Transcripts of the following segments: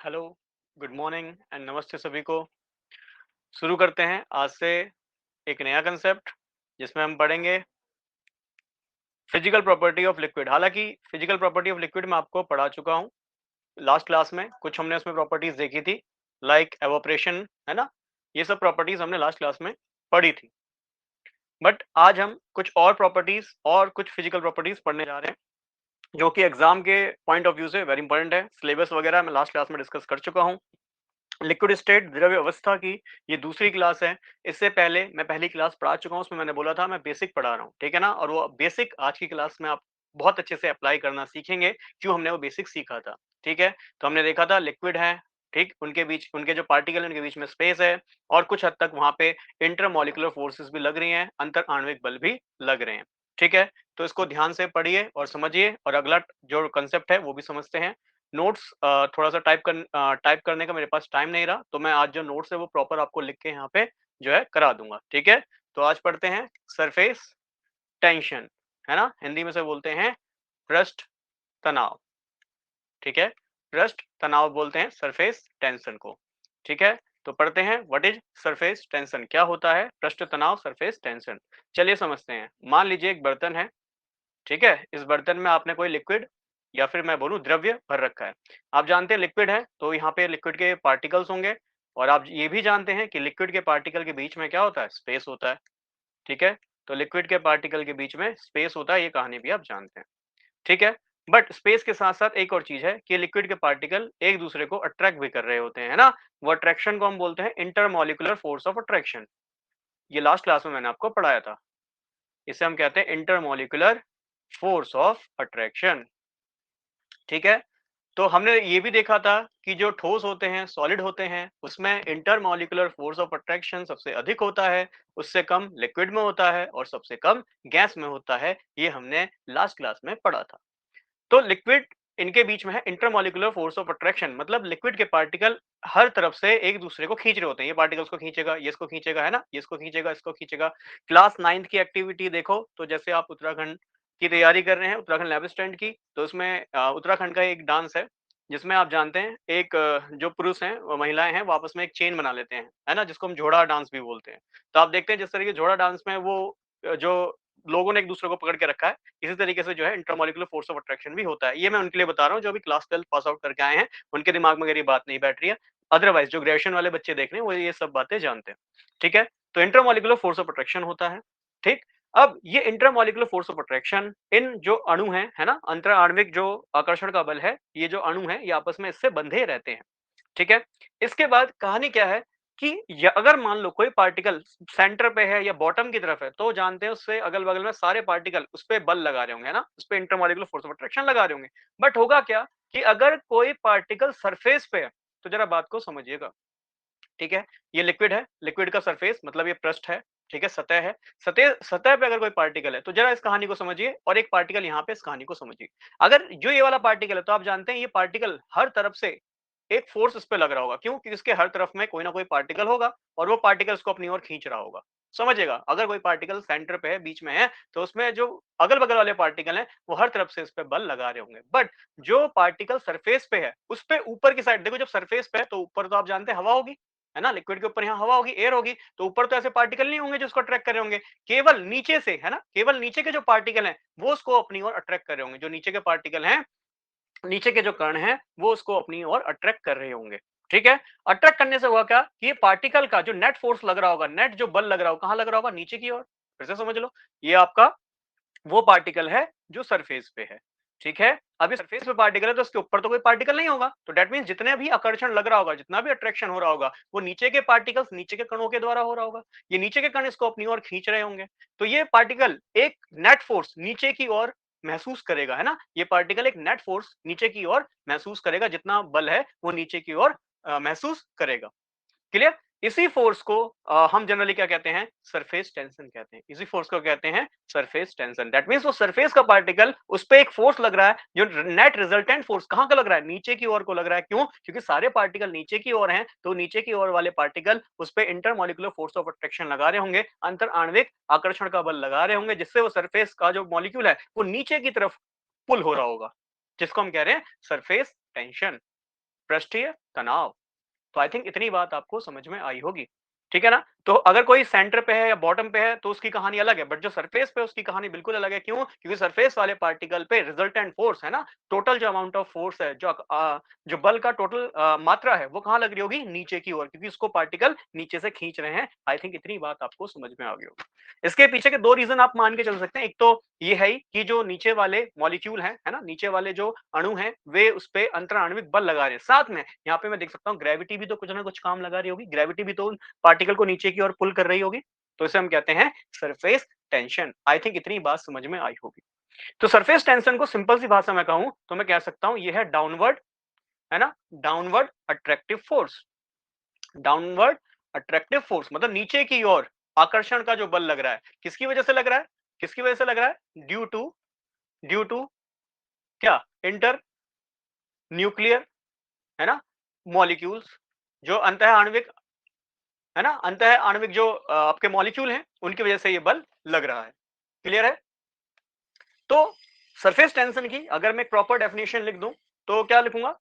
Hello, good morning and नमस्ते सभी को। शुरू करते हैं आज से एक नया कंसेप्ट जिसमें हम पढ़ेंगे फिजिकल प्रॉपर्टी ऑफ लिक्विड। हालांकि फिजिकल प्रॉपर्टी ऑफ लिक्विड मैं आपको पढ़ा चुका हूँ लास्ट क्लास में। कुछ हमने उसमें प्रॉपर्टीज देखी थी, लाइक एवोपरेशन, है ना। ये सब प्रॉपर्टीज हमने लास्ट क्लास में पढ़ी थी। बट आज हम कुछ और प्रॉपर्टीज और कुछ फिजिकल प्रॉपर्टीज पढ़ने जा रहे हैं जो कि एग्जाम के पॉइंट ऑफ व्यू से वेरी इंपॉर्टेंट है। सिलेबस वगैरह मैं लास्ट क्लास में डिस्कस कर चुका हूँ। लिक्विड स्टेट द्रव्य अवस्था की ये दूसरी क्लास है। इससे पहले मैं पहली क्लास पढ़ा चुका हूँ, उसमें मैंने बोला था मैं बेसिक पढ़ा रहा हूँ, ठीक है ना। और वो बेसिक आज की क्लास में आप बहुत अच्छे से अप्लाई करना सीखेंगे। क्यों हमने वो बेसिक सीखा था, ठीक है। तो हमने देखा था लिक्विड है, ठीक, उनके बीच उनके जो पार्टिकल है उनके बीच में स्पेस है और कुछ हद तक वहां पे इंटरमोलिकुलर फोर्सेस भी लग रही हैं, अंतर आणविक बल भी लग रहे हैं, ठीक है। तो इसको ध्यान से पढ़िए और समझिए और अगला जो कंसेप्ट है वो भी समझते हैं। नोट्स थोड़ा-सा टाइप करने का मेरे पास टाइम नहीं रहा, तो मैं आज जो नोट्स है वो प्रॉपर आपको लिख के यहाँ पे जो है करा दूँगा, ठीक है? तो आज पढ़ते हैं सरफेस टेंशन, है ना? हिंदी में से बोलते हैं पृष्ठ तनाव, ठीक है? पृष्ठ तनाव बोलते हैं सरफेस टेंशन को, ठीक है? तो पढ़ते हैं व्हाट इज़ सरफेस टेंशन, क्या होता है पृष्ठ तनाव, सरफेस टेंशन? चलिए समझते हैं। मान लीजिए एक बर्तन है, ठीक है। इस बर्तन में आपने कोई लिक्विड या फिर मैं बोलूं द्रव्य भर रखा है। आप जानते हैं लिक्विड है तो यहाँ पे लिक्विड के पार्टिकल्स होंगे और आप ये भी जानते हैं कि लिक्विड के पार्टिकल के बीच में क्या होता है, स्पेस होता है, ठीक है। तो लिक्विड के पार्टिकल के बीच में स्पेस होता है, ये कहानी भी आप जानते हैं, ठीक है। बट स्पेस के साथ साथ एक और चीज है कि लिक्विड के पार्टिकल एक दूसरे को अट्रैक्ट भी कर रहे होते हैं, है ना। वो अट्रैक्शन को हम बोलते हैं इंटरमोलिकुलर फोर्स ऑफ अट्रैक्शन। ये लास्ट क्लास में मैंने आपको पढ़ाया था। इसे हम कहते हैं इंटरमोलिकुलर फोर्स ऑफ अट्रैक्शन, ठीक है। तो हमने ये भी देखा था कि जो ठोस होते हैं, सॉलिड होते हैं, उसमें इंटरमॉलिक्यूलर फोर्स ऑफ अट्रैक्शन सबसे अधिक होता है, उससे कम लिक्विड में होता है और सबसे कम गैस में होता है। ये हमने लास्ट क्लास में पढ़ा था। तो लिक्विड, इनके बीच में है इंटरमॉलिक्यूलर फोर्स ऑफ अट्रैक्शन, मतलब लिक्विड के पार्टिकल हर तरफ से एक दूसरे को खींच रहे होते हैं। ये पार्टिकल्स को खींचेगा, ये इसको खींचेगा, है ना, ये इसको खींचेगा, इसको खींचेगा। क्लास 9th की एक्टिविटी देखो तो जैसे आप उत्तराखंड की तैयारी कर रहे हैं, उत्तराखंड लैब स्टैंड की, तो उसमें उत्तराखंड का एक डांस है जिसमें आप जानते हैं एक जो पुरुष हैं वो महिलाएं हैं वो आपस में एक चेन बना लेते हैं, है ना, जिसको हम जोड़ा डांस भी बोलते हैं। तो आप देखते हैं जिस तरीके जोड़ा डांस में वो जो लोगों ने एक दूसरे को पकड़ के रखा है, इसी तरीके से जो है इंटरमॉलिक्यूलर फोर्स ऑफ अट्रैक्शन भी होता है। ये मैं उनके लिए बता रहा हूँ जो अभी क्लास 12 पास आउट करके आए हैं, उनके दिमाग में अगर ये बात नहीं बैठ रही है। अदरवाइज जो ग्रेजुएशन वाले बच्चे देख रहे हैं वो ये सब बातें जानते हैं, ठीक है। तो इंटरमॉलिक्यूलर फोर्स ऑफ अट्रैक्शन होता है, ठीक। अब ये इंटरमॉलिक्यूलर फोर्स ऑफ अट्रैक्शन, इन जो अणु हैं, है ना, अंतर आणविक जो आकर्षण का बल है, ये जो अणु हैं ये आपस में इससे बंधे रहते हैं, ठीक है। इसके बाद कहानी क्या है कि अगर मान लो कोई पार्टिकल सेंटर पे है या बॉटम की तरफ है, तो जानते हैं उससे अगल बगल में सारे पार्टिकल उस पर बल लगा रहे होंगे, है ना, उस पर इंटरमॉलिक्यूलर फोर्स ऑफ अट्रैक्शन लगा रहे होंगे। बट होगा क्या कि अगर कोई पार्टिकल सरफेस पे है, तो जरा बात को समझिएगा, ठीक है। ये लिक्विड है, लिक्विड का सरफेस मतलब ये पृष्ठ है, ठीक है, सतह है। सतह सतह पे अगर कोई पार्टिकल है तो जरा इस कहानी को समझिए और एक पार्टिकल यहाँ पे इस कहानी को समझिए। अगर जो ये वाला पार्टिकल है तो आप जानते हैं ये पार्टिकल हर तरफ से एक फोर्स इस पे लग रहा होगा। क्यों? क्योंकि इसके हर तरफ में कोई ना कोई पार्टिकल होगा और वो पार्टिकल इसको अपनी ओर खींच रहा होगा। समझिएगा, अगर कोई पार्टिकल सेंटर पे है, बीच में है, तो उसमें जो अगल-बगल वाले पार्टिकल हैं, वो हर तरफ से इस पे बल लगा रहे होंगे। बट जो पार्टिकल सरफेस पे है, उस पे ऊपर की साइड देखो, जब सरफेस पे है तो ऊपर तो आप जानते हैं हवा होगी, है ना? लिक्विड के ऊपर यहाँ हवा होगी, एयर होगी, तो ऊपर तो ऐसे पार्टिकल नहीं होंगे जो उसको अट्रैक्ट कर रहे होंगे। केवल नीचे से, है ना? केवल नीचे के जो पार्टिकल हैं, वो उसको अपनी ओर अट्रैक्ट कर रहे होंगे। जो नीचे के पार्टिकल हैं, नीचे के जो कण हैं वो उसको अपनी ओर अट्रैक्ट कर रहे होंगे, ठीक है। अट्रैक्ट करने से हुआ क्या कि ये पार्टिकल का जो नेट फोर्स लग रहा होगा, नेट जो बल लग रहा होगा, कहां लग रहा होगा? नीचे की ओर। फिर से समझ लो, ये आपका वो पार्टिकल है जो सरफेस पे है, ठीक है। अभी सरफेस पे पार्टिकल है तो उसके ऊपर तो कोई पार्टिकल नहीं होगा, तो दैट मींस जितने भी आकर्षण लग रहा होगा, जितना भी अट्रैक्शन हो रहा होगा, वो नीचे के पार्टिकल्स, नीचे के कणों के द्वारा हो रहा होगा। ये नीचे के कण इसको अपनी ओर खींच रहे होंगे, तो ये पार्टिकल एक नेट फोर्स नीचे की ओर महसूस करेगा, है ना। ये पार्टिकल एक नेट फोर्स नीचे की ओर महसूस करेगा, जितना बल है वो नीचे की ओर महसूस करेगा। क्लियर? इसी फोर्स को हम जनरली क्या कहते हैं? सरफेस टेंशन कहते हैं। इसी फोर्स को कहते हैं सरफेस टेंशन। दैट मींस वो सरफेस का पार्टिकल, उस पे एक फोर्स लग रहा है जो नेट रिजल्टेंट फोर्स कहां का लग रहा है? नीचे की ओर को लग रहा है। क्यों? क्योंकि सारे पार्टिकल नीचे की ओर हैं, तो नीचे की ओर वाले पार्टिकल उस पे इंटरमॉलिक्यूलर फोर्स ऑफ अट्रैक्शन लगा रहे होंगे, अंतर आणविक आकर्षण का बल लगा रहे होंगे, जिससे वो सरफेस का जो मॉलिक्यूल है वो नीचे की तरफ पुल हो रहा होगा, जिसको हम कह रहे हैं सरफेस टेंशन, पृष्ठीय तनाव। तो आई थिंक इतनी बात आपको समझ में आई होगी, ठीक है ना? तो अगर कोई सेंटर पे है या बॉटम पे है तो उसकी कहानी अलग है, बट जो सरफेस पे है उसकी कहानी बिल्कुल अलग है। क्यों? क्योंकि सरफेस वाले पार्टिकल पे रिजल्टेंट फोर्स है ना, टोटल जो अमाउंट ऑफ फोर्स है, जो बल का टोटल मात्रा है, वो कहाँ लग रही होगी? नीचे की ओर, क्योंकि उसको पार्टिकल नीचे से खींच रहे हैं। आई थिंक इतनी बात आपको समझ में आ गई होगी। इसके पीछे के दो रीजन आप मान के चल सकते हैं। एक तो ये है ही कि जो नीचे वाले मॉलिक्यूल हैं, है ना, नीचे वाले जो अणु हैं, वे उस पे अंतराण्विक बल लगा रहे हैं। साथ में यहाँ पे मैं देख सकता हूँ ग्रेविटी भी तो कुछ ना कुछ काम लगा रही होगी, ग्रेविटी भी तो पार्टिकल को नीचे की ओर पुल कर रही होगी। तो इसे हम कहते हैं सरफेस टेंशन। आई थिंक इतनी बात समझ में आई होगी। तो सरफेस टेंशन को सिंपल सी भाषा में कहूं तो मैं कह सकता हूं ये है डाउनवर्ड, है ना, downward attractive force. Downward attractive force मतलब नीचे की ओर आकर्षण का जो बल लग रहा है, किसकी वजह से लग रहा है? किसकी वजह से लग रहा है? ड्यू टू क्या? इंटर न्यूक्लियर, है ना, मॉलिक्यूल्स, जो अंतः आणविक, है ना, अंतः आणविक जो आपके मॉलिक्यूल हैं, उनकी वजह से ये बल लग रहा है। क्लियर है? तो सरफेस टेंशन की अगर मैं प्रॉपर डेफिनेशन लिख दूं तो क्या लिखूंगा?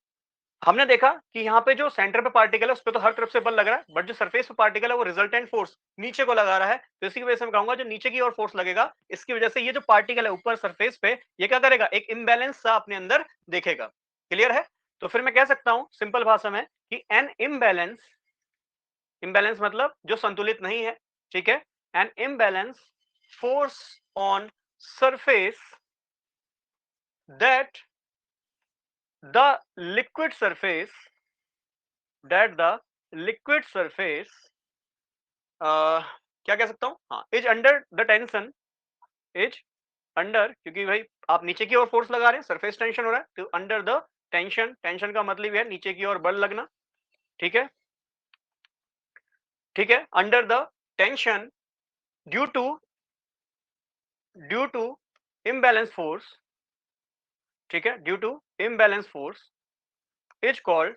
हमने देखा कि यहाँ पे जो सेंटर पे पार्टिकल है उस पर तो हर तरफ से बल लग रहा है, बट जो सरफेस पे पार्टिकल है वो रिजल्टेंट फोर्स नीचे को लगा रहा है। तो इसी की वजह से मैं कहूंगा जो नीचे की ओर फोर्स लगेगा, इसकी वजह से ये जो पार्टिकल है ऊपर सरफेस पे, ये क्या करेगा? एक इम्बैलेंस सा अपने अंदर देखेगा। क्लियर है? तो फिर मैं कह सकता हूं सिंपल भाषा में कि एन इम्बैलेंस, इम्बैलेंस मतलब जो संतुलित नहीं है, ठीक है, an imbalance force on surface that the liquid surface, that the liquid surface क्या कह सकता हूं? हाँ, is under the tension, is under, क्योंकि भाई आप नीचे की ओर फोर्स लगा रहे हैं, सरफेस टेंशन हो रहा है, तो अंडर द टेंशन, टेंशन का मतलब है नीचे की ओर बल लगना, ठीक है, ठीक है, under the tension due to imbalance force, ठीक है, due to imbalance force is called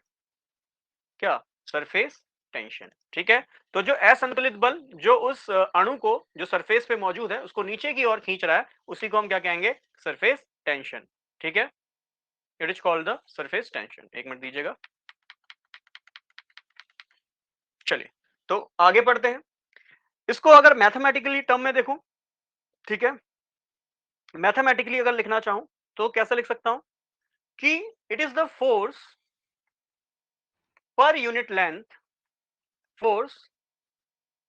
क्या? Surface tension. ठीक है, तो जो असंतुलित बल जो उस अणु को जो सरफेस पे मौजूद है उसको नीचे की ओर खींच रहा है, उसी को हम क्या कहेंगे? Surface tension. ठीक है, it is called the surface tension. एक मिनट दीजिएगा। चलिए, तो आगे बढ़ते हैं। इसको अगर मैथमेटिकली टर्म में देखूं, ठीक है, मैथमेटिकली अगर लिखना चाहूं तो कैसे लिख सकता हूं कि it is the force per unit length, force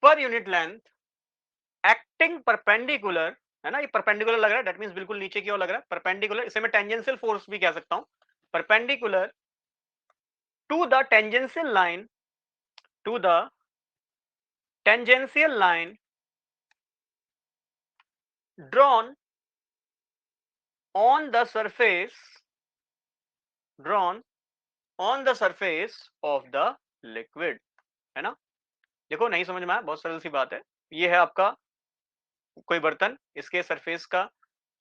per unit length acting perpendicular, है ना, ये परपेंडिकुलर लग रहा है, दैट मींस बिल्कुल नीचे की ओर लग रहा है, परपेंडिकुलर, इसे मैं टेंजेंशियल फोर्स भी कह सकता हूं, perpendicular to the tangential line, to the tangential line drawn on the surface, drawn on the surface of the liquid, है ना। देखो नहीं समझ में आया, बहुत सरल सी बात है। ये है आपका कोई बर्तन, इसके सरफेस का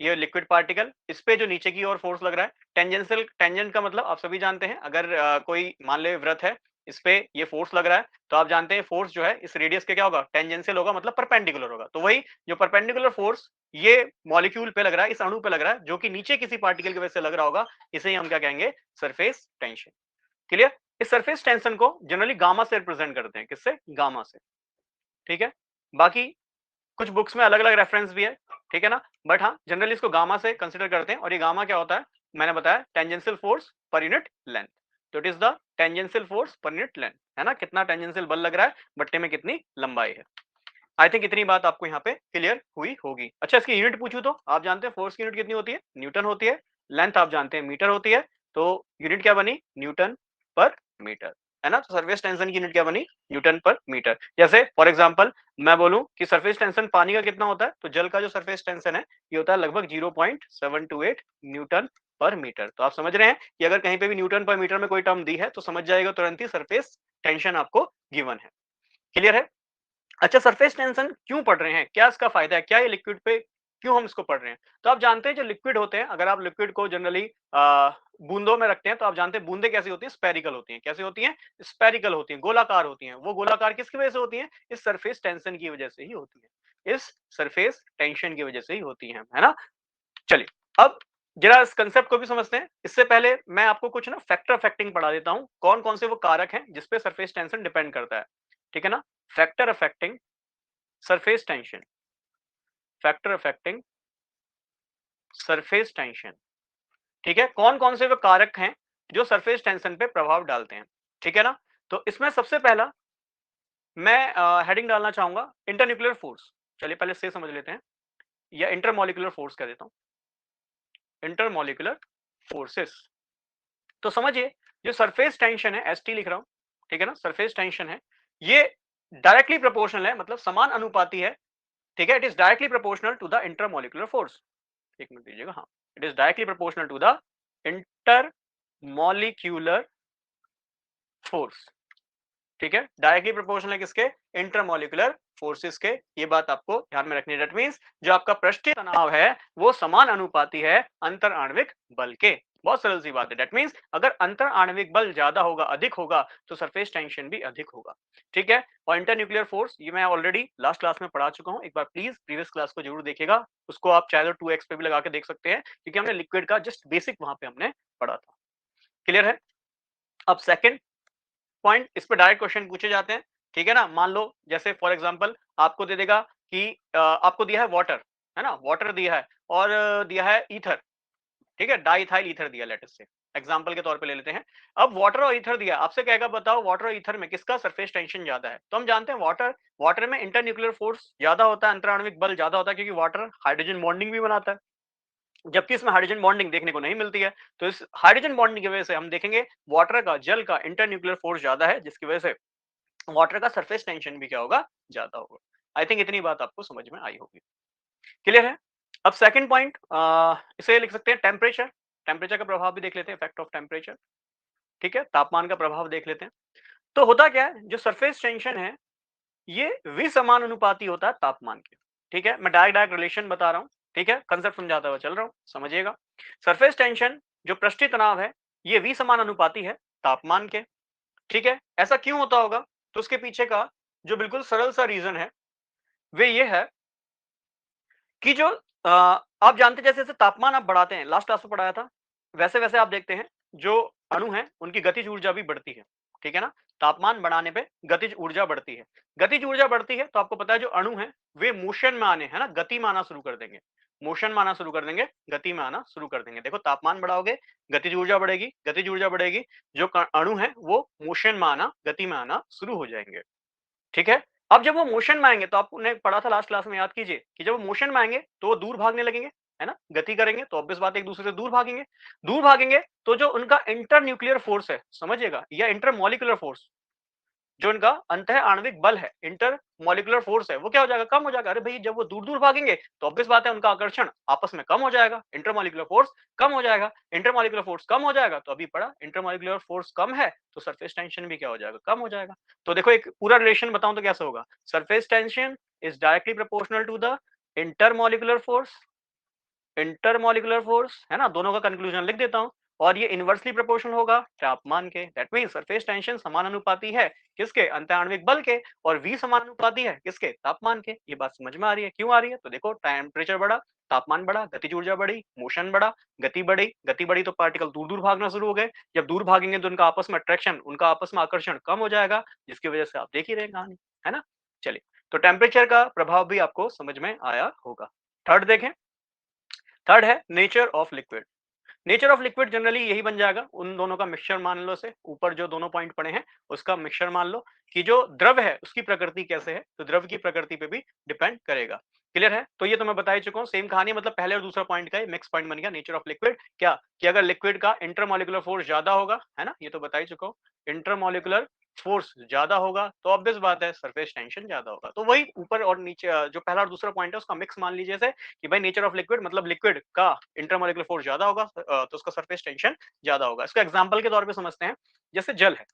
ये लिक्विड पार्टिकल, इस पे जो नीचे की ओर फोर्स लग रहा है, टेंजेंशियल, टेंजेंट का मतलब आप सभी जानते हैं, अगर कोई मान ले व्रत है, इस पे ये फोर्स लग रहा है, तो आप जानते हैं फोर्स जो है इस रेडियस के क्या होगा? टेंजेंशियल होगा, मतलब परपेंडिकुलर होगा। तो वही जो परपेंडिकुलर फोर्स ये मॉलिक्यूल पे लग रहा है, इस अणु पे लग रहा है, जो कि नीचे किसी पार्टिकल की वजह से लग रहा होगा, इसे ही हम क्या कहेंगे? Surface tension. क्लियर? इस सरफेस टेंशन को जनरली गामा से रिप्रेजेंट करते हैं। किससे? गामा से। ठीक है, बाकी कुछ बुक्स में अलग अलग रेफरेंस भी है, ठीक है ना, बट हाँ जनरली इसको गामा से कंसिडर करते हैं। और ये गामा क्या होता है? मैंने बताया tangential force per unit length. तो it is the tangential force per unit length, है ना, कितना टेंजेंशियल बल लग रहा है बट्टे में, कितनी लंबाई है। आई थिंक इतनी बात आपको यहाँ पे क्लियर हुई होगी। अच्छा, इसकी यूनिट पूछूं तो आप जानते हैं फोर्स की यूनिट कितनी होती है? न्यूटन होती है। लेंथ आप जानते हैं मीटर होती है, तो यूनिट क्या बनी? न्यूटन पर मीटर, है ना। तो सरफेस टेंशन की यूनिट क्या बनी? न्यूटन पर मीटर। जैसे फॉर एग्जांपल मैं बोलूं कि सरफेस टेंशन पानी का कितना होता है, तो जल का जो सरफेस टेंशन है ये होता है लगभग 0.728 न्यूटन पर मीटर। तो आप समझ रहे हैं कि अगर कहीं पे भी न्यूटन पर मीटर में कोई टर्म दी है तो समझ जाएगा तुरंत ही सरफेस टेंशन आपको गिवन है। क्लियर है? अच्छा, सरफेस टेंशन क्यों पढ़ रहे हैं? क्या इसका फायदा है? क्या ये लिक्विड पे क्यों हम इसको पढ़ रहे हैं? तो आप जानते हैं जो लिक्विड होते हैं, अगर आप लिक्विड को जनरली बूंदों में रखते हैं तो आप जानते हैं बूंदे कैसी होती हैं? स्पेरिकल होती हैं। कैसी होती हैं? स्पेरिकल होती हैं, गोलाकार होती हैं। वो गोलाकार किसकी वजह से होती हैं? इस सरफेस टेंशन की वजह से ही होती है। इस सरफेस टेंशन की वजह से ही होती है ना। चलिए, अब जरा इस कंसेप्ट को भी समझते हैं। इससे पहले मैं आपको कुछ ना फैक्टर अफेक्टिंग पढ़ा देता हूँ, कौन-कौन से वो कारक हैं जिस पे सरफेस टेंशन डिपेंड करता है। ठीक है ना? Factor affecting surface tension, factor affecting surface tension. ठीक है? कौन-कौन से वो कारक हैं जो सरफेस टेंशन पे प्रभाव डालते हैं। ठीक है ना? तो इसमें सबसे पहला मैं हेडिंग डालना चाहूँगा इंटरन्यूक्लियर फोर्स। चलिए पहले से समझ लेते हैं, या इंटरमॉलिक्यूलर फोर्स कह देता हूँ। Intermolecular forces. तो समझिए, जो सरफेस टेंशन है, एसटी लिख रहा हूँ, ठीक है ना? सरफेस टेंशन है, ये डायरेक्टली प्रोपोर्शनल है, मतलब समान अनुपाती है, ठीक है? It is directly proportional to the intermolecular force. एक मिनट दीजिएगा, हाँ, it is directly proportional to the intermolecular force. ठीक है? डायरेक्टली प्रोपोर्शनल है किसके? इंटरमॉलिक्यूलर फोर्सेस के। ये बात आपको ध्यान में रखनी है। दैट मींस जो आपका पृष्ठीय तनाव है वो समान अनुपाती है अंतर आणविक बल के। बहुत सरल सी बात है। दैट मींस अगर अंतर आणविक बल ज्यादा होगा, अधिक होगा, तो सरफेस टेंशन भी अधिक होगा। ठीक है? और इंटर न्यूक्लियर फोर्स ये मैं ऑलरेडी लास्ट क्लास में पढ़ा चुका हूं। एक बार प्लीज प्रीवियस क्लास को जरूर देखिएगा। उसको आप चाहे तो 2x पे भी लगा के देख सकते हैं, क्योंकि हमने लिक्विड का जस्ट बेसिक वहां पे हमने पढ़ा था। क्लियर है? अब सेकंड पॉइंट, इस पे डायरेक्ट क्वेश्चन पूछे जाते हैं। ठीक है ना? मान लो जैसे फॉर एग्जांपल आपको दे देगा कि आपको दिया है वाटर, है ना? वाटर दिया है और दिया है ईथर। ठीक है? डाइथाइल ईथर दिया, लेट अस से एग्जांपल के तौर पे ले लेते हैं। अब वाटर और ईथर दिया, आपसे कहेगा बताओ वाटर और ईथर में किसका सरफेस टेंशन ज्यादा है? तो हम जानते हैं वाटर, वाटर में इंटरन्यूक्लियर फोर्स ज्यादा होता है, अंतराण्विक बल ज्यादा होता है, क्योंकि वाटर हाइड्रोजन बॉन्डिंग भी बनाता है, जबकि इसमें हाइड्रोजन बॉन्डिंग देखने को नहीं मिलती है। तो इस हाइड्रोजन बॉन्डिंग की वजह से हम देखेंगे वाटर का, जल का इंटरन्यूक्लियर फोर्स ज्यादा है, जिसकी वजह से वाटर का सरफेस टेंशन भी क्या होगा? ज्यादा होगा। आई थिंक इतनी बात आपको समझ में आई होगी। क्लियर है? अब सेकंड पॉइंट, इसे लिख सकते हैं टेम्परेचर। टेम्परेचर का प्रभाव भी देख लेते हैं, इफेक्ट ऑफ टेम्परेचर। ठीक है? तापमान का प्रभाव देख लेते हैं। तो होता क्या है, जो सरफेस टेंशन है ये विसमानुपाती होता है तापमान के। ठीक है? मैं डायरेक्ट डायरेक्ट रिलेशन बता रहा हूं। ठीक है? कंसेप्ट समझाता हुआ चल रहा हूं, समझिएगा। सरफेस टेंशन, जो पृष्ठीय तनाव है, ये विसमानुपाती है तापमान के। ठीक है? ऐसा क्यों होता होगा? तो उसके पीछे का जो बिल्कुल सरल सा रीजन है वे ये है कि जो आप जानते हैं, जैसे जैसे तापमान आप बढ़ाते हैं, लास्ट क्लास में पढ़ाया था, वैसे वैसे आप देखते हैं जो अणु हैं उनकी गतिज ऊर्जा भी बढ़ती है। ठीक है ना? तापमान बढ़ाने पे गतिज ऊर्जा बढ़ती है। गतिज ऊर्जा बढ़ती है तो आपको पता है जो अणु हैं वे मोशन में आने, है ना, गति में आना शुरू कर देंगे। मोशन में आना शुरू कर देंगे, गति में आना शुरू कर देंगे। देखो, तापमान बढ़ाओगे, गतिज ऊर्जा बढ़ेगी, गतिज ऊर्जा बढ़ेगी, जो अणु है वो मोशन में आना, गति में आना शुरू हो जाएंगे। ठीक है? अब जब वो मोशन में आएँगे, तो आपने पढ़ा था लास्ट क्लास में, याद कीजिए कि जब वो मोशन में आएँगे तो वो दूर भागने लगेंगे, है ना? गति करेंगे तो ऑब्वियस बात है एक-दूसरे से दूर भागेंगे। दूर भागेंगे तो जो उनका इंटर न्यूक्लियर फोर्स है, समझिएगा, या इंटर मॉलिक्यूलर फोर्स, जो इनका अंतः आणविक बल है, इंटर मॉलिक्यूलर फोर्स है, वो क्या हो जाएगा? कम हो जाएगा। अरे भई, जब वो दूर-दूर भागेंगे तो ऑब्वियस बात है उनका आकर्षण आपस में कम हो जाएगा, इंटरमॉलिक्यूलर फोर्स कम हो जाएगा। इंटरमॉलिक्यूलर फोर्स कम हो जाएगा तो अभी पढ़ा, इंटरमॉलिक्यूलर फोर्स कम है तो सरफेस टेंशन भी क्या हो जाएगा? कम हो जाएगा। तो देखो, एक पूरा रिलेशन बताऊं तो कैसे होगा? Surface tension is directly proportional to the intermolecular force, intermolecular force, है ना? दोनों का कंक्लूजन लिख देता हूं। और ये इनवर्सली प्रोपोर्शनल होगा तापमान के। दैट मींस सरफेस टेंशन समानुपाती है किसके? अंतःआण्विक बल के। और v समानुपाती है किसके? तापमान के। ये बात समझ में आ रही है? क्यों आ रही है? तो देखो, टेम्परेचर बढ़ा, तापमान बढ़ा, गतिज ऊर्जा बढ़ी, मोशन बढ़ा, गति बढ़ी। गति बढ़ी तो पार्टिकल दूर दूर भागना शुरू हो गए। जब दूर भागेंगे तो उनका आपस में अट्रैक्शन, उनका आपस में आकर्षण कम हो जाएगा, जिसकी वजह से आप देख ही रहे हैं कहानी, है ना? चलिए, तो टेम्परेचर का प्रभाव भी आपको समझ में आया होगा। थर्ड देखें, थर्ड है nature of liquid. Nature of liquid generally यही बन जाएगा, उन दोनों का मिक्सचर मान लो। से ऊपर जो दोनों पॉइंट पड़े हैं उसका मिक्सचर मान लो, कि जो द्रव है उसकी प्रकृति कैसे है, तो द्रव की प्रकृति पे भी डिपेंड करेगा। क्लियर है? तो ये तो मैं बता ही चुका हूँ, सेम कहानी, मतलब पहले और दूसरा पॉइंट का मिक्स पॉइंट बन गया नेचर ऑफ लिक्विड। क्या कि अगर लिक्विड का इंटरमॉलिक्यूलर फोर्स ज्यादा होगा, है ना, ये तो बता ही चुका हूँ, इंटरमॉलिक्यूलर फोर्स ज्यादा होगा तो ऑब्वियस बात है सरफेस टेंशन ज्यादा होगा। तो वही ऊपर और नीचे जो पहला और दूसरा पॉइंट है उसका मिक्स मान लीजिए से, कि भाई नेचर ऑफ लिक्विड मतलब लिक्विड का इंटरमॉलिक्यूलर फोर्स ज्यादा होगा, तो उसका सरफेस टेंशन ज्यादा होगा। इसको एग्जांपल के तौर पे समझते हैं। जैसे जल है,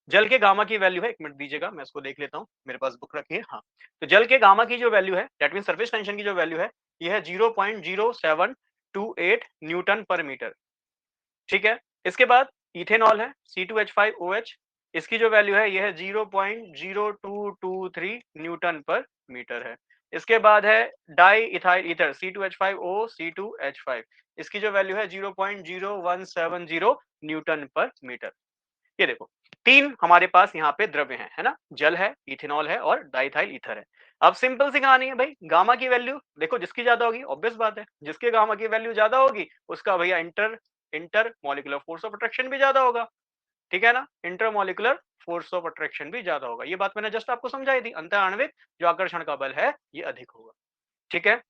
जल के गामा की वैल्यू है, एक मिनट दीजिएगा मैं इसको देख लेता हूँ, मेरे पास बुक रखी है, हाँ। तो जल के गामा की जो वैल्यू है, दैट मीन सरफेस टेंशन की जो वैल्यू है, ये है 0.0728 न्यूटन पर मीटर। ठीक है? इसके बाद इथेनॉल है C2H5OH, इसकी जो वैल्यू है ये है 0.0223 न्यूटन पर मीटर है। इसके बाद है di ethyl ether C2H5O C2H5, इसकी जो वैल्यू है 0.0170 न्यूटन पर मीटर। ये देखो तीन हमारे पास यहाँ पे द्रव्य हैं, है ना, जल है, इथेनॉल है और डाइथाइल ईथर है। अब सिंपल सी कहानी है भाई, गामा की वैल्यू देखो जिसकी ज्यादा होगी, ऑब्वियस बात है जिसके गामा की वैल्यू ज्यादा होगी उसका भैया inter inter molecular force of attraction भी ज्यादा होगा, ठीक है ना, इंटरमॉलिक्यूलर फोर्स ऑफ अट्रैक्शन भी ज्यादा होगा। ये बात मैंने जस्ट आपको समझाई थी, अंतर आणविक जो आकर्षण का बल है ये अधिक होगा, ठीक है।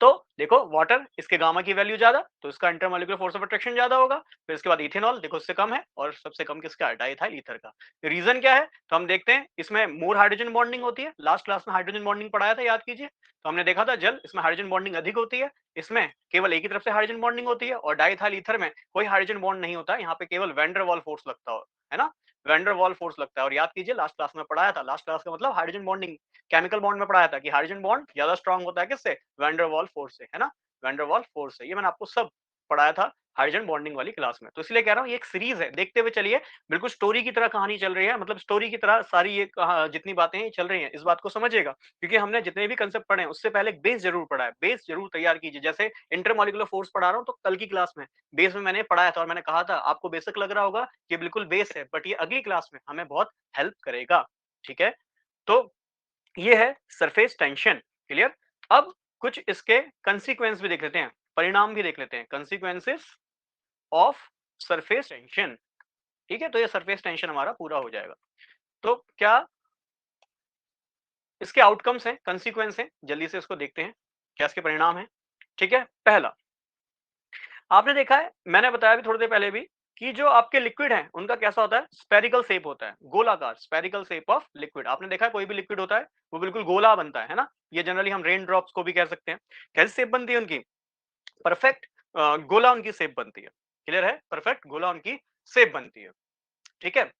तो देखो वाटर, इसके गामा की वैल्यू ज्यादा तो इसका इंटरमॉलिक्यूलर फोर्स ऑफ अट्रैक्शन ज्यादा होगा। फिर इसके बाद इथेनॉल देखो उससे कम है और सबसे कम किसका, डाइथाइल ईथर का। रीजन क्या है तो हम देखते हैं, इसमें मोर हाइड्रोजन बॉन्डिंग होती है, लास्ट क्लास में हाइड्रोजन बॉन्डिंग पढ़ाया था याद कीजिए, तो हमने देखा था जल इसमें हाइड्रोजन बॉन्डिंग अधिक होती है, इसमें केवल एक ही तरफ से हाइड्रोजन बॉन्डिंग होती है, और डाइथाइल ईथर में कोई हाइड्रोजन बॉन्ड नहीं होता, यहाँ पे केवल वैन वाल फोर्स लगता है ना, वैन वाल फोर्स लगता है। और याद कीजिए लास्ट क्लास में पढ़ाया था, लास्ट क्लास का मतलब हाइड्रोजन बॉन्डिंग केमिकल बॉन्ड में पढ़ाया था कि हाइड्रोजन बॉन्ड ज्यादा स्ट्रांग होता है किससे, वैन वाल फोर्स से, है ना, वैन वाल फोर्स है। ये मैंने आपको सब पढ़ाया था हाइड्रोजन बॉन्डिंग वाली क्लास में, तो इसलिए कह रहा हूँ ये एक सीरीज है, देखते हुए चलिए, बिल्कुल स्टोरी की तरह कहानी चल रही है, मतलब स्टोरी की तरह सारी ये जितनी बातें हैं चल रही हैं, इस बात को समझिएगा, क्योंकि हमने जितने भी कंसेप्ट पढ़े हैं उससे पहले एक बेस जरूर पढ़ा है, बेस जरूर तैयार कीजिए। जैसे इंटरमॉलिक्यूलर फोर्स पढ़ा रहा हूँ तो कल की क्लास में बेस में मैंने पढ़ाया था और मैंने कहा था आपको बेसिक लग रहा होगा कि बिल्कुल बेस है, बट ये अगली क्लास में हमें बहुत हेल्प करेगा, ठीक है। तो ये है सरफेस टेंशन, क्लियर। अब कुछ इसके कंसीक्वेंस भी देख लेते हैं, परिणाम भी देख लेते हैं, कंसीक्वेंसेस ऑफ सरफेस टेंशन, ठीक है। तो ये सरफेस टेंशन हमारा पूरा हो जाएगा। तो क्या इसके आउटकम्स हैं, कंसीक्वेंस हैं, जल्दी से इसको देखते हैं क्या इसके परिणाम हैं, ठीक है। पहला, आपने देखा है, मैंने बताया भी थोड़ी देर पहले भी कि जो आपके लिक्विड हैं उनका कैसा होता है, स्पेरिकल शेप होता है, गोलाकार, स्पेरिकल शेप ऑफ लिक्विड। आपने देखा है कोई भी लिक्विड होता है वो बिल्कुल गोला बनता है ना, ये जनरली हम रेन ड्रॉप्स को भी कह सकते हैं। कैसी शेप बनती है उनकी, परफेक्ट गोला उनकी शेप बनती है, क्लियर है, परफेक्ट गोला उनकी शेप बनती है, ठीक है।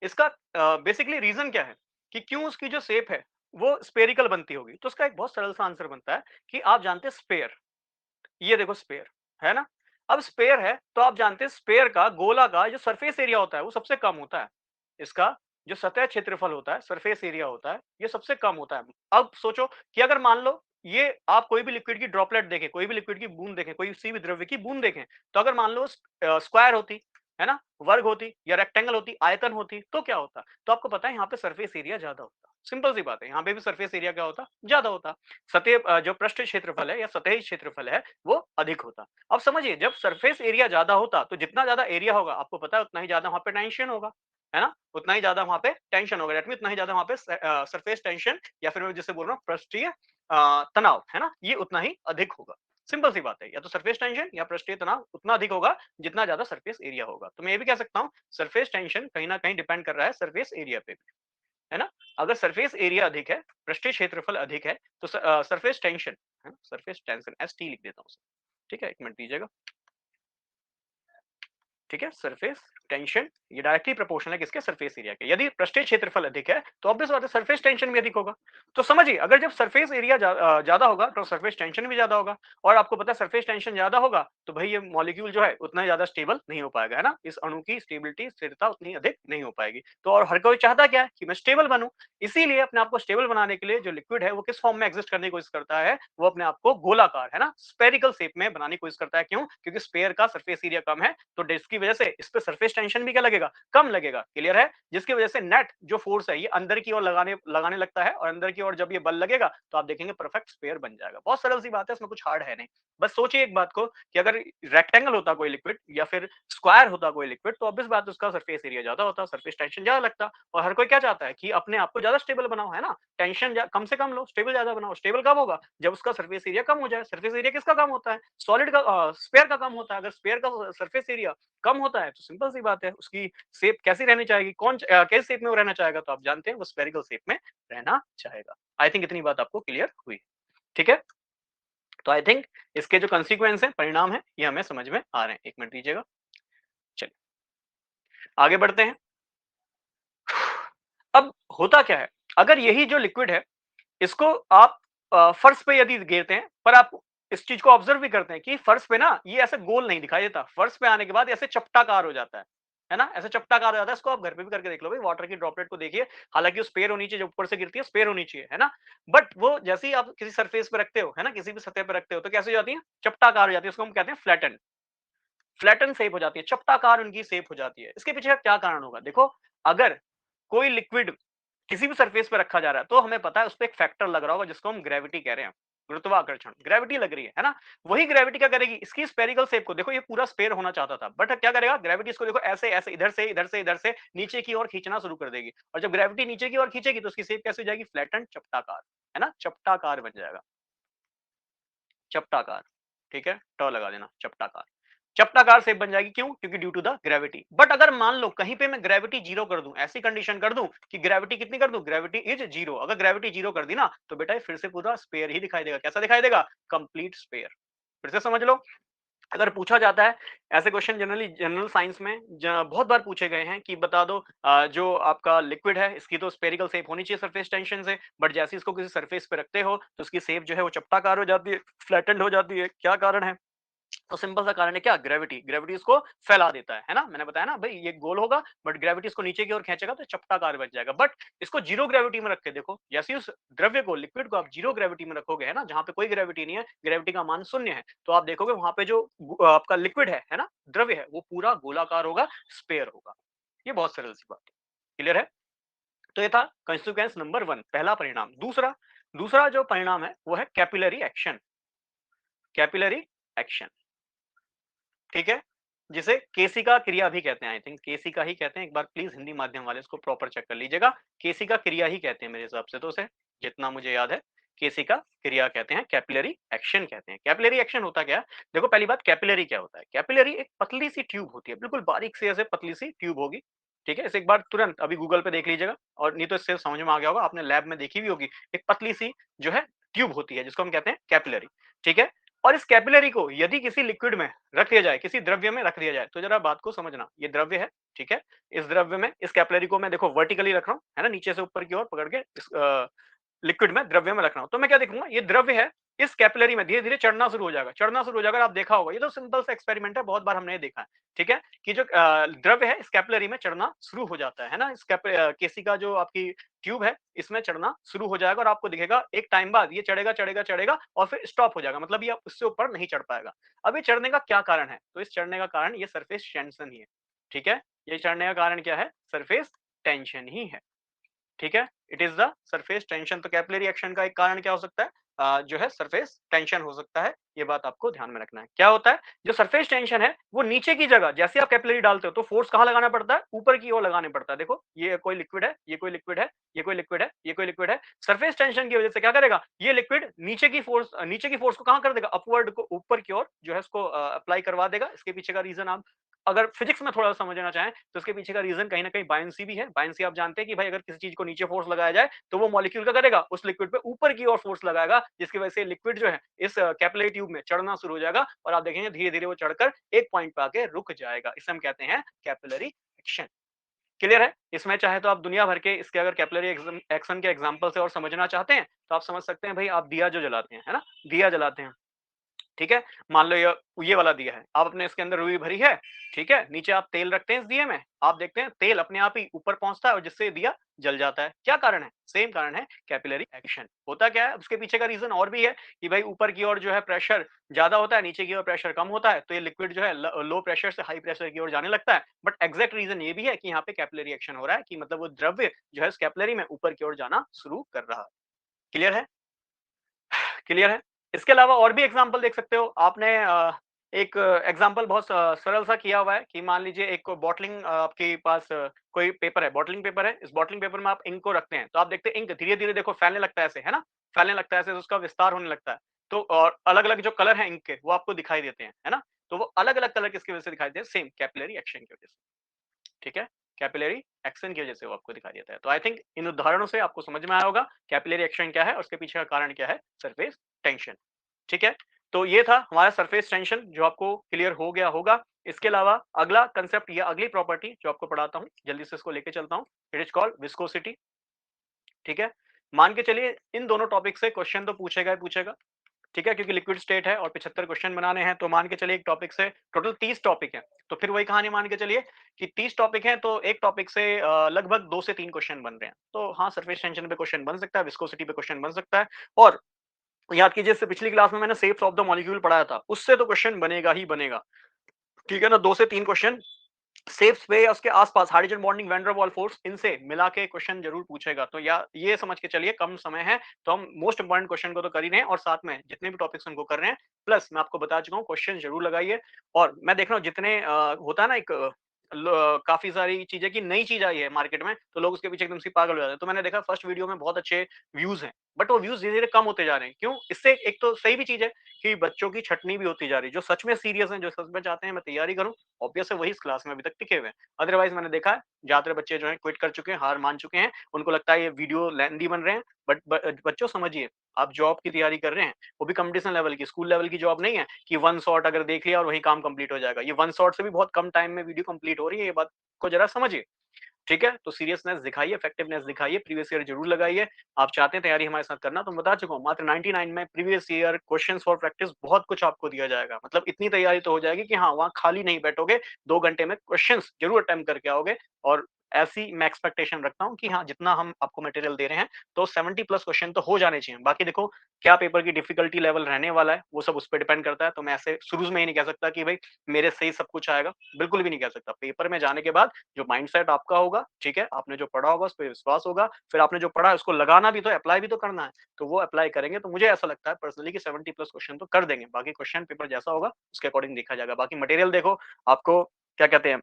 इसका बेसिकली रीजन क्या है कि क्यों उसकी जो शेप है वो स्पेरिकल बनती होगी, तो उसका एक बहुत सरल सा आंसर बनता है कि आप जानते हैं स्पेयर, ये देखो स्पेयर है ना, अब स्पेयर है तो आप जानते हैं स्पेयर का गोला का जो सरफेस एरिया होता है वो सबसे कम होता है, इसका जो सतह क्षेत्रफल होता है, सरफेस एरिया होता है, ये सबसे कम होता है। अब सोचो कि अगर मान लो ये आप कोई भी लिक्विड की ड्रॉपलेट देखें, कोई भी लिक्विड की बूंद देखें, कोई सी भी द्रव्य की बूंद देखें, तो अगर मान लो स्क्वायर होती है ना, वर्ग होती या रेक्टेंगल होती, आयतन होती, तो क्या होता, तो आपको पता है यहाँ पे सरफेस एरिया ज्यादा होता, सिंपल सी बात है, यहाँ पे भी सरफेस एरिया क्या होता, ज्यादा होता, सतह जो पृष्ठ क्षेत्रफल है या सतही क्षेत्रफल है वो अधिक होता। अब समझिए जब सरफेस एरिया ज्यादा होता तो जितना ज्यादा एरिया होगा आपको पता है उतना ही ज्यादा वहां पे टेंशन होगा, है ना, उतना ही ज्यादा वहां पे टेंशन होगा, डेट मीन उतना ही ज्यादा वहां पे सरफेस टेंशन या फिर मैं जिसे बोल रहा हूँ पृष्ठीय तनाव, है ना, ये उतना ही अधिक होगा। सिंपल सी बात है, या तो सरफेस टेंशन या पृष्ठीय तनाव उतना अधिक होगा जितना ज्यादा सरफेस एरिया होगा। तो मैं ये भी कह सकता हूँ सरफेस टेंशन कहीं ना कहीं डिपेंड कर रहा है सरफेस एरिया पे भी, है ना। अगर सरफेस एरिया अधिक है, पृष्ठीय क्षेत्रफल अधिक है, तो सरफेस टेंशन, है ना, सरफेस टेंशन ST लिख देता हूँ, ठीक है, एक मिनट दीजिएगा, ठीक है, सरफेस टेंशन ये डायरेक्टली प्रोपोर्शनल है किसके, सरफेस एरिया के। यदि पृष्ठीय क्षेत्रफल अधिक है तो ऑब्वियस बात है सरफेस टेंशन भी अधिक होगा। तो समझिए अगर जब सरफेस एरिया ज्यादा होगा तो सरफेस टेंशन भी ज्यादा होगा, और आपको पता है सरफेस टेंशन ज्यादा होगा तो भाई ये मॉलिक्यूल जो है उतना ज्यादा स्टेबल नहीं हो पाएगा, है ना, इस अणु की स्टेबिलिटी, स्थिरता उतनी अधिक नहीं हो पाएगी। तो और हर कोई चाहता क्या है कि मैं स्टेबल बनूं, इसीलिए अपने आप को स्टेबल बनाने के लिए जो लिक्विड है वो किस फॉर्म में एग्जिस्ट करने की कोशिश करता है, वो अपने आप को गोलाकार, है ना, स्पेरिकल शेप में बनाने की कोशिश करता है। क्यों, क्योंकि स्पेयर का सरफेस एरिया कम है, तो जिसकी वजह से इस पे सरफेस टेंशन भी क्या लगेगा, कम लगेगा, क्लियर है, जिसकी वजह से नेट जो फोर्स है ये अंदर की ओर लगाने लगाने लगता है, और अंदर की ओर जब ये बल लगेगा तो आप देखेंगे परफेक्ट स्पेयर बन जाएगा। बहुत सरल सी बात है, इसमें कुछ हार्ड है नहीं। बस सोचिए एक बात को कि अगर रेक्टेंगल होता कोई लिक्विड या फिर स्क्वायर होता कोई लिक्विड तो ऑब्वियस बात है उसका सरफेस एरिया ज्यादा होता, सरफेस टेंशन ज्यादा लगता, और हर कोई क्या चाहता है कि अपने आप को ज्यादा स्टेबल बनाओ, है ना, टेंशन कम से कम लो, स्टेबल ज्यादा बनाओ। स्टेबल कब होगा, जब उसका सरफेस एरिया कम हो जाए। सरफेस एरिया किसका कम होता है, सॉलिड का, स्पेयर का कम होता है। अगर स्पेयर का सरफेस एरिया कम होता है तो सिंपल सी बात है उसकी शेप कैसी रहनी चाहिए, किस शेप में वो रहना चाहेगा, तो आप जानते हैं वो स्फेरिकल शेप में रहना चाहेगा। आई थिंक इतनी बात आपको क्लियर हुई, ठीक है। तो आई थिंक इसके जो कंसीक्वेंस है, परिणाम है, ये हमें समझ में आ रहे हैं। एक मिनट दीजिएगा, चलिए आगे बढ़ते हैं। अब होता क्या है, अगर यही जो लिक्विड है इसको आप फर्श पे यदि गिरते हैं, पर आप इस चीज को ऑब्जर्व भी करते हैं कि फर्श पे ना ये ऐसे गोल नहीं दिखाई देता, फर्श पे आने के बाद ऐसे चपटाकार हो जाता है। है ना, ऐसे चपटाकार हो जाता है। इसको आप घर पे भी करके देख लो भाई, वाटर की ड्रॉपलेट को देखिए, हालांकि वो स्पेयर होनी चाहिए, जो ऊपर से गिरती है स्पेयर होनी चाहिए, है ना, बट वो जैसे ही आप किसी सरफेस पे रखते हो, है ना, किसी भी सतह पे रखते हो, तो कैसे हो जाती है, चपटाकार हो जाती है, उसको हम कहते हैं फ्लैटन, फ्लैटन शेप हो जाती है, चपटाकार उनकी शेप हो जाती है। इसके पीछे का क्या कारण होगा, देखो, अगर कोई लिक्विड किसी भी सरफेस पे रखा जा रहा है, तो हमें पता है उस पे एक फैक्टर लग रहा होगा जिसको हम ग्रेविटी कह रहे हैं, गुरुत्वाकर्षण, ग्रेविटी लग रही है ना, वही ग्रेविटी क्या करेगी, इसकी स्फेरिकल शेप को, देखो ये पूरा स्फेयर होना चाहता था, बट क्या करेगा, ग्रेविटी इसको देखो ऐसे ऐसे इधर से इधर से इधर से नीचे की ओर खींचना शुरू कर देगी, और जब ग्रेविटी नीचे की ओर खींचेगी तो उसकी शेप कैसे हो जाएगी, फ्लैटन, चपटाकार, है ना, चपटाकार बन जाएगा, चपटाकार, ठीक है, ट लगा देना, चपटाकार, चपटाकार शेप बन जाएगी, क्यों, क्योंकि due to the gravity. But अगर मान लो कहीं पे मैं ग्रेविटी जीरो कर दूं, ऐसी कंडीशन कर दूं कि ग्रेविटी कितनी कर दूं, ग्रेविटी इज जीरो, अगर ग्रेविटी जीरो कर दी ना, तो बेटा ये फिर से पूरा स्पेयर ही दिखाई देगा, कैसा दिखाई देगा, कंप्लीट स्पेयर। फिर से समझ लो, अगर पूछा जाता है ऐसे क्वेश्चन, जनरली जनरल साइंस में बहुत बार पूछे गए हैं कि बता दो, जो आपका लिक्विड है इसकी तो स्पेरिकल शेप होनी चाहिए सरफेस टेंशन से, बट जैसे ही इसको किसी सरफेस पे रखते हो तो उसकी शेप जो है वो चपटाकार हो जाती है, फ्लैटेंड हो जाती है, क्या कारण है, तो सिंपल सा कारण है क्या, ग्रेविटी, ग्रेविटी इसको फैला देता है ना, मैंने बताया ना भाई ये गोल होगा, बट ग्रेविटी इसको नीचे की ओर खींचेगा तो चपटाकार बच जाएगा। बट इसको जीरो ग्रेविटी में रख के देखो, जैसे उस द्रव्य को, लिक्विड को आप जीरो ग्रेविटी में रखोगे, है ना, जहां पे कोई ग्रेविटी नहीं है, ग्रेविटी का मान शून्य है, तो आप देखोगे वहां पे जो आपका लिक्विड है ना, द्रव्य है, वो पूरा गोलाकार होगा, स्पेयर होगा। ये बहुत सरल सी बात है, क्लियर है। तो ये था कंसिक्वेंस नंबर 1, पहला परिणाम। दूसरा, दूसरा जो परिणाम है वो है कैपिलरी एक्शन, कैपिलरी एक्शन, ठीक है, जिसे केसिका क्रिया भी कहते हैं, आई थिंक केसिका ही कहते हैं, एक बार प्लीज हिंदी माध्यम वाले इसको प्रॉपर चेक कर लीजिएगा, केसिका क्रिया ही कहते हैं मेरे हिसाब से, तो उसे जितना मुझे याद है केसिका क्रिया कहते हैं, कैपिलरी एक्शन कहते हैं। कैपिलरी एक्शन होता क्या है, देखो पहली बात, कैपिलरी क्या होता है, कैपिलरी एक पतली सी ट्यूब होती है, बिल्कुल बारीक सी ऐसे पतली सी ट्यूब होगी, ठीक है, इसे एक बार तुरंत अभी गूगल पे देख लीजिएगा, और नहीं तो इससे समझ में आ गया होगा, आपने लैब में देखी भी होगी, एक पतली सी जो है ट्यूब होती है जिसको हम कहते हैं कैपिलरी, ठीक है, और इस कैपिलरी को यदि किसी लिक्विड में रख दिया जाए, किसी द्रव्य में रख दिया जाए, तो जरा बात को समझना, ये द्रव्य है, ठीक है, इस द्रव्य में, इस कैपिलरी को मैं देखो वर्टिकली रख रहा हूं, है ना, नीचे से ऊपर की ओर पकड़ के इस लिक्विड में, द्रव्य में रखना हो, तो मैं क्या देखूंगा, ये द्रव्य है, इस कैपिलरी में धीरे धीरे चढ़ना शुरू हो जाएगा, चढ़ना शुरू हो जाएगा, आप देखा होगा, ये तो सिंपल सा एक्सपेरिमेंट है, बहुत बार हमने ये देखा है, ठीक है, कि जो द्रव्य है इस कैपिलरी में चढ़ना शुरू हो जाता है ना, इस केसी का जो आपकी ट्यूब है इसमें चढ़ना शुरू हो जाएगा, और आपको दिखेगा एक टाइम बाद ये चढ़ेगा चढ़ेगा चढ़ेगा और फिर स्टॉप हो जाएगा, मतलब ये उससे ऊपर नहीं चढ़ पाएगा। अब ये चढ़ने का क्या कारण है, तो इस चढ़ने का कारण ये सरफेस टेंशन ही है, ठीक है, ये चढ़ने का कारण क्या है, सरफेस टेंशन ही है, ठीक है, it is the surface tension. तो कैपिलरी एक्शन का एक कारण क्या हो सकता है, जो है सरफेस टेंशन हो सकता है, ये बात आपको ध्यान में रखना है। क्या होता है, जो सरफेस टेंशन है वो नीचे की जगह, जैसे आप कैपिलरी डालते हो तो फोर्स कहाँ लगाना पड़ता है, ऊपर की ओर लगाने पड़ता है, देखो ये कोई लिक्विड है, ये कोई लिक्विड है, ये कोई लिक्विड है, ये कोई लिक्विड है, सरफेस टेंशन की वजह से क्या करेगा, ये लिक्विड नीचे की फोर्स को कहाँ कर देगा, अपवर्ड को, ऊपर की ओर जो है उसको अप्लाई करवा देगा। इसके पीछे का रीजन आप अगर फिजिक्स में थोड़ा समझना चाहें तो इसके पीछे का रीजन कहीं ना कहीं बायंसी भी है। बायंसी आप जानते हैं कि भाई अगर किसी चीज को नीचे फोर्स लगाया जाए तो वो मॉलिक्यूल क्या करेगा, उस लिक्विड पे ऊपर की ओर फोर्स लगाएगा, जिसकी वजह से लिक्विड जो है इस कैपिलरी ट्यूब में चढ़ना शुरू हो जाएगा, और आप देखेंगे धीरे धीरे वो चढ़कर एक पॉइंट पे आके रुक जाएगा, इसे हम कहते हैं कैपिलरी एक्शन। क्लियर है, इसमें चाहे तो आप दुनिया भर के इसके अगर कैपिलरी एक्शन के एग्जाम्पल से और समझना चाहते हैं तो आप समझ सकते हैं, भाई आप दिया जो जलाते हैं, है ना, दिया जलाते हैं, ठीक है, मान लो ये वाला दिया है, आप अपने इसके अंदर रुई भरी है, ठीक है, नीचे आप तेल रखते हैं इस दिए में, आप देखते हैं तेल अपने आप ही ऊपर पहुंचता है और जिससे दिया जल जाता है, क्या कारण है, सेम कारण है, कैपिलरी एक्शन। होता क्या है, उसके पीछे का रीजन और भी है कि भाई ऊपर की ओर जो है प्रेशर ज्यादा होता है, नीचे की ओर प्रेशर कम होता है, तो ये लिक्विड जो है लो प्रेशर से हाई प्रेशर की ओर जाने लगता है, बट एग्जैक्ट रीजन ये भी है कि यहाँ पे कैपिलरी एक्शन हो रहा है, कि मतलब वो द्रव्य जो है इस कैपिलरी में ऊपर की ओर जाना शुरू कर रहा है। क्लियर है, क्लियर है। इसके अलावा और भी एग्जाम्पल देख सकते हो आपने, एक एग्जाम्पल बहुत सरल सा किया हुआ है कि मान लीजिए एक बॉटलिंग आपके पास कोई पेपर है, बॉटलिंग पेपर है, इस बॉटलिंग पेपर में आप इंक को रखते हैं, तो आप देखते हैं इंक धीरे धीरे देखो फैलने लगता है ऐसे, है ना, फैलने लगता है ऐसे, तो उसका विस्तार होने लगता है, तो और अलग अलग जो कलर है इंक के वो आपको दिखाई देते हैं, है ना, तो वो अलग अलग कलर किसकी वजह से दिखाई देते हैं, सेम कैपिलरी एक्शन की वजह से, ठीक है, कैपिलरी एक्शन की वजह से वो आपको दिखाई देता है। तो आई थिंक इन उदाहरणों से आपको समझ में आया होगा कैपिलरी एक्शन क्या है और उसके पीछे का कारण क्या है, सरफेस टेंशन, ठीक है। तो ये था हमारा सरफेस टेंशन जो आपको क्लियर हो गया होगा। इसके अलावा अगला कंसेप्ट या अगली प्रॉपर्टी जो आपको पढ़ाता हूं, जल्दी से इसको लेके चलता हूं, इट इज कॉल्ड विस्कोसिटी, ठीक है। मान के चलिए इन दोनों टॉपिक से क्वेश्चन तो पूछेगा ही पूछेगा, ठीक है, क्योंकि लिक्विड स्टेट है और 75 क्वेश्चन बनाने हैं, तो मान के चलिए एक टॉपिक से टोटल 30 टॉपिक है, तो फिर वही कहानी मान के चलिए कि 30 टॉपिक है, तो एक टॉपिक से लगभग 2 से 3 क्वेश्चन बन रहे हैं। तो हाँ, सरफेस टेंशन पे क्वेश्चन बन सकता है, विस्कोसिटी पे क्वेश्चन बन सकता है, और याद कीजिए इससे पिछली क्लास में मैंने शेप्स ऑफ द मॉलिक्यूल पढ़ाया था, उससे तो क्वेश्चन बनेगा ही बनेगा। ठीक है ना, 2 से 3 क्वेश्चन शेप्स पे या उसके आसपास hydrogen bonding van der Waals force, इनसे मिला के क्वेश्चन जरूर पूछेगा। तो या ये समझ के चलिए कम समय है, तो हम मोस्ट इंपोर्टेंट क्वेश्चन को तो कर ही रहे हैं, और साथ में जितने भी टॉपिक्स उनको कर रहे हैं, प्लस मैं आपको बता चुका हूँ क्वेश्चन जरूर लगाइए। और मैं देख रहा हूँ जितने होता है ना एक काफी सारी चीजें की नई चीज आई है मार्केट में, तो लोग उसके पीछे एकदम से पागल हो जाते हैं। तो मैंने देखा फर्स्ट वीडियो में बहुत अच्छे व्यूज हैं, बट वो व्यूज धीरे धीरे कम होते जा रहे हैं। क्यों? इससे एक तो सही भी चीज है कि बच्चों की छटनी भी होती जा रही है, जो सच में सीरियस हैं, जो सच में चाहते हैं मैं तैयारी करूं, ऑब्वियस है वही इस क्लास में अभी तक टिके हुए हैं। अदरवाइज मैंने देखा है ज्यादातर बच्चे जो है क्विट कर चुके हैं, हार मान चुके हैं, उनको लगता है ये वीडियो लेंदी बन रहे हैं। बट बच्चों समझिए, आप जॉब की तैयारी कर रहे हैं, वो भी कंपटीशन लेवल की, स्कूल लेवल की जॉब नहीं है कि वन शॉट अगर देख लिया और वही काम कंप्लीट हो जाएगा। ये वन शॉट से भी बहुत कम टाइम में वीडियो कंप्लीट हो रही है, ये बात को जरा समझिए। ठीक है, तो सीरियसनेस दिखाइए, इफेक्टिवनेस दिखाइए, प्रीवियस ईयर जरूर लगाइए। आप चाहते हैं तैयारी हमारे साथ करना, तो मैं बता चुका हूँ मात्र 99 में previous year questions for practice बहुत कुछ आपको दिया जाएगा। मतलब इतनी तैयारी तो हो जाएगी कि हाँ, वहां खाली नहीं बैठोगे, 2 घंटे में क्वेश्चंस जरूर अटेम्प्ट करके आओगे। और ऐसी मैं एक्सपेक्टेशन रखता हूँ कि हाँ, जितना हम आपको मटेरियल दे रहे हैं, तो 70 प्लस क्वेश्चन तो हो जाने चाहिए। बाकी देखो क्या पेपर की डिफिकल्टी लेवल रहने वाला है, वो सब उस पर डिपेंड करता है। तो मैं ऐसे शुरू में ही नहीं कह सकता कि भाई मेरे से ही सब कुछ आएगा, बिल्कुल भी नहीं कह सकता। पेपर में जाने के बाद जो माइंडसेट आपका होगा, ठीक है, आपने जो पढ़ा होगा उस पे विश्वास होगा, फिर आपने जो पढ़ा है उसको लगाना भी तो, अप्लाई भी तो करना है, तो वो अप्लाई करेंगे। तो मुझे ऐसा लगता है पर्सनली कि 70 प्लस क्वेश्चन तो कर देंगे। बाकी क्वेश्चन पेपर जैसा होगा उसके अकॉर्डिंग देखा जाएगा। बाकी मटेरियल देखो, आपको क्या कहते हैं,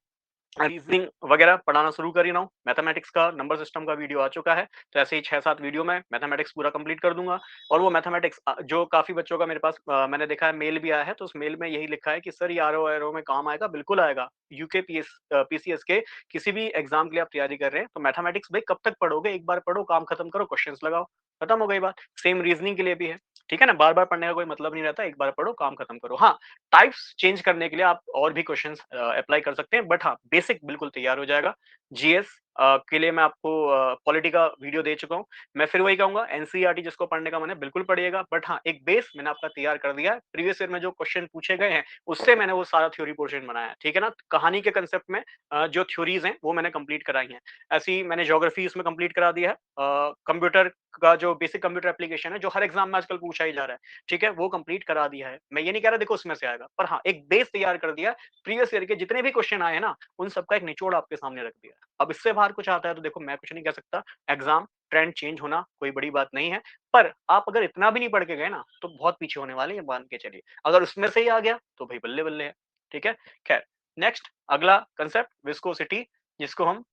रीजनिंग वगैरह पढ़ाना शुरू कर ही रहा हूँ। मैथमेटिक्स का नंबर सिस्टम का वीडियो आ चुका है, तो ऐसे ही 6-7 वीडियो में मैथमेटिक्स पूरा कंप्लीट कर दूंगा। और वो मैथमेटिक्स जो काफी बच्चों का मेरे पास मैंने देखा है मेल भी आया है, तो उस मेल में यही लिखा है कि सर ये आरओ एरो में काम आएगा, बिल्कुल आएगा। यूके पीसीएस के किसी भी एग्जाम के लिए आप तैयारी कर रहे हैं, तो मैथमेटिक्स भाई कब तक पढ़ोगे, एक बार पढ़ो, काम खत्म करो, क्वेश्चंस लगाओ, खत्म हो गई बात। सेम रीजनिंग के लिए भी है, ठीक है ना, बार बार पढ़ने का कोई मतलब नहीं रहता, एक बार पढ़ो, काम खत्म करो। हाँ, टाइप्स चेंज करने के लिए आप और भी क्वेश्चंस अप्लाई कर सकते हैं, बट हाँ, बेसिक बिल्कुल तैयार हो जाएगा। जीएस के लिए मैं आपको पॉलिटी का वीडियो दे चुका हूँ। मैं फिर वही कहूंगा, एनसीईआरटी जिसको पढ़ने का मन है बिल्कुल पढ़िएगा, बट हाँ, एक बेस मैंने आपका तैयार कर दिया है। प्रीवियस ईयर में जो क्वेश्चन पूछे गए हैं, उससे मैंने वो सारा थ्योरी पोर्शन बनाया है, ठीक है ना। कहानी के कंसेप्ट में जो थ्योरीज हैं वो मैंने कंप्लीट कराई हैं। ऐसे ही मैंने ज्योग्राफी उसमें कंप्लीट करा दिया है। कंप्यूटर का जो बेसिक कंप्यूटर एप्लीकेशन है, जो हर एग्जाम में आजकल पूछा ही जा रहा है, ठीक है, वो कंप्लीट करा दिया है। मैं ये नहीं कह रहा देखो उसमें से आएगा, पर हाँ, एक बेस तैयार कर दिया। प्रीवियस ईयर के जितने भी क्वेश्चन आए हैं ना, उन सबका एक निचोड़ आपके सामने रख दिया। अब इससे बाहर कुछ आता है तो देखो मैं कुछ नहीं कह सकता। एग्जाम ट्रेंड चेंज होना कोई बड़ी बात नहीं है, पर आप अगर इतना भी नहीं पढ़ के गए ना, तो बहुत पीछे होने वाले हैं, मान के चलिए। अगर उसमें से ही आ गया तो भाई बल्ले बल्ले है, ठीक है। खैर, नेक्स्ट अगला कंसेप्ट विस्कोसिटी, जिसको हम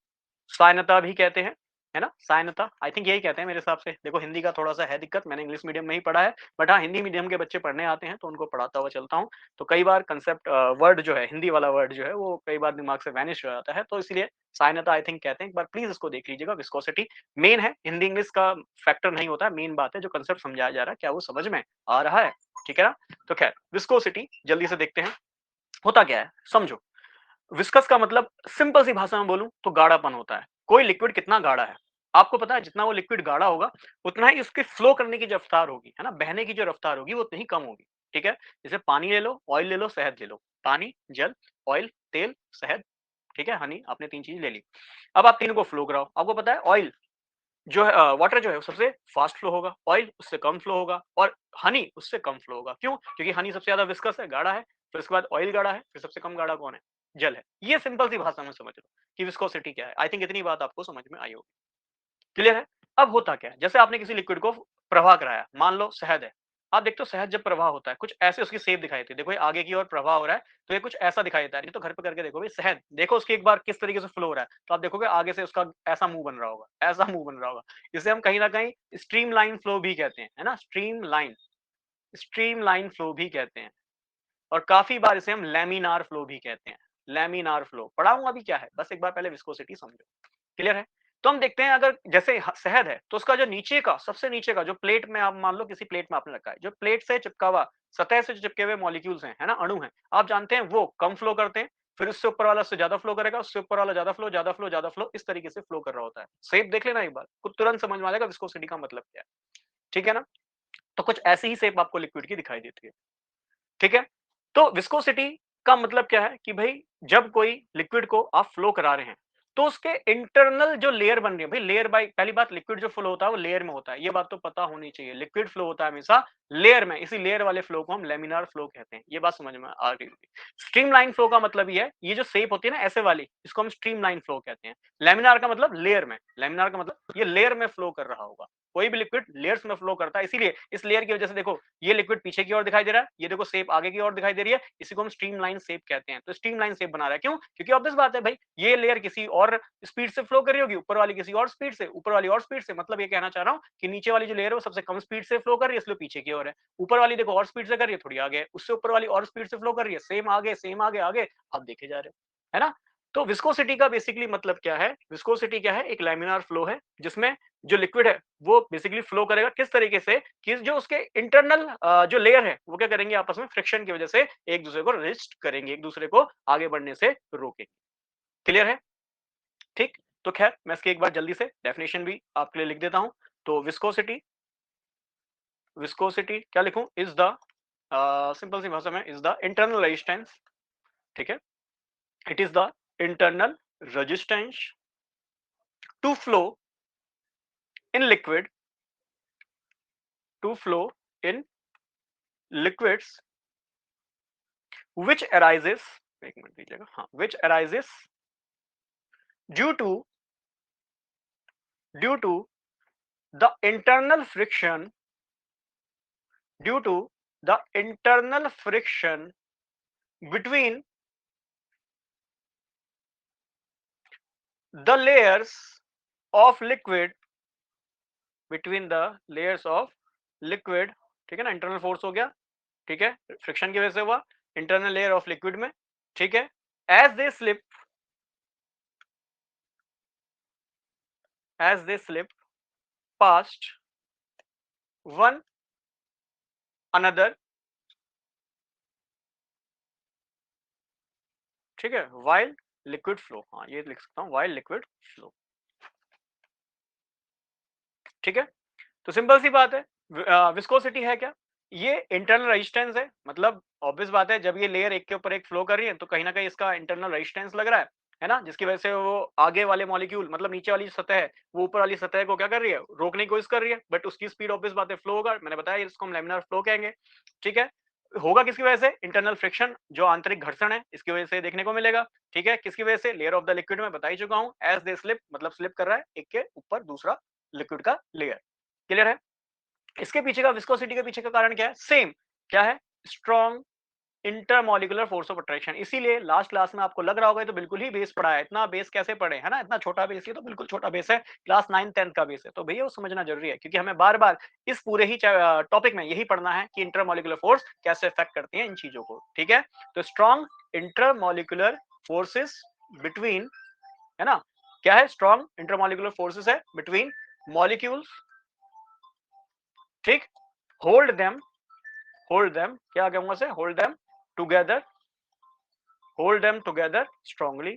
सायनता भी कहते हैं, है ना, सायनता आई थिंक यही कहते हैं मेरे हिसाब से। देखो हिंदी का थोड़ा सा है दिक्कत, मैंने इंग्लिश मीडियम में ही पढ़ा है, बट हाँ, हिंदी मीडियम के बच्चे पढ़ने आते हैं तो उनको पढ़ाता हुआ चलता हूँ। तो कई बार कंसेप्ट वर्ड जो है, हिंदी वाला वर्ड जो है, वो कई बार दिमाग से वैनिश हो जाता है, तो इसलिए सायनता आई थिंक कहते हैं। एक बार प्लीज इसको देख लीजिएगा। विस्कोसिटी मेन है, हिंदी इंग्लिश का फैक्टर नहीं होता है, मेन बात है जो कंसेप्ट समझाया जा रहा है क्या वो समझ में आ रहा है, ठीक है ना। तो खैर, विस्कोसिटी जल्दी से देखते हैं होता क्या है, समझो। विस्कस का मतलब सिंपल सी भाषा में बोलूं तो गाढ़ापन होता है। कोई लिक्विड कितना गाढ़ा है, आपको पता है, जितना वो लिक्विड गाढ़ा होगा उतना ही उसके फ्लो करने की जो रफ्तार होगी, है ना, बहने की जो रफ्तार होगी वो उतनी ही कम होगी, ठीक है। जैसे पानी ले लो, ऑयल ले लो, शहद ले लो। पानी, जल, ऑयल, तेल, शहद, ठीक है, हनी, आपने 3 चीज ले ली। अब आप तीनों को फ्लो कराओ। आपको पता है ऑयल जो है, वाटर जो है वो सबसे फास्ट फ्लो होगा, ऑयल उससे कम फ्लो होगा, और हनी उससे कम फ्लो होगा। क्यों? क्योंकि हनी सबसे ज्यादा विस्कस है, गाढ़ा है, फिर उसके बाद ऑयल गाढ़ा है, फिर सबसे कम गाढ़ा कौन है? जल है। ये सिंपल सी भाषा में समझ लो कि विस्कोसिटी क्या है। आई थिंक इतनी बात आपको समझ में आई होगी, क्लियर है। अब होता क्या है, जैसे आपने किसी लिक्विड को प्रवाह कराया, मान लो शहद है, आप देखते हो शहद जब प्रवाह होता है कुछ ऐसे उसकी शेप दिखाई देती है। देखो ये आगे की ओर प्रवाह हो रहा है, तो ये कुछ ऐसा दिखाई देता है। नहीं तो घर पे करके देखो भाई शहद, देखो उसकी एक बार किस तरीके से फ्लो हो रहा है, तो आप देखोगे आगे से उसका ऐसा मुंह बन रहा होगा, ऐसा मुंह बन रहा होगा। इसे हम कहीं ना कहीं स्ट्रीम लाइन फ्लो भी कहते हैं, है ना, स्ट्रीम लाइन फ्लो भी कहते हैं। और काफी बार इसे हम लैमिनार फ्लो भी कहते हैं। लैमिनार फ्लो पढ़ाऊंगा अभी क्या है, बस एक बार पहले विस्कोसिटी समझो, क्लियर है। तो हम देखते हैं अगर जैसे शहद है, तो उसका जो नीचे का, सबसे नीचे का जो प्लेट में, आप मान लो किसी प्लेट में आपने रखा है, जो प्लेट से चिपका हुआ, सतह से जो चिपके हुए मॉलिक्यूल्स हैं, है ना, अणु हैं, आप जानते हैं वो कम फ्लो करते हैं। फिर उससे ऊपर वाला उससे ज्यादा फ्लो करेगा, उससे ऊपर वाला ज्यादा फ्लो, ज्यादा फ्लो, ज्यादा फ्लो, इस तरीके से फ्लो कर रहा होता है। शेप देख लेना एक बार, कुछ तुरंत समझ में आ जाएगा विस्कोसिटी का मतलब क्या है, ठीक है ना। तो कुछ ऐसी ही शेप आपको लिक्विड की दिखाई देती है, ठीक है? तो विस्कोसिटी का मतलब क्या है कि भाई जब कोई लिक्विड को आप फ्लो करा रहे हैं, तो उसके इंटरनल जो लेयर बन रही है, भाई लेयर बाय पहली बात लिक्विड जो फ्लो होता है वो लेयर में होता है, ये बात तो पता होनी चाहिए। लिक्विड फ्लो होता है हमेशा लेयर में, इसी लेयर वाले फ्लो को हम लेमिनार फ्लो कहते हैं। ये बात समझ में आ रही होगी। स्ट्रीमलाइन फ्लो का मतलब ये है, ये जो शेप होती है ना ऐसे वाली, इसको हम स्ट्रीमलाइन फ्लो कहते हैं। लेमिनार का मतलब लेयर में, लेमिनार का मतलब ये लेयर में फ्लो कर रहा होगा। कोई भी लिक्विड लेयर्स में फ्लो करता है, इसीलिए इस लेयर की वजह से देखो ये लिक्विड पीछे की ओर दिखाई दे रहा है, ये देखो शेप आगे की ओर दिखाई दे रही है, इसी को हम स्ट्रीमलाइन शेप कहते हैं। तो स्ट्रीमलाइन शेप बना रहा है, क्यों? क्योंकि ऑब्वियस बात है भाई, ये लेयर किसी और स्पीड से फ्लो कर रही होगी, ऊपर वाली किसी और स्पीड से, ऊपर वाली और स्पीड से, मतलब ये कहना चाह रहा हूँ कि नीचे वाली जो लेयर है वो सबसे कम स्पीड से फ्लो कर रही है, इसलिए पीछे की ओर है। ऊपर वाली देखो और स्पीड से कर रही है, थोड़ी आगे है, उससे ऊपर वाली और स्पीड से फ्लो कर रही है, सेम आगे, सेम आगे, आगे, आप देखे जा रहे हो, है ना? तो विस्कोसिटी का बेसिकली मतलब क्या है? विस्कोसिटी क्या है? एक लैमिनार फ्लो है, जिसमें जो लिक्विड है वो बेसिकली फ्लो करेगा किस तरीके से कि जो उसके इंटरनल जो लेयर है वो क्या करेंगे, आपस में फ्रिक्शन की वजह से एक दूसरे को रेजिस्ट करेंगे, एक दूसरे को आगे बढ़ने से रोकेंगे। क्लियर है? ठीक। तो खैर मैं इसकी एक बार जल्दी से डेफिनेशन भी आपके लिए लिख देता हूं। तो विस्कोसिटी, विस्कोसिटी क्या लिखूं? इज द सिंपल सी भाषा में इज द इंटरनल रेजिस्टेंस, ठीक है? It is the internal resistance to flow in liquid, to flow in liquids which arises, एक मिनट दीजिएगा, हाँ, which arises due to due to the internal friction, due to the internal friction between the layers of liquid, between the layers of liquid, ठीक है ना? Internal force हो गया, ठीक है, फ्रिक्शन की वजह से हुआ इंटरनल लेयर ऑफ लिक्विड में, ठीक है? as they slip as they slip past one another, ठीक है, while liquid flow, हाँ ये लिख सकता हूं, while liquid flow, ठीक है? तो सिंपल सी बात है, विस्कोसिटी है क्या? ये इंटरनल रेजिस्टेंस है, मतलब ऑब्वियस बात है जब ये लेयर एक के ऊपर एक फ्लो कर रही है तो कहीं ना कहीं इसका इंटरनल रेजिस्टेंस लग रहा है ना? जिसकी वजह से वो आगे वाले मॉलिक्यूल, मतलब नीचे वाली सतह है, वो ऊपर वाली सतह को क्या कर रही है? रोकने की कोशिश कर रही है, बट उसकी स्पीड ऑब्वियस बात है फ्लो होगा, मैंने बताया इसको हम लैमिनार फ्लो कहेंगे, ठीक है? होगा किसकी वजह से? इंटरनल फ्रिक्शन, जो आंतरिक घर्षण है, इसकी वजह से देखने को मिलेगा, ठीक है? किसकी वजह से? लेयर ऑफ द लिक्विड में बता ही चुका हूं, एज दे स्लिप, मतलब स्लिप कर रहा है एक के ऊपर दूसरा लिक्विड का लेयर। क्लियर है? इसके पीछे का, विस्कोसिटी के पीछे का कारण क्या है? सेम, क्या है? Strong intermolecular force of attraction. इसीलिए लास्ट क्लास में आपको लग रहा होगा ये तो बिल्कुल ही बेस पढ़ा है, इतना बेस कैसे पढ़े, है ना? इतना छोटा बेस, ये तो बिल्कुल छोटा बेस है, क्लास 9 10 का बेस है। तो भैया वो समझना जरूरी है, क्योंकि हमें बार बार इस पूरे ही टॉपिक में यही पढ़ना है कि इंटरमॉलिक्यूलर फोर्स कैसे इफेक्ट करती है इन चीजों को, ठीक है? तो स्ट्रॉन्ग इंटरमॉलिक्यूलर फोर्सेस बिटवीन, है ना? क्या है? स्ट्रॉन्ग इंटरमॉलिक्यूलर फोर्सेस है बिटवीन मॉलिक्यूल्स, ठीक? होल्ड देम, होल्ड देम, क्या कहूंगा से? Hold them together, hold them together strongly,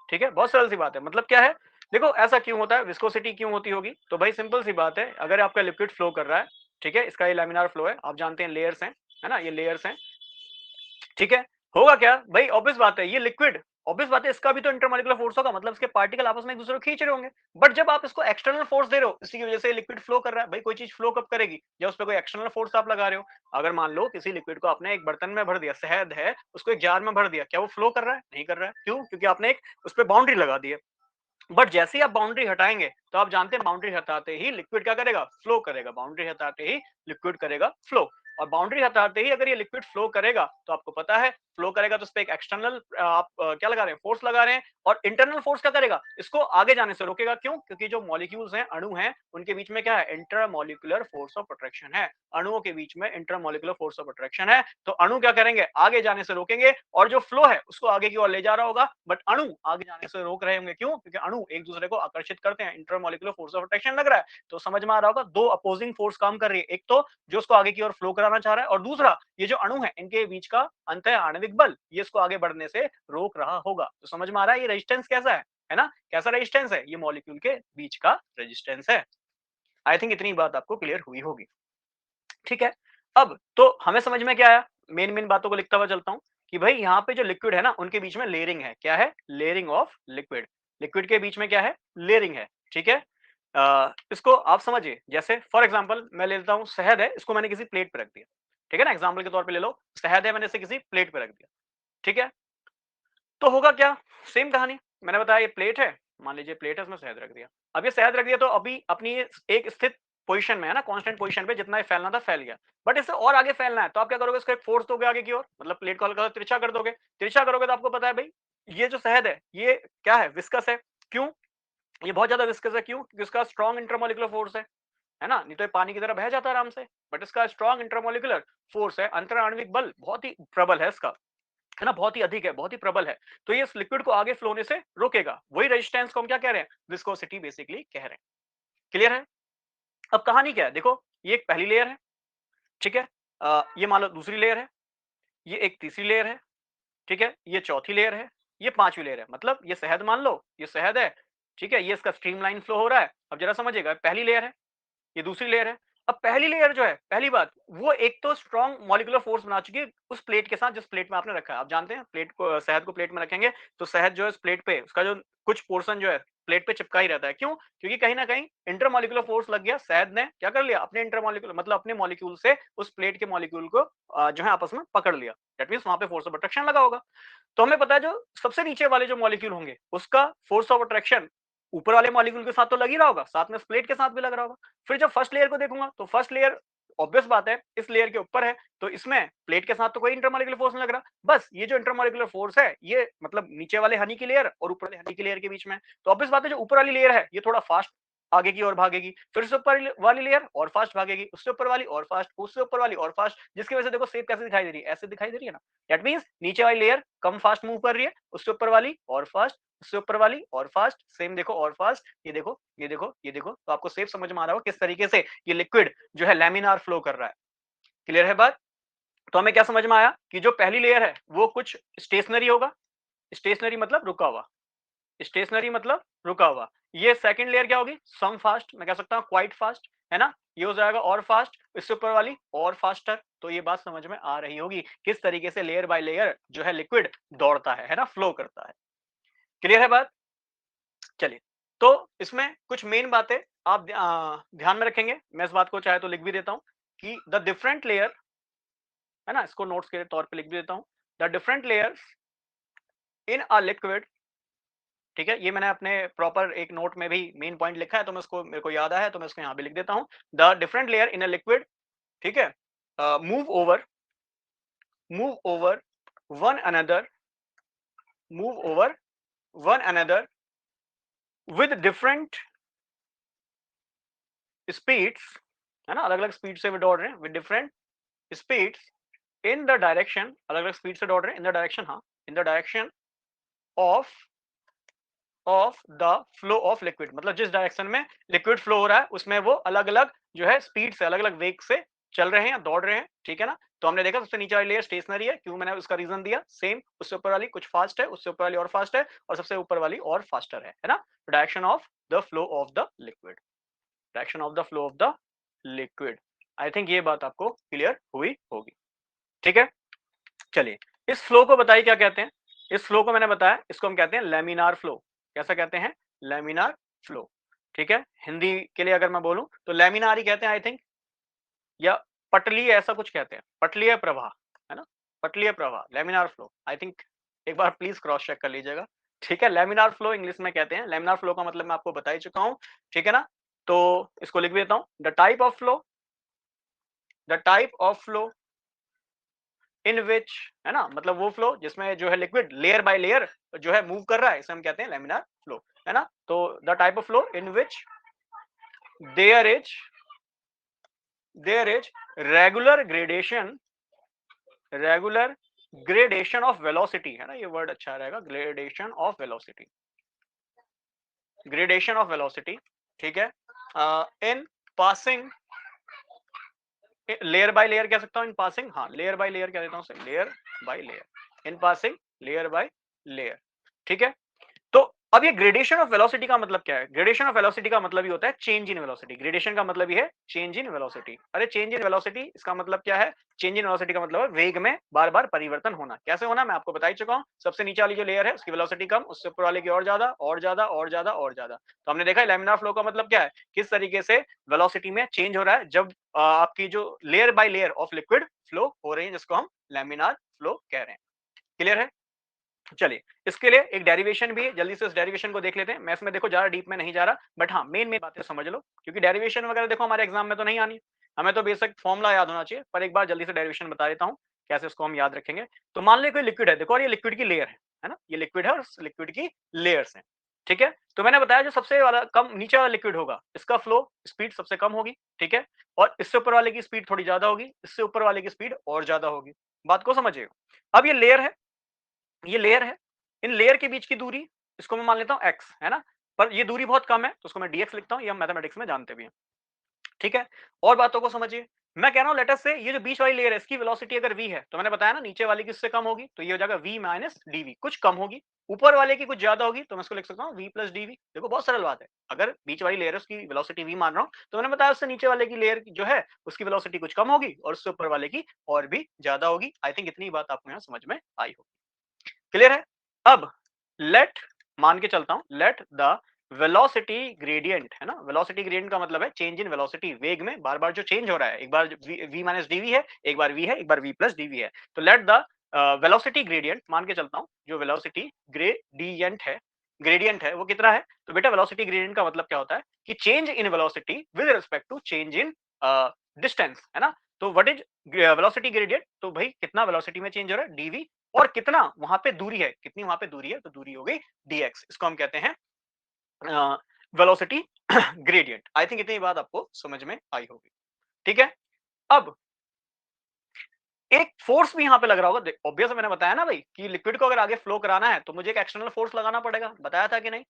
ठीक है? बहुत सरल सी बात है। मतलब क्या है? देखो ऐसा क्यों होता है, विस्कोसिटी क्यों होती होगी? तो भाई सिंपल सी बात है, अगर आपका लिक्विड फ्लो कर रहा है, ठीक है, इसका ये लैमिनार फ्लो है, आप जानते हैं लेयर्स हैं, है ना? ये लेयर्स हैं, ठीक है? होगा क्या भाई? ऑब्वियस बात है, ये लिक्विड, ऑब्वियस बात है इसका भी तो इंटरमॉलिक्यूलर फोर्स होगा, मतलब इसके पार्टिकल आपस में एक दूसरे को खींच रहे होंगे। बट जब आप इसको एक्सटर्नल फोर्स दे रहे हो, इसी की वजह से लिक्विड फ्लो कर रहा है। भाई कोई चीज फ्लो कब करेगी? जब उस पर कोई एक्सटर्नल फोर्स आप लगा रहे हो। अगर मान लो किसी लिक्विड को आपने एक बर्तन में भर दिया, शहद है, उसको एक जार में भर दिया, क्या वो फ्लो कर रहा है? नहीं कर रहा है। क्यों? क्योंकि आपने एक उस पर बाउंड्री लगा दी है। बट जैसे ही आप बाउंड्री हटाएंगे, तो आप जानते हैं बाउंड्री हटाते ही लिक्विड क्या करेगा? फ्लो करेगा। बाउंड्री हटाते ही लिक्विड करेगा फ्लो। और बाउंड्री हटाते ही अगर ये लिक्विड फ्लो करेगा, तो आपको पता है फ्लो करेगा तो उस पर एक एक्सटर्नल आप क्या लगा रहे हैं? फोर्स लगा रहे हैं। और इंटरनल फोर्स क्या करेगा? इसको आगे जाने से रोकेगा। क्यों? क्योंकि जो मॉलिक्यूल्स हैं, अणु हैं, उनके बीच में क्या है? इंटरमॉलिक्यूलर फोर्स ऑफ अट्रैक्शन है। अणुओं के बीच में इंटरमॉलिक्यूलर फोर्स ऑफ अट्रैक्शन है। तो अणु क्या करेंगे? आगे जाने से रोकेंगे, और जो फ्लो है उसको आगे की ओर ले जा रहा होगा, बट अणु आगे जाने से रोक रहे होंगे। क्यों? क्योंकि अणु एक दूसरे को आकर्षित करते हैं, इंटरमॉलिक्यूलर फोर्स ऑफ अट्रैक्शन लग रहा है। तो समझ में आ रहा होगा, दो अपोजिंग फोर्स काम कर रही है, एक तो जो उसको आगे की ओर फ्लो कराना चाह रहा है, और दूसरा ये जो अणु है इनके बीच का अंतः आणविक बल, ये इसको आगे बढ़ने से रोक रहा होगा। तो समझ में आ रहा है ये रेजिस्टेंस कैसा है ना? कैसा रेजिस्टेंस है? ये मॉलिक्यूल के बीच का रेजिस्टेंस है। आई थिंक इतनी बात आपको क्लियर हुई होगी। ठीक है, अब तो हमें समझ में क्या आया, मेन बातों को लिखता हुआ चलता हूं कि भाई यहाँ पे जो लिक्विड है ना उनके बीच में लेयरिंग है। क्या है? Layering of liquid. लिक्विड के बीच में क्या है? लेयरिंग है। ठीक है, इसको आप समझिए, जैसे फॉर एग्जांपल मैं ले लेता हूं शहद है, इसको मैंने किसी प्लेट पे रख दिया। ठीक है ना, एग्जांपल के तौर पे ले लो, शहद है, मैंने इसे किसी प्लेट पे रख दिया। ठीक है, तो होगा क्या? सेम कहानी, मैंने बताया ये प्लेट है, मान लीजिए प्लेट है, उसमें शहद रख दिया। अब ये शहद रख दिया तो अभी अपनी ये एक स्थित पोजीशन में है ना, कांस्टेंट पोजीशन पे, जितना ये फैलना था फैल गया। बट इससे और आगे फैलना है तो आप क्या करोगे? इसको एक फोर्स दोगे आगे की ओर, मतलब प्लेट को हल्का सा तिरछा कर दोगे। तिरछा करोगे तो आपको पता है भाई ये जो शहद है ये क्या है? विस्कस है। क्यों? ये बहुत ज्यादा विस्कस है। क्यों? क्योंकि इसका स्ट्रॉन्ग इंटरमोलिकुलर फोर्स है ना, नहीं तो ये पानी की तरह बह जाता है आराम से। बट इसका स्ट्रॉन्ग इंटरमोलिकुलर फोर्स है, अंतर आणविक बल बहुत ही प्रबल है इसका, है ना, बहुत ही अधिक है, बहुत ही प्रबल है। तो ये इस लिक्विड को आगे फ्लो होने से रोकेगा। वही रेजिस्टेंस को हम क्या कह रहे हैं? विस्कोसिटी बेसिकली कह रहे हैं। क्लियर है? अब कहानी क्या है, देखो, ये एक पहली लेयर है। ठीक है, ये मान लो दूसरी लेयर है, ये एक तीसरी लेयर है। ठीक है, ये चौथी लेयर है, ये पांचवी लेयर है। मतलब ये शहद मान लो, ये शहद है। ठीक है, ये इसका स्ट्रीमलाइन फ्लो हो रहा है। अब जरा समझिएगा, पहली लेयर है, ये दूसरी लेयर है। अब पहली लेयर जो है, पहली बात, वो एक तो स्ट्रॉन्ग मॉलिक्यूलर फोर्स बना चुकी है उस प्लेट के साथ जिस प्लेट में आपने रखा है। आप जानते हैं प्लेट को, शहद को प्लेट में रखेंगे तो शहद जो है उस प्लेट पे, उसका जो कुछ पोर्शन जो है प्लेट पे चिपका ही रहता है। क्यों? क्योंकि कहीं ना कहीं इंटरमॉलिक्यूलर फोर्स लग गया। शहद ने क्या कर लिया? अपने इंटरमॉलिक्यूलर मतलब अपने मॉलिक्यूल से उस प्लेट के मॉलिक्यूल को जो है आपस में पकड़ लिया। दैट मींस वहां पे फोर्स ऑफ अट्रैक्शन लगा होगा। तो हमें पता है जो सबसे नीचे वाले जो मॉलिक्यूल होंगे उसका फोर्स ऑफ अट्रैक्शन ऊपर वाले मॉलिक्यूल के साथ तो लग ही रहा होगा, साथ में प्लेट के साथ भी लग रहा होगा। फिर जब फर्स्ट लेयर को देखूंगा तो फर्स्ट लेयर ऑब्वियस बात है इस लेयर के ऊपर है, तो इसमें प्लेट के साथ तो कोई इंटरमॉलिक्यूलर फोर्स नहीं लग रहा। बस ये जो इंटरमॉलिक्यूलर फोर्स है ये मतलब नीचे वाले हनी की लेयर और ऊपर वाले हनी की लेयर के बीच में। तो ऑब्वियस बात है जो ऊपर वाली लेयर है ये थोड़ा फास्ट आगे की ओर भागेगी, फिर उससे ऊपर वाली लेयर और फास्ट भागेगी, उससे ऊपर वाली और फास्ट, उससे ऊपर वाली और फास्ट, जिसकी वजह से देखो शेप कैसे दिखाई दे रही है? ऐसे दिखाई दे रही है ना। दैट मींस नीचे वाली लेयर कम फास्ट मूव कर रही है, उससे ऊपर वाली और फास्ट, उससे ऊपर वाली और फास्ट, सेम देखो और फास्ट, ये देखो, ये देखो, ये देखो। तो आपको सेफ समझ में आ रहा होगा किस तरीके से ये लिक्विड जो है लैमिनार फ्लो कर रहा है। क्लियर है बात? तो हमें क्या समझ में आया कि जो पहली लेयर है वो कुछ स्टेशनरी होगा। स्टेशनरी मतलब रुका हुआ, स्टेशनरी मतलब रुका हुआ। ये सेकंड लेयर क्या होगी? सम फास्ट, मैं कह सकता हूं क्वाइट फास्ट, है ना। ये हो जाएगा और फास्ट, इससे ऊपर वाली और फास्टर। तो ये बात समझ में आ रही होगी किस तरीके से लेयर बाय लेयर जो है लिक्विड दौड़ता है ना, फ्लो करता है। क्लियर है बात? चलिए, तो इसमें कुछ मेन बातें आप ध्यान में रखेंगे। मैं इस बात को चाहे तो लिख भी देता हूं कि द डिफरेंट लेयर, है ना, इसको नोट्स के तौर पे लिख भी देता हूं। The different layers in a liquid, ठीक है, ये मैंने अपने प्रॉपर एक नोट में भी मेन पॉइंट लिखा है, तो मैं उसको, मेरे को याद आया है तो मैं इसको यहाँ भी लिख देता हूँ। The different layer in a liquid, ठीक है, move over one another, move over one another with different speeds, है ना, अलग अलग स्पीड से वो दौड़ रहे हैं, with different speeds in the direction, अलग अलग स्पीड से दौड़ रहे हैं इन द डायरेक्शन, हाँ, in the direction of of the flow of liquid, मतलब जिस डायरेक्शन में लिक्विड फ्लो हो रहा है उसमें वो अलग अलग जो है स्पीड से, अलग अलग वेग से चल रहे हैं या दौड़ रहे हैं। ठीक है ना, तो हमने देखा सबसे नीचे वाली लेयर स्टेशनरी है। क्यों? मैंने उसका रीजन दिया सेम, उससे ऊपर वाली कुछ फास्ट है, उससे ऊपर वाली और फास्ट है, और सबसे ऊपर वाली और फास्टर है ना। Direction of the flow of the liquid, direction of the flow of the liquid. I think ये बात आपको क्लियर हुई होगी। ठीक है, चलिए, इस फ्लो को बताइए क्या कहते हैं। इस फ्लो को मैंने बताया, इसको हम कहते हैं लेमिनार फ्लो। कैसा कहते हैं? Laminar flow. ठीक है, हिंदी के लिए अगर मैं बोलूं तो लेमिनार ही कहते हैं आई थिंक, या पटलीय ऐसा कुछ कहते हैं, पटलीय प्रवाह, है ना, पटलीय प्रवाह, लेमिनार फ्लो आई थिंक। एक बार प्लीज क्रॉस चेक कर लीजिएगा। ठीक है, लेमिनार फ्लो इंग्लिश में कहते हैं। लेमिनार फ्लो का मतलब मैं आपको बता ही चुका हूं। ठीक है ना, तो इसको लिख देता हूं, the type of flow, the type of flow in which, है ना, मतलब वो फ्लो जिसमें जो है लिक्विड लेयर बाय लेयर जो है मूव कर रहा है, इसे हम कहते हैं लेमिनार फ्लो, है ना। तो the type of flow in which there is there is regular gradation, regular gradation of velocity, है ना, ये वर्ड अच्छा रहेगा, gradation of velocity, gradation of velocity. ठीक है, in passing, layer by layer कह सकता हूं, इन पासिंग, हाँ, लेयर बाय लेयर कह देता हूं, layer by layer, in passing layer by layer. ठीक है, तो अब ये ग्रेडेशन ऑफ वेलोसिटी का मतलब क्या है? ग्रेडेशन ऑफ वेलोसिटी का मतलब ये होता है चेंज इन वेलोसिटी। ग्रेडेशन का मतलब ये है चेंज इन वेलोसिटी। अरे चेंज इन वेलोसिटी इसका मतलब क्या है? चेंज इन वेलोसिटी का मतलब है वेग में बार-बार परिवर्तन होना। कैसे होना मैं आपको बता ही चुका हूँ। सबसे नीचे वाली जो लेयर है उसकी वेलोसिटी कम, उससे ऊपर वाले की और ज्यादा और ज्यादा और ज्यादा और ज्यादा। तो हमने देखा है लैमिनार फ्लो का मतलब क्या है? किस तरीके से वेलोसिटी में चेंज हो रहा है जब आपकी जो layer by layer of liquid flow हो रही है, जिसको हम लैमिनार फ्लो कह रहे हैं। क्लियर है? चलिए, इसके लिए एक डेरिवेशन भी है, जल्दी से उस डेरिवेशन को देख लेते हैं। मैं इसमें देखो ज़्यादा डीप में नहीं जा रहा, बट हाँ, मेन बातें समझ लो, क्योंकि डेरिवेशन वगैरह देखो हमारे एग्जाम में तो नहीं आनी, हमें तो बेसिक फॉर्मूला याद होना चाहिए। पर एक बार जल्दी से डेरिवेशन बता देता हूँ, कैसे उसको हम याद रखेंगे। तो मान लीजिए कोई लिक्विड है, देखो और ये लिक्विड की लेयर है ना? ये लिक्विड है और इस लिक्विड की लेयर्स हैं, ठीक है? तो मैंने बताया जो सबसे वाला कम नीचे वाला लिक्विड होगा, इसका फ्लो स्पीड सबसे कम होगी, ठीक है? और इससे ऊपर वाले की स्पीड थोड़ी ज़्यादा होगी, इससे ऊपर वाले की स्पीड और ज़्यादा होगी। बात को समझिएगा। अब ये लेयर है, ये लेयर है, इन लेयर के बीच की दूरी इसको मैं मान लेता हूँ x, है ना? पर ये दूरी बहुत कम है तो उसको मैं dx लिखता हूँ, ये हम मैथमेटिक्स में जानते भी हैं, ठीक है? और बातों को समझिए, मैं कह रहा हूँ लेट अस से ये जो बीच वाली लेयर है इसकी वेलोसिटी अगर v है, तो मैंने बताया ना नीचे वाली किससे कम होगी, तो ये हो जाएगा v माइनस dv, कुछ कम होगी। ऊपर वाले की कुछ ज्यादा होगी तो मैं इसको लिख सकता हूँ v प्लस dv। देखो बहुत सरल बात है, अगर बीच वाली लेयर है उसकी वेलोसिटी v मान रहा हूँ, तो मैंने बताया उससे नीचे वाले की लेयर जो है उसकी वेलोसिटी कुछ कम होगी और उससे ऊपर वाले की और भी ज्यादा होगी। आई थिंक इतनी बात आपको यहाँ समझ में आई होगी। क्लियर है? अब लेट मान के चलता हूं, लेट द वेलोसिटी ग्रेडियंट, है ना? वेलोसिटी ग्रेडियंट का मतलब है चेंज इन वेलोसिटी, वेग में बार बार जो चेंज हो रहा है, एक बार v माइनस डीवी है, एक बार v है, एक बार v प्लस डीवी है। तो लेट द वेलोसिटी ग्रेडियंट मान के चलता हूं, जो वेलोसिटी ग्रेडियंट है वो कितना है? तो बेटा वेलोसिटी ग्रेडियंट का मतलब क्या होता है कि change in velocity with respect to change in distance, है ना? तो व्हाट इज वेलोसिटी ग्रेडियंट? तो भाई कितना वेलोसिटी में चेंज हो रहा है dv, और कितना वहां पे दूरी है, कितनी वहां पे दूरी है, तो दूरी हो गई dx। इसको हम कहते हैं वेलोसिटी ग्रेडियंट। आई थिंक इतनी बात आपको समझ में आई होगी, ठीक है? अब एक फोर्स भी यहां पे लग रहा होगा, ऑब्वियस मैंने बताया ना भाई कि लिक्विड को अगर आगे फ्लो कराना है तो मुझे एक एक्सटर्नल फोर्स लगाना पड़ेगा, बताया था कि नहीं?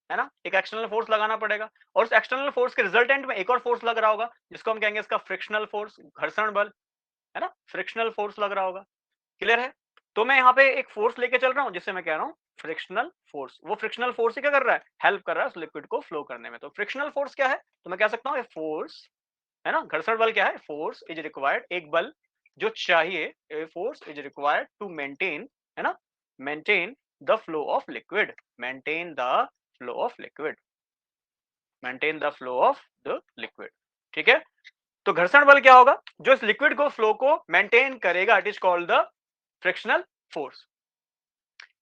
है ना? एक एक्सटर्नल फोर्स लगाना पड़ेगा और उस एक्सटर्नल फोर्स के रिजल्टेंट में एक और फोर्स लग रहा होगा, जिसको हम कहेंगे इसका फ्रिक्शनल फोर्स, घर्षण बल, है ना? फ्रिक्शनल फोर्स लग रहा होगा। क्लियर है? तो मैं यहाँ पे एक फोर्स लेके चल रहा हूँ जिससे मैं कह रहा हूँ फ्रिक्शनल फोर्स। वो फ्रिक्शनल फोर्स ही क्या कर रहा है? हेल्प कर रहा है उस लिक्विड को फ्लो करने में। तो फ्रिक्शनल फोर्स क्या है? तो मैं कह सकता हूँ ये फोर्स, है ना? घर्षण बल क्या है? फोर्स इज रिक्वायर्ड, एक बल जो चाहिए, a force is required to maintain, है ना? Maintain the flow of liquid, maintain the flow of liquid, maintain the flow of the liquid, ठीक है? तो घर्षण बल क्या होगा? जो इस लिक्विड को फ्लो को मेंटेन करेगा, it is called the frictional force.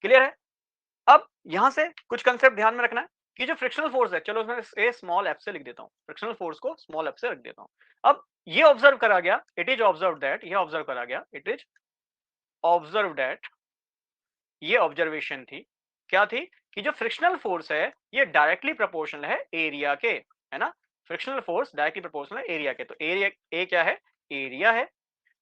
Clear है? अब यहां से कुछ कंसेप्ट ध्यान में रखना है कि जो फ्रिक्शनल फोर्स है, चलो उसमें ए स्मॉल एफ से लिख देता हूं, फ्रिक्शनल फोर्स को स्मॉल एफ से रख देता हूं। अब ये ऑब्जर्व करा गया, इट इज ऑब्जर्व दैट, ये ऑब्जर्व करा गया, इट इज ऑब्जर्व दैट, ये ऑब्जर्वेशन थी, क्या थी? कि जो फ्रिक्शनल फोर्स है ये डायरेक्टली प्रोपोर्शनल है एरिया के, है ना? फ्रिक्शनल फोर्स डायरेक्टली प्रोपोर्शनल है एरिया के। तो एरिया ए क्या है? एरिया है,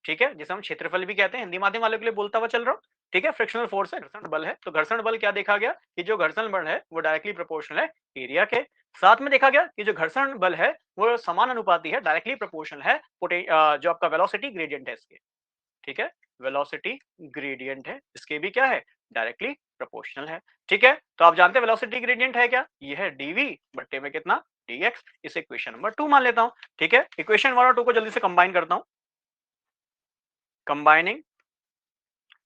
ठीक है? जिसे हम क्षेत्रफल भी कहते हैं, हिंदी माध्यम वालों के लिए बोलता हुआ चल रहा हूँ, ठीक है? फ्रिक्शनल फोर्स है, घर्षण बल है। तो घर्षण बल क्या देखा गया कि जो घर्षण बल है वो डायरेक्टली प्रोपोर्शनल है एरिया के। साथ में देखा गया कि जो घर्षण बल है वो समानुपाती है, डायरेक्टली प्रोपोर्शनल है जो आपका वेलोसिटी ग्रेडियंट है इसके, ठीक है? वेलोसिटी ग्रेडियंट है इसके भी क्या है? डायरेक्टली प्रोपोर्शनल है, ठीक है? तो आप जानते हैं वेलोसिटी ग्रेडियंट है क्या? ये है dv बट्टे में कितना? dx। इसे इक्वेशन नंबर 2 मान लेता हूं, ठीक है? इक्वेशन 1 और 2 को जल्दी से कंबाइन करता हूं, कंबाइनिंग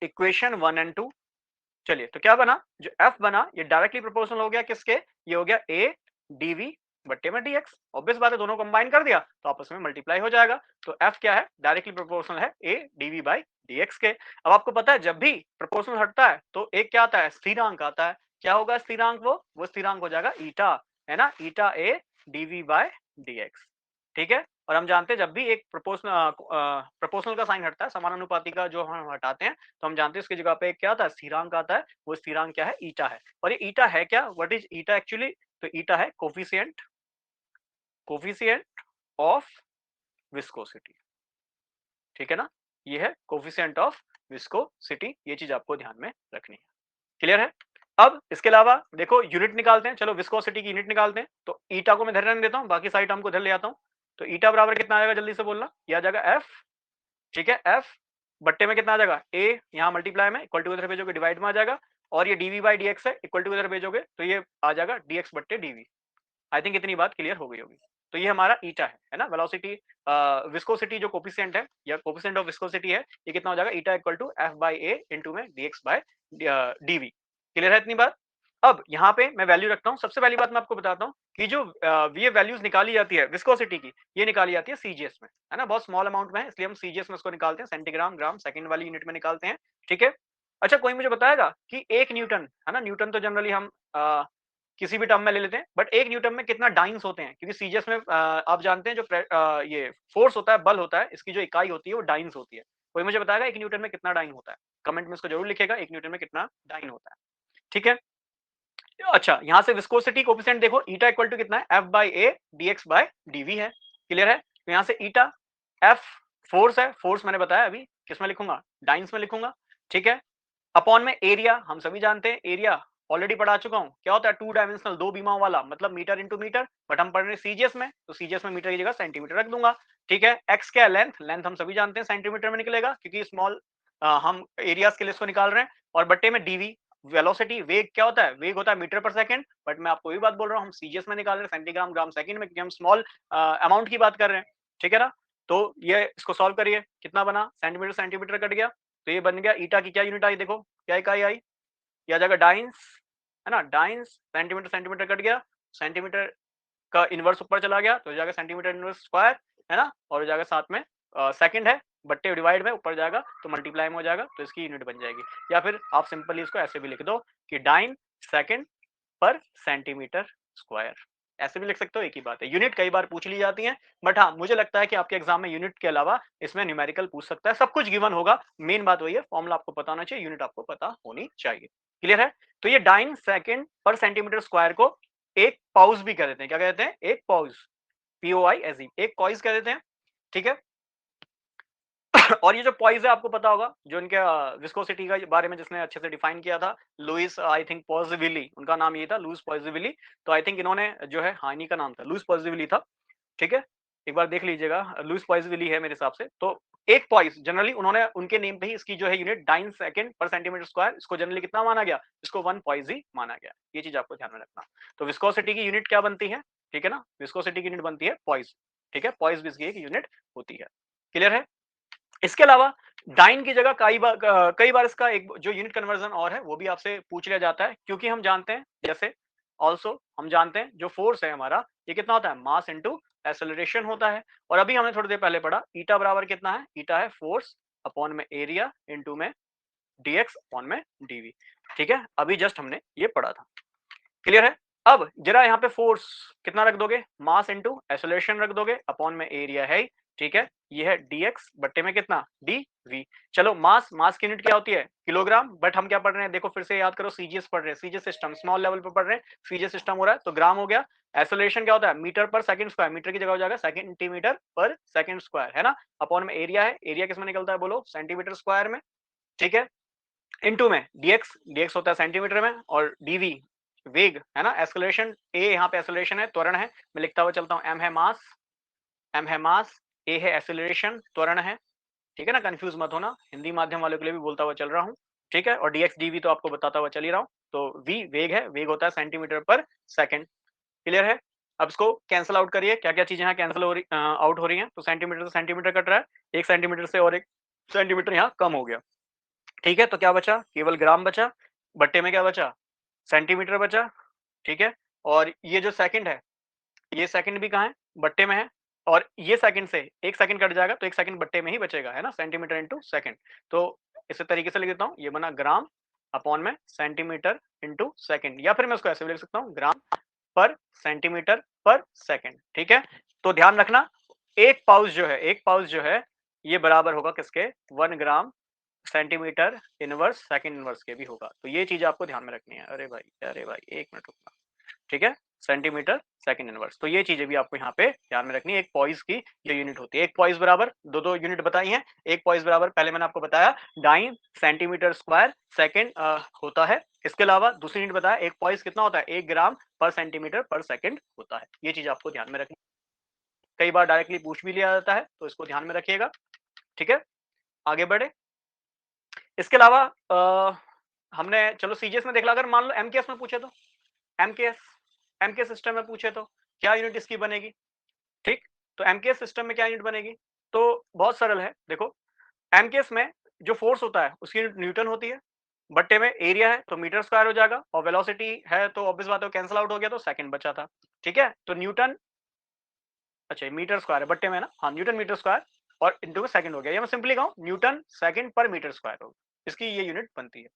इक्वेशन 1 एंड 2। चलिए, तो क्या बना? जो f बना ये डायरेक्टली प्रोपोर्शनल हो गया किसके? ये हो गया a dv बट्टे में dx। ऑब्वियस बात है, दोनों कंबाइन कर दिया तो आपस में मल्टीप्लाई हो जाएगा। तो f क्या है? डायरेक्टली प्रोपोर्शनल है a dv बाई dx के। अब आपको पता है जब भी प्रोपोर्शनल हटता है तो एक क्या आता है? स्थिरांक आता है। क्या होगा स्थिरांक? वो स्थिरांक हो जाएगा ईटा, है ना? ईटा a dv बाय dx, ठीक है? और हम जानते हैं जब भी एक प्रोपोर्शनल का साइन हटता है, समानुपाती का जो हम हटाते हैं, तो हम जानते हैं उसकी जगह पे क्या आता है? स्थिरांक आता है। वो स्थिरांक क्या है? ईटा है। और ये ईटा है क्या? What is eta actually? तो ईटा है कोफिशिएंट, कोफिशिएंट ऑफ विस्कोसिटी, ठीक है ना? ये है कोफिशिएंट ऑफ विस्कोसिटी, ये चीज आपको ध्यान में रखनी है। क्लियर है? अब इसके अलावा देखो यूनिट निकालते हैं, चलो विस्कोसिटी की यूनिट निकालते हैं। तो ईटा को मैं धर रहने देता हूं, बाकी सारी टर्म को धर ले आता हूं। तो ईटा बराबर कितना आएगा? जल्दी से बोलना। ये आ जाएगा एफ, ठीक है? एफ बट्टे में कितना आ जाएगा? ए, यहाँ मल्टीप्लाई में इक्वल टू की तरफ भेजोगे डिवाइड में आ जाएगा। और ये dv बाई dx है, इक्वल टू इधर भेजोगे तो ये आ जाएगा dx बट्टे dv। आई थिंक इतनी बात क्लियर हो गई होगी। तो ये हमारा ईटा है ना, वेलोसिटी विस्कोसिटी जो कोफिशिएंट है या कोफिशिएंट ऑफ विस्कोसिटी है, ये कितना हो जाएगा, eta equal to F by A into में dx बाय dv। क्लियर है इतनी बात? अब यहाँ पे मैं वैल्यू रखता हूँ। सबसे पहली बात मैं आपको बताता हूँ कि जो ये वैल्यूज निकाली जाती है विस्कोसिटी की, ये निकाली जाती है सीजीएस में, है ना, बहुत स्मॉल अमाउंट में है, इसलिए हम सीजीएस में इसको निकालते हैं, सेंटीग्राम ग्राम सेकंड वाली यूनिट में निकालते हैं। ठीक है। अच्छा, कोई मुझे बताएगा कि 1 न्यूटन, है ना, न्यूटन तो जनरली हम किसी भी टर्म में ले लेते हैं, बट 1 न्यूटन में कितना डाइन्स होते हैं? क्योंकि सीजीएस में आप जानते हैं जो ये फोर्स होता है, बल होता है, इसकी जो इकाई होती है वो डाइन्स होती है। कोई मुझे बताएगा 1 न्यूटन में कितना डाइन होता है? कमेंट में इसको जरूर लिखेगा, 1 न्यूटन में कितना डाइन होता है। ठीक है। अच्छा, यहाँ से विस्कोसिटी कोफिशिएंट देखो, ईटा इक्वल टू कितना है, F by A dx by dv है। क्लियर है? तो यहाँ से ईटा, एफ फोर्स है, फोर्स मैंने बताया अभी किसमें लिखूंगा, डाइन्स में लिखूंगा। ठीक है। अपॉन में एरिया, हम सभी जानते हैं एरिया, ऑलरेडी पढ़ा चुका हूं, क्या होता है, 2 डायमेंशनल, 2 बीमाओं वाला, मतलब मीटर इंटू मीटर, बट हम पढ़ रहे हैं सीजीएस में, तो सीजीएस में मीटर की जगह सेंटीमीटर रख दूंगा। ठीक है। एक्स क्या है, लेंथ, लेंथ हम सभी जानते हैं सेंटीमीटर में निकलेगा, क्योंकि स्मॉल हम एरियाज के लिए इसको निकाल रहे हैं, और बट्टे में डीवी, वेलोसिटी, वेग क्या होता है, वेग होता है मीटर पर सेकंड, बट मैं आपको ये बात बोल रहा हूँ, हम सीजीएस में निकाल रहे हैं सेंटीग्राम ग्राम सेकंड में, क्योंकि हम स्मॉल अमाउंट की बात कर रहे हैं। ठीक है ना। तो ये इसको सॉल्व करिए, कितना बना, सेंटीमीटर सेंटीमीटर कट गया, तो ये बन गया ईटा की क्या यूनिट आई, देखो क्या इकाई आई, ये आ जाएगा डाइंस, है ना, डाइंस, सेंटीमीटर सेंटीमीटर कट गया, सेंटीमीटर का इनवर्स ऊपर चला गया तो हो जाएगा सेंटीमीटर इनवर्स स्क्वायर, है ना, और हो जाएगा साथ में सेकंड है, बट्टे डिवाइड में ऊपर जाएगा तो मल्टीप्लाई में हो जाएगा, तो इसकी यूनिट बन जाएगी। या फिर आप सिंपली इसको ऐसे भी लिख दो कि डाइन सेकंड पर सेंटीमीटर स्क्वायर, ऐसे भी लिख सकते हो, एक ही बात है। यूनिट कई बार पूछ ली जाती है, बट हाँ, मुझे लगता है कि आपके एग्जाम में यूनिट के अलावा इसमें न्यूमेरिकल पूछ सकता है, सब कुछ गिवन होगा, मेन बात वही है, फॉर्मूला आपको पता होना चाहिए, यूनिट आपको पता होनी चाहिए। क्लियर है? तो ये डाइन सेकंड पर सेंटीमीटर स्क्वायर को एक पाउस भी कह देते हैं, क्या कहते हैं, एक पाउस, POISE, एक पॉइस कह देते हैं। ठीक है। और ये जो पॉइस है आपको पता होगा, जो इनके विस्कोसिटी का बारे में जिसने अच्छे से डिफाइन किया था, लुइस आई थिंक पॉजिविली, उनका नाम ये था, लुइस पॉजिविली। तो आई थिंक इन्होंने जो है, हाँ, इन्हीं का नाम था, लुइस पॉजिविली था। ठीक है। एक बार देख लीजिएगा, लुइस पॉइजविली है मेरे हिसाब से। तो एक पॉइस जनरली उन्होंने उनके नेम पे ही इसकी जो है यूनिट डाइन सेकंड पर सेंटीमीटर स्क्वायर, इसको जनरली कितना माना गया, इसको 1 पॉइस ही माना गया। ये चीज आपको ध्यान में रखना। तो विस्कोसिटी की यूनिट क्या बनती है, ठीक है ना, विस्कोसिटी की यूनिट बनती है पॉइस। ठीक है, पॉइस भी इसकी एक यूनिट होती है। क्लियर है? इसके अलावा डाइन की जगह कई बार इसका एक जो यूनिट कन्वर्जन और है वो भी आपसे पूछ लिया जाता है, क्योंकि हम जानते हैं, जैसे ऑल्सो हम जानते हैं जो फोर्स है हमारा, ये कितना होता है, मास इनटू एक्सेलरेशन होता है। और अभी हमने थोड़ी देर पहले पढ़ा, ईटा बराबर कितना है, ईटा है फोर्स अपॉन में एरिया इनटू में डीएक्स अपॉन में डीवी। ठीक है, अभी जस्ट हमने ये पढ़ा था। क्लियर है? अब जरा यहाँ पे फोर्स कितना रख दोगे, मास इनटू एक्सेलरेशन रख दोगे, अपॉन में एरिया है। ठीक है, ये है dx बट्टे में कितना dv। चलो, मास, मास की यूनिट क्या होती है, किलोग्राम, बट हम क्या पढ़ रहे हैं, देखो फिर से याद करो, सीजीएस पढ़ रहे हैं, सीजीएस सिस्टम, स्मॉल लेवल पे पढ़ रहे हैं, सीजीएस सिस्टम हो रहा है तो ग्राम हो गया। एक्सेलरेशन क्या होता है, मीटर पर सेकंड स्क्वायर, मीटर की जगह हो जाएगा सेंटीमीटर पर सेकंड स्क्वायर, है ना, अपॉन में एरिया है, एरिया किसमें निकलता है बोलो, सेंटीमीटर स्क्वायर में। ठीक है। इनटू में dx, dx होता है सेंटीमीटर में, और dv वेग, है ना, एक्सेलरेशन, a यहाँ पे एक्सेलरेशन है, त्वरण है, मैं लिखता हुआ चलता हूँ, m है मास, m है मास, a है एक्सेलरेशन, त्वरण है। ठीक है ना, कंफ्यूज मत होना, हिंदी माध्यम वालों के लिए भी बोलता हुआ चल रहा हूँ। ठीक है, और dx dv तो आपको बताता हुआ चल ही रहा हूँ। तो v वेग है, वेग होता है सेंटीमीटर पर सेकंड। क्लियर है? अब इसको कैंसिल आउट करिए, क्या क्या चीजें यहाँ कैंसिल हो रही, आउट हो रही हैं, तो सेंटीमीटर से सेंटीमीटर कट रहा है, एक सेंटीमीटर से और एक सेंटीमीटर यहाँ कम हो गया। ठीक है, तो क्या बचा, केवल ग्राम बचा, बट्टे में क्या बचा, सेंटीमीटर बचा। ठीक है, और ये जो सेकंड है, ये सेकंड भी कहाँ है, बट्टे में है, और ये सेकंड से एक सेकंड कट जाएगा तो एक सेकंड बट्टे में ही बचेगा, है ना, सेंटीमीटर इंटू सेकंड। तो इस तरीके से लिख देता हूँ, ये बना ग्राम अपॉन में सेंटीमीटर इंटू सेकंड, या फिर मैं उसको ऐसे भी लिख सकता हूँ, ग्राम पर सेंटीमीटर पर सेकंड। ठीक है, तो ध्यान रखना, एक पाउच जो है, एक पाउच जो है, ये बराबर होगा किसके, 1 gram centimetre inverse second inverse के भी होगा। तो ये चीज आपको ध्यान में रखनी है। अरे भाई, अरे भाई, एक मिनट रुकना। ठीक है, सेंटीमीटर सेकंड इनवर्स, तो ये चीजें भी आपको यहाँ पे ध्यान में रखनी है। एक पॉइस की ये यूनिट होती है, एक पॉइस बराबर दो दो यूनिट बताई हैं, एक पॉइस बराबर पहले मैंने आपको बताया डाइन सेंटीमीटर स्क्वायर सेकंड होता है। इसके अलावा दूसरी यूनिट बताया, एक पॉइस कितना होता है, 1 ग्राम पर सेंटीमीटर पर सेकंड होता है। ये चीज आपको ध्यान में रखनी, कई बार डायरेक्टली पूछ भी लिया जाता है, तो इसको ध्यान में रखिएगा। ठीक है, आगे बढ़े। इसके अलावा हमने चलो सीजीएस में देख ला, अगर मान लो एमकेएस में पूछे तो, एमकेएस सिस्टम में पूछे तो क्या यूनिट इसकी बनेगी? ठीक, तो एमकेएस सिस्टम में क्या यूनिट बनेगी? तो बहुत सरल है, देखो एमकेएस में जो फोर्स होता है उसकी यूनिट न्यूटन होती है, बट्टे में एरिया है तो मीटर स्क्वायर हो जाएगा, और वेलोसिटी है तो ऑब्वियस बात है कैंसिल आउट हो गया तो सेकंड बचा था। ठीक है, तो न्यूटन, अच्छा मीटर स्क्वायर है बट्टे में ना, हाँ न्यूटन मीटर स्क्वायर और इंटू में सेकंड हो गया, या मैं सिंपली कहूँ न्यूटन सेकंड पर मीटर स्क्वायर होगा, इसकी ये यूनिट बनती है।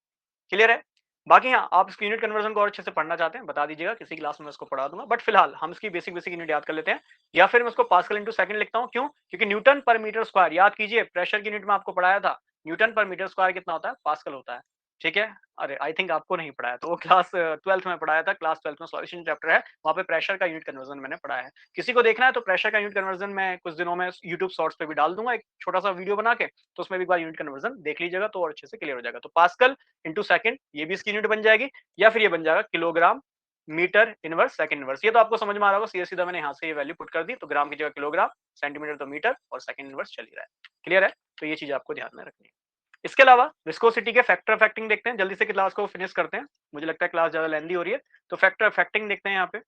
क्लियर है? बाकी हाँ, आप इसकी यूनिट कन्वर्जन को और अच्छे से पढ़ना चाहते हैं बता दीजिएगा, किसी क्लास में मैं इसको पढ़ा दूंगा, बट फिलहाल हम इसकी बेसिक बेसिक यूनिट याद कर लेते हैं, या फिर मैं इसको पास्कल इंटू सेकंड लिखता हूँ। क्यों? क्योंकि न्यूटन पर मीटर स्क्वायर याद कीजिए, प्रेशर की यूनिट में आपको पढ़ाया था, न्यूटन पर मीटर स्क्वायर कितना होता है? पास्कल होता है। ठीक है, अरे आई थिंक आपको नहीं पढ़ाया, तो वो क्लास 12th में पढ़ाया था, क्लास 12th में सॉल्यूशन चैप्टर है, वहाँ पे प्रेशर का यूनिट कन्वर्जन मैंने पढ़ाया है। किसी को देखना है तो प्रेशर का यूनिट कन्वर्जन मैं कुछ दिनों में यूट्यूब शॉर्ट्स पे भी डाल दूंगा, एक छोटा सा वीडियो बना के, तो उसमें भी एक बार यूनिट कन्वर्जन देख लीजिएगा तो और अच्छे से क्लियर हो जाएगा। तो पास्कल इंटू सेकंड ये भी इसकी यूनिट बन जाएगी, या फिर ये बन जाएगा kilogram metre inverse second inverse. ये तो आपको समझ में आ रहा होगा, सीधा सीधा मैंने यहाँ से ये वैल्यू पुट कर दी, तो ग्राम की जगह किलोग्राम, सेंटीमीटर तो मीटर, और सेकंड इनवर्स चल ही रहा है। क्लियर है? तो ये चीज आपको ध्यान में रखनी है। इसके अलावा विस्कोसिटी के फैक्टर फैक्टिंग देखते हैं, जल्दी से क्लास को फिनिश करते हैं, मुझे लगता है क्लास ज्यादा लेंदी हो रही है। तो फैक्टर फैक्टिंग देखते हैं यहाँ पे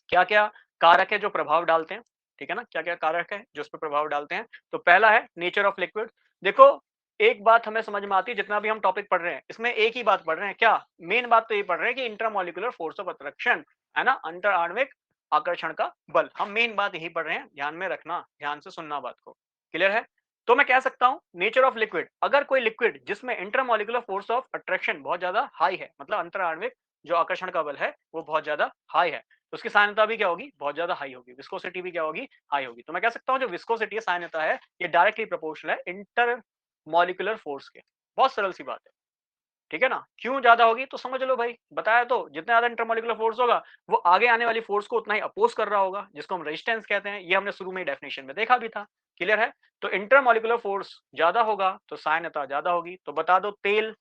क्या क्या कारक है जो प्रभाव डालते हैं। ठीक है ना, क्या क्या कारक है जो उस पर प्रभाव डालते हैं। तो पहला है नेचर ऑफ लिक्विड। देखो एक बात हमें समझ में आती है, जितना भी हम टॉपिक पढ़ रहे हैं इसमें एक ही बात पढ़ रहे हैं, क्या मेन बात तो ये पढ़ रहे हैं कि इंटरमोलिकुलर फोर्स ऑफ अट्रैक्शन, है ना, अंतर आणविक आकर्षण का बल, हम मेन बात यही पढ़ रहे हैं, ध्यान में रखना, ध्यान से सुनना बात को। क्लियर है? तो मैं कह सकता हूं नेचर ऑफ लिक्विड, अगर कोई लिक्विड जिसमें इंटरमोलिकुलर फोर्स ऑफ अट्रैक्शन बहुत ज्यादा हाई है, मतलब अंतर आणविक जो आकर्षण का बल है वो बहुत ज्यादा हाई है, तो उसकी साइनता भी क्या होगी? बहुत ज्यादा हाई होगी, विस्कोसिटी भी क्या होगी? हाई होगी। तो मैं कह सकता हूं जो विस्कोसिटी है, साइनता है, ये डायरेक्टली प्रोपोर्शनल है इंटर मॉलिकुलर फोर्स के। बहुत सरल सी बात है, ठीक है ना। क्यों ज्यादा होगी? तो समझ लो भाई, बताया तो, जितना ज्यादा इंटरमॉलिकुलर फोर्स होगा वो आगे आने वाली फोर्स को उतना ही अपोज कर रहा होगा, जिसको हम रेजिस्टेंस कहते हैं, ये हमने शुरू में डेफिनेशन में देखा भी था। क्लियर है? तो इंटरमॉलिकुलर फोर्स ज्यादा होगा तो साइनता ज्यादा होगी। तो बता दो तेल,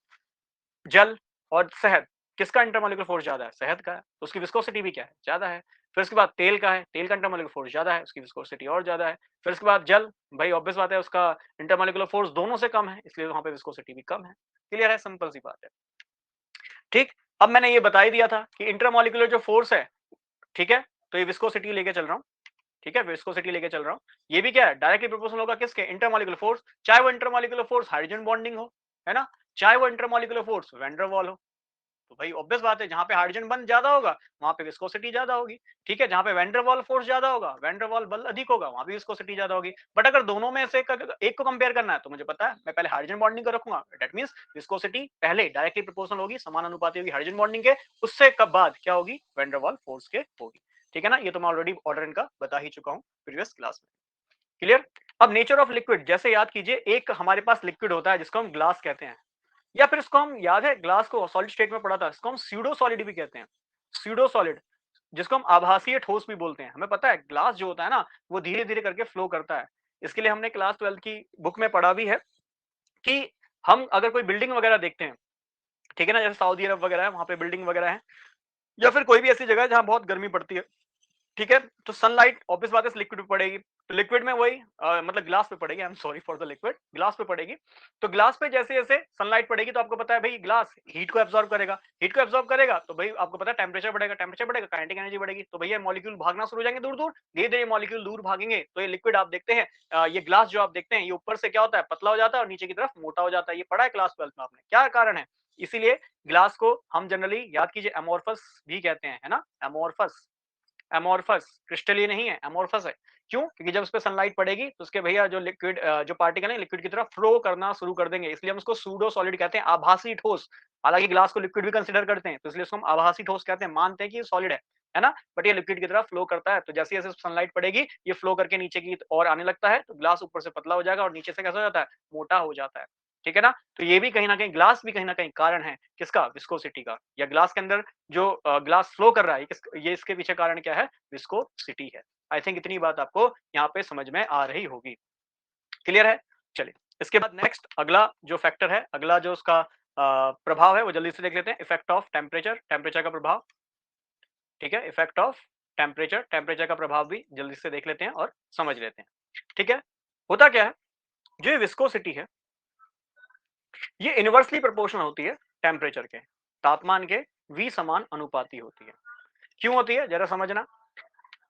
जल और शहद, किसका इंटरमॉलिक्यूलर फोर्स ज्यादा है? शहद का है, तो उसकी विस्कोसिटी भी क्या है? ज्यादा है। फिर उसके बाद तेल का है, तेल का इंटरमॉलिक्यूलर फोर्स ज्यादा है, उसकी विस्कोसिटी और ज्यादा है। फिर उसके बाद जल, भाई ऑब्वियस बात है उसका इंटरमॉलिक्यूलर फोर्स दोनों से कम है, इसलिए वहां पे विस्कोसिटी भी कम है। क्लियर है? सिंपल सी बात है। ठीक, अब मैंने ये बता ही दिया था कि इंटरमॉलिक्यूलर जो फोर्स है, ठीक है, तो ये विस्कोसिटी लेके चल रहा हूँ, ठीक है, विस्कोसिटी लेके चल रहा हूँ, ये भी क्या है? डायरेक्टली प्रोपोर्शनल होगा किसके? इंटरमॉलिक्यूलर फोर्स, चाहे वो इंटरमॉलिक्यूलर फोर्स हाइड्रोजन बॉन्डिंग हो, है ना, चाहे वो इंटरमॉलिक्यूलर फोर्स वैन डर वाल हो। तो भाई ऑब्वियस बात है, जहां पे हाइड्रोजन बंध ज्यादा होगा वहां पे विस्कोसिटी ज्यादा होगी। ठीक है, जहां पे वैन डर वाल फोर्स ज्यादा होगा, वैन डर वाल बल अधिक होगा, वहां भी विस्कोसिटी ज्यादा होगी। बट अगर दोनों में से एक को कंपेयर करना है तो मुझे पता है मैं पहले हाइड्रोजन बॉन्डिंग को रखूंगा, दैट मींस विस्कोसिटी पहले डायरेक्टली प्रोपोर्शनल होगी, समानुपाती होगी हाइड्रोजन बॉन्डिंग के, उससे कब बाद क्या होगी? वैन डर वाल फोर्स के होगी। ठीक है ना, ये तो मैं ऑलरेडी ऑर्डर इनका बता ही चुका हूँ प्रीवियस क्लास में। क्लियर? अब नेचर ऑफ लिक्विड, जैसे याद कीजिए एक हमारे पास लिक्विड होता है जिसको हम ग्लास कहते हैं, या फिर इसको हम, याद है ग्लास को सॉलिड स्टेट में पढ़ा था, इसको हम स्यूडो सॉलिड भी कहते हैं, स्यूडो सॉलिड, जिसको हम आभासीय ठोस भी बोलते हैं। हमें पता है ग्लास जो होता है ना वो धीरे धीरे करके फ्लो करता है, इसके लिए हमने क्लास 12th की बुक में पढ़ा भी है कि हम अगर कोई बिल्डिंग वगैरह देखते हैं, ठीक है ना, जैसे सऊदी अरब वगैरह है, वहां पे बिल्डिंग वगैरह है, या फिर कोई भी ऐसी जगह है जहां बहुत गर्मी पड़ती है, ठीक है, तो सनलाइट ऑब्वियस बात है लिक्विड पे पड़ेगी, तो लिक्विड में वही मतलब ग्लास पे पड़ेगी, I am sorry for the liquid, glass पे पड़ेगी। तो ग्लास पे जैसे जैसे सनलाइट पड़ेगी तो आपको पता है भाई ग्लास हीट को एब्जॉर्ब करेगा, हीट को एब्जॉर्ब करेगा तो भाई आपको पता है टेम्परेचर बढ़ेगा, टेम्परेचर बढ़ेगा काइनेटिक एनर्जी बढ़ेगी, तो भैया मॉलिक्यूल भागना शुरू हो जाएंगे दूर दूर, धीरे धीरे मॉलिक्यूल दूर भागेंगे। तो ये लिक्विड आप देखते हैं, ये ग्लास जो आप देखते हैं ये ऊपर से क्या होता है? पतला हो जाता है और नीचे की तरफ मोटा हो जाता है, ये पढ़ा है क्लास 12th में आपने, क्या कारण है? इसीलिए ग्लास को हम जनरली याद कीजिए एमोर्फस भी कहते हैं, है ना, एमोर्फस, एमोर्फस, क्रिस्टलीय नहीं है, एमोर्फस है। क्यों? क्योंकि जब उस पे सनलाइट पड़ेगी तो उसके भैया जो लिक्विड जो पार्टिकल है लिक्विड की तरफ फ्लो करना शुरू कर देंगे, इसलिए हम उसको सूडो सॉलिड कहते हैं, आभासी ठोस। हालांकि ग्लास को लिक्विड भी कंसीडर करते हैं, तो इसलिए उसको हम आभासी ठोस कहते हैं, मानते हैं कि ये सॉलिड है ना, बट ये लिक्विड की तरफ फ्लो करता है। तो जैसे जैसे सनलाइट पड़ेगी ये फ्लो करके नीचे की ओर आने लगता है, तो ग्लास ऊपर से पतला हो जाएगा और नीचे से कैसा हो जाता है? मोटा हो जाता है। ठीक है ना, तो ये भी कहीं ना कहीं, ग्लास भी कहीं ना कहीं कारण है किसका? विस्कोसिटी का, या ग्लास के अंदर जो ग्लास फ्लो कर रहा है ये इसके पीछे कारण क्या है? विस्कोसिटी है। आई थिंक इतनी बात आपको यहाँ पे समझ में आ रही होगी। क्लियर है? चलिए इसके बाद नेक्स्ट अगला जो फैक्टर है, अगला जो उसका प्रभाव है वो जल्दी से देख लेते हैं, इफेक्ट ऑफ टेम्परेचर, टेम्परेचर का प्रभाव। ठीक है, इफेक्ट ऑफ टेम्परेचर, टेम्परेचर का प्रभाव भी जल्दी से देख लेते हैं और समझ लेते हैं। ठीक है, होता क्या है, जो विस्कोसिटी है ये इनवर्सली प्रोपोर्शनल होती है टेम्परेचर के, तापमान के समान अनुपाती होती है। क्यों होती है जरा समझना।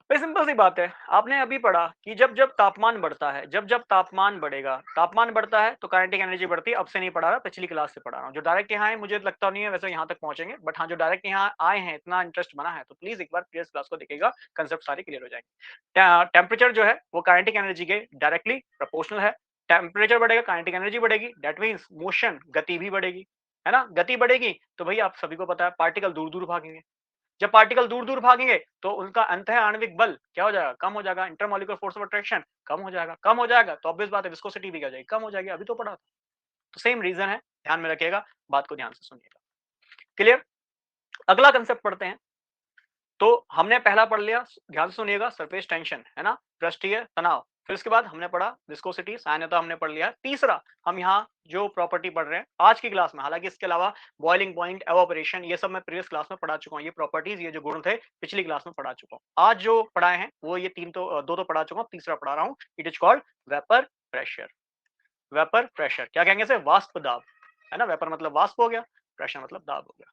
भाई सिंपल सी बात है, आपने अभी पढ़ा कि जब जब तापमान बढ़ता है, जब जब तापमान बढ़ेगा, तापमान बढ़ता है तो काइनेटिक एनर्जी बढ़ती है। अब से नहीं पढ़ा रहा, पिछली क्लास से पढ़ा रहा हूँ। जो डायरेक्ट यहाँ है मुझे लगता नहीं है वैसे यहाँ तक पहुंचेंगे, बट हाँ जो डायरेक्ट यहाँ आए हैं, इतना इंटरेस्ट बना है तो प्लीज एक बार प्रीवियस क्लास को देखिएगा, कंसेप्ट सारे क्लियर हो जाएंगे। टेम्परेचर जो है वो काइनेटिक एनर्जी के डायरेक्टली प्रोपोर्शनल है। टेम्परेचर बढ़ेगा, काइनेटिक एनर्जी बढ़ेगी, दैट मीन्स मोशन, गति भी बढ़ेगी, है ना। गति बढ़ेगी तो भाई आप सभी को पता है पार्टिकल दूर दूर भागेंगे। जब पार्टिकल दूर दूर भागेंगे तो उनका अंतः आणविक बल क्या हो जाएगा, कम हो जाएगा। इंटरमॉलिक्यूलर फोर्स ऑफ अट्रैक्शन कम हो जाएगा, कम हो जाएगा तो ऑब्वियस बात है विस्कोसिटी भी क्या हो जाएगी, कम हो जाएगी। अभी तो पढ़ा था। तो सेम रीजन है, ध्यान में रखिएगा, बात को ध्यान से सुनिएगा। क्लियर। अगला कंसेप्ट पढ़ते हैं। तो हमने पहला पढ़ लिया, ध्यान से सुनिएगा, सरफेस टेंशन, है ना, पृष्ठीय तनाव। फिर उसके बाद हमने पढ़ा विस्कोसिटी, सामान्यता हमने पढ़ लिया। तीसरा हम यहाँ जो प्रॉपर्टी पढ़ रहे हैं आज की क्लास में, हालांकि इसके अलावा बॉइलिंग पॉइंट, एवापोरेशन, ये सब मैं प्रीवियस क्लास में पढ़ा चुका हूँ। ये प्रॉपर्टीज, ये जो गुण थे पिछली क्लास में पढ़ा चुका हूँ। आज जो पढ़ाए हैं वो ये दो तो पढ़ा चुका हूँ, तीसरा पढ़ा रहा हूँ। It is called vapour pressure. Vapour pressure क्या कहेंगे इसे, वाष्प दाब, है ना। वेपर मतलब वाष्प हो गया, प्रेशर मतलब दाब हो गया।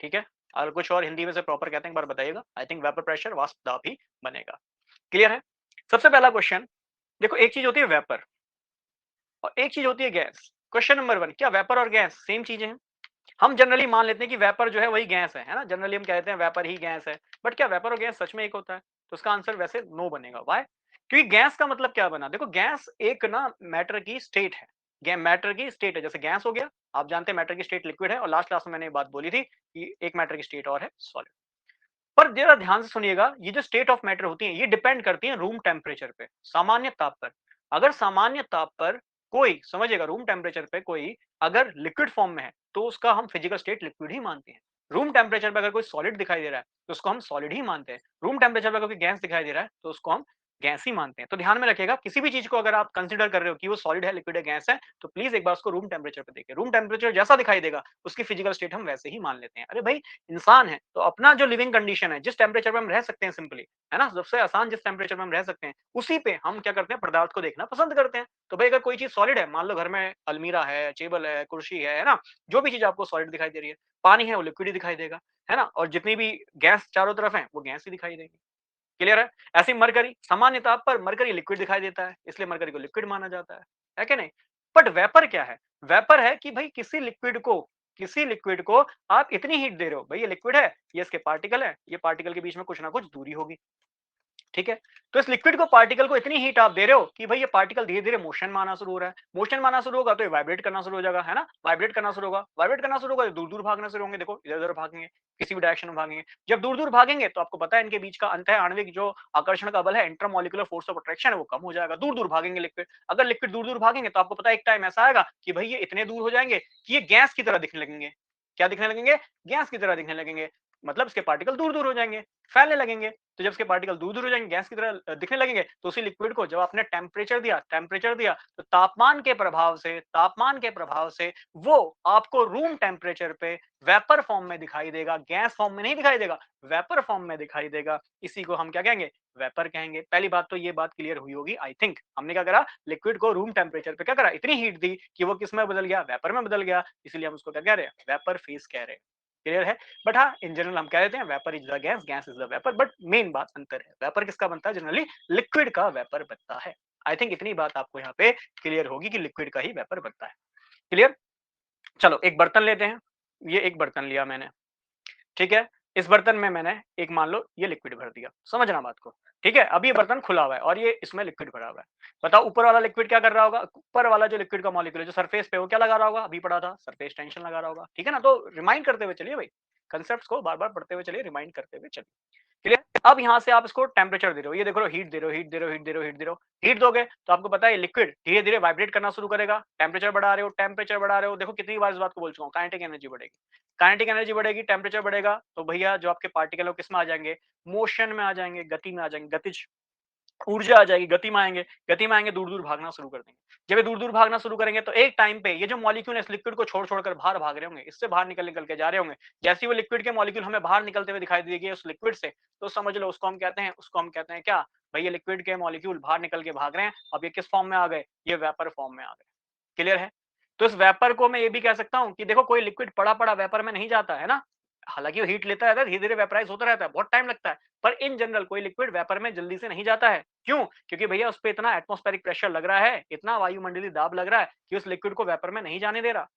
ठीक है। अगर कुछ और हिंदी में से प्रॉपर कहते हैं एक बार बताइएगा। आई थिंक वेपर प्रेशर वाष्प दाब ही बनेगा। क्लियर है। सबसे पहला क्वेश्चन देखो, एक चीज होती है वेपर और एक चीज होती है गैस। क्वेश्चन नंबर 1, क्या वेपर और गैस सेम चीजें हैं? हम जनरली मान लेते हैं कि वेपर जो है वही गैस है ना। जनरली हम कहते हैं वेपर ही गैस है, बट क्या वेपर और गैस सच में एक होता है? तो उसका आंसर वैसे नो बनेगा। व्हाई? क्योंकि गैस का मतलब क्या बना, देखो गैस एक ना मैटर की स्टेट है। मैटर की स्टेट है, जैसे गैस हो गया, आप जानते हैं मैटर की स्टेट लिक्विड है, और लास्ट क्लास में मैंने ये बात बोली थी कि एक मैटर की स्टेट और है सॉलिड। पर जरा ध्यान से सुनिएगा, ये जो स्टेट ऑफ मैटर होती है ये डिपेंड करती है रूम टेम्परेचर पे, सामान्य ताप पर। अगर सामान्य ताप पर कोई, समझिएगा, रूम टेम्परेचर पे कोई अगर लिक्विड फॉर्म में है तो उसका हम फिजिकल स्टेट लिक्विड ही मानते हैं। रूम टेम्परेचर पे अगर कोई सॉलिड दिखाई दे रहा है तो उसको हम सॉलिड ही मानते हैं। रूम टेम्परेचर पे अगर कोई गैस दिखाई दे रहा है तो उसको हम गैस ही मानते हैं। तो ध्यान में रखिएगा, किसी भी चीज को अगर आप कंसीडर कर रहे हो कि वो सॉलिड है, लिक्विड है, गैस है, तो प्लीज एक बार उसको रूम टेम्परेचर पे देखिए। रूम टेम्परेचर जैसा दिखाई देगा उसकी फिजिकल स्टेट हम वैसे ही मान लेते हैं। अरे भाई इंसान है तो अपना जो लिविंग कंडीशन है, जिस टेम्परेचर पे हम रह सकते हैं सिंपली, है ना, सबसे आसान जिस टेम्परेचर पे हम रह सकते हैं उसी पे हम क्या करते हैं, पदार्थ को देखना पसंद करते हैं। तो भाई अगर कोई चीज सॉलिड है, मान लो घर में अलमीरा है, टेबल है, कुर्सी है ना, जो भी चीज आपको सॉलिड दिखाई दे रही है, पानी है वो लिक्विड ही दिखाई देगा, है ना, और जितनी भी गैस चारों तरफ है वो गैस ही दिखाई देगी। क्लियर है। ऐसी मरकरी, सामान्य ताप पर मरकरी लिक्विड दिखाई देता है, इसलिए मरकरी को लिक्विड माना जाता है कि नहीं। बट वेपर क्या है? वेपर है कि भाई किसी लिक्विड को आप इतनी हीट दे रहे हो, भाई ये लिक्विड है, ये इसके पार्टिकल है, ये पार्टिकल के बीच में कुछ ना कुछ दूरी होगी, ठीक है। तो इस लिक्विड को, पार्टिकल को इतनी हीट आप दे रहे हो कि भाई ये पार्टिकल धीरे धीरे मोशन में आना शुरू हो रहा है। मोशन में आना शुरू होगा तो ये वाइब्रेट करना शुरू हो जाएगा, है ना। वाइब्रेट करना शुरू होगा, वाइब्रेट करना शुरू होगा तो दूर दूर भागना शुरू होंगे। देखो इधर उधर भागेंगे, किसी भी डायरेक्शन में भागेंगे। जब दूर दूर भागेंगे तो आपको पता है इनके बीच का अंतः आणविक जो आकर्षण का बल है, इंटरमॉलिक्यूलर फोर्स ऑफ अट्रैक्शन है, वो कम हो जाएगा। दूर दूर भागेंगे लिक्विड। अगर लिक्विड दूर दूर भागेंगे तो आपको पता है एक टाइम ऐसा आएगा कि भाई ये इतने दूर हो जाएंगे कि ये गैस की तरह दिखने लगेंगे। क्या दिखने लगेंगे? गैस की तरह दिखने लगेंगे। मतलब इसके पार्टिकल दूर दूर हो जाएंगे, फैलने लगेंगे। तो जब इसके पार्टिकल दूर दूर हो जाएंगे, गैस की तरह दिखने लगेंगे, तो उसी लिक्विड को जब आपने टेम्परेचर दिया तो तापमान के प्रभाव से वो आपको रूम टेम्परेचर पे वेपर फॉर्म में दिखाई देगा, गैस फॉर्म में नहीं दिखाई देगा, वेपर फॉर्म में दिखाई देगा। इसी को हम क्या कहेंगे? वेपर कहेंगे। पहली बात तो ये बात क्लियर हुई होगी आई थिंक। हमने क्या करा, लिक्विड को रूम टेम्परेचर पे क्या करा, इतनी हीट दी कि वो किस में बदल गया, वेपर में बदल गया। इसलिए हम उसको क्या कह रहे हैं, वेपर फेज कह रहे हैं। क्लियर है। बट हाँ, इन जनरल हम कह देते हैं vapour is the gas, gas is the vapour. But main बात अंतर है, वेपर किसका बनता है? जनरली लिक्विड का वेपर बनता है। आई थिंक इतनी बात आपको यहाँ पे क्लियर होगी कि लिक्विड का ही वेपर बनता है। क्लियर। चलो एक बर्तन लेते हैं। ये एक बर्तन लिया मैंने, ठीक है। इस बर्तन में मैंने एक, मान लो ये लिक्विड भर दिया, समझना बात को, ठीक है। अब ये बर्तन खुला हुआ है और ये इसमें लिक्विड भरा हुआ है। बताओ ऊपर वाला लिक्विड क्या कर रहा होगा? ऊपर वाला जो लिक्विड का मॉलिक्यूल है जो सरफेस पे, वो क्या लगा रहा होगा? अभी पढ़ा था, सरफेस टेंशन लगा रहा होगा, ठीक है ना। तो रिमाइंड करते हुए चलिए भाई, कंसेप्ट्स को बार बार पढ़ते हुए चलिए, रिमाइंड करते हुए चलिए। क्लियर। अब यहाँ से आप इसको टेम्परेचर दे रहे हो, ये देख रहे हो, हीट दे रहे हो, हीट दे रहे हो, हीट दे रहे हो, हीट दे रहे हो। हीट दोगे तो आपको पता है लिक्विड धीरे धीरे वाइब्रेट करना शुरू करेगा। टेम्परेचर बढ़ा रहे हो, टेम्परेचर बढ़ा रहे हो, देखो कितनी बार इस बात को बोल चुका हूँ, काइनेटिक एनर्जी बढ़ेगी। काइनेटिक एनर्जी बढ़ेगी, टेम्परेचर बढ़ेगा, तो भैया जो आपके पार्टिकल है किस में आ जाएंगे? मोशन में आ जाएंगे, गति में आ जाएंगे, गतिज ऊर्जा आ जाएगी, गति में आएंगे। गति में आएंगे, दूर दूर भागना शुरू कर देंगे। जब ये दूर दूर भागना शुरू करेंगे तो एक टाइम पे ये जो मॉलिक्यूल है इस लिक्विड को छोड़ छोड़कर बाहर भाग रहे होंगे, इससे बाहर निकल निकल के जा रहे होंगे। जैसे ही वो लिक्विड के मॉलिक्यूल हमें बाहर निकलते हुए दिखाई देगी उस लिक्विड से, तो समझ लो उसको हम कहते हैं क्या? भाई ये लिक्विड के मॉलिक्यूल बाहर निकल के भाग रहे हैं। अब ये किस फॉर्म में आ गए? ये वेपर फॉर्म में आ गए। क्लियर है। तो इस वेपर को मैं ये भी कह सकता हूँ कि देखो कोई लिक्विड पड़ा वेपर में नहीं जाता है ना, हालांकि वो हीट लेता रहता है, धीरे धीरे वेपराइज होता रहता है, बहुत टाइम लगता है, पर इन जनरल कोई लिक्विड वेपर में जल्दी से नहीं जाता है। क्यों? क्योंकि भैया उस पर इतना एटमॉस्फेरिक प्रेशर लग रहा है, इतना वायुमंडलीय दाब लग रहा है कि उस लिक्विड को वेपर में नहीं जाने दे रहा।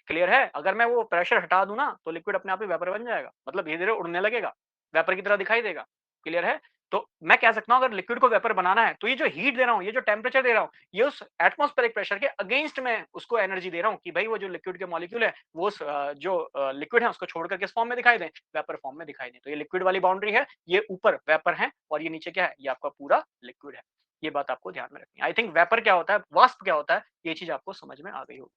क्लियर है? अगर मैं वो प्रेशर हटा दूं ना तो लिक्विड अपने आप ही वेपर बन जाएगा, मतलब धीरे धीरे उड़ने लगेगा, वेपर की तरह दिखाई देगा। क्लियर है? तो मैं कह सकता हूं अगर लिक्विड को वेपर बनाना है तो ये जो हीट दे रहा हूं, ये जो टेम्परेचर दे रहा हूं, ये उस एटमॉस्फेरिक प्रेशर के अगेंस्ट में उसको एनर्जी दे रहा हूं कि भाई वो जो लिक्विड के मॉलिक्यूल है वो जो लिक्विड है उसको छोड़कर किस फॉर्म में दिखाई दें, वेपर फॉर्म में दिखाई दें। तो ये लिक्विड वाली बाउंड्री है, ये ऊपर वेपर है और ये नीचे क्या है, ये आपका पूरा लिक्विड है। ये बात आपको ध्यान में रखनी है। आई थिंक वेपर क्या होता है, वाष्प क्या होता है, ये चीज आपको समझ में आ गई होगी।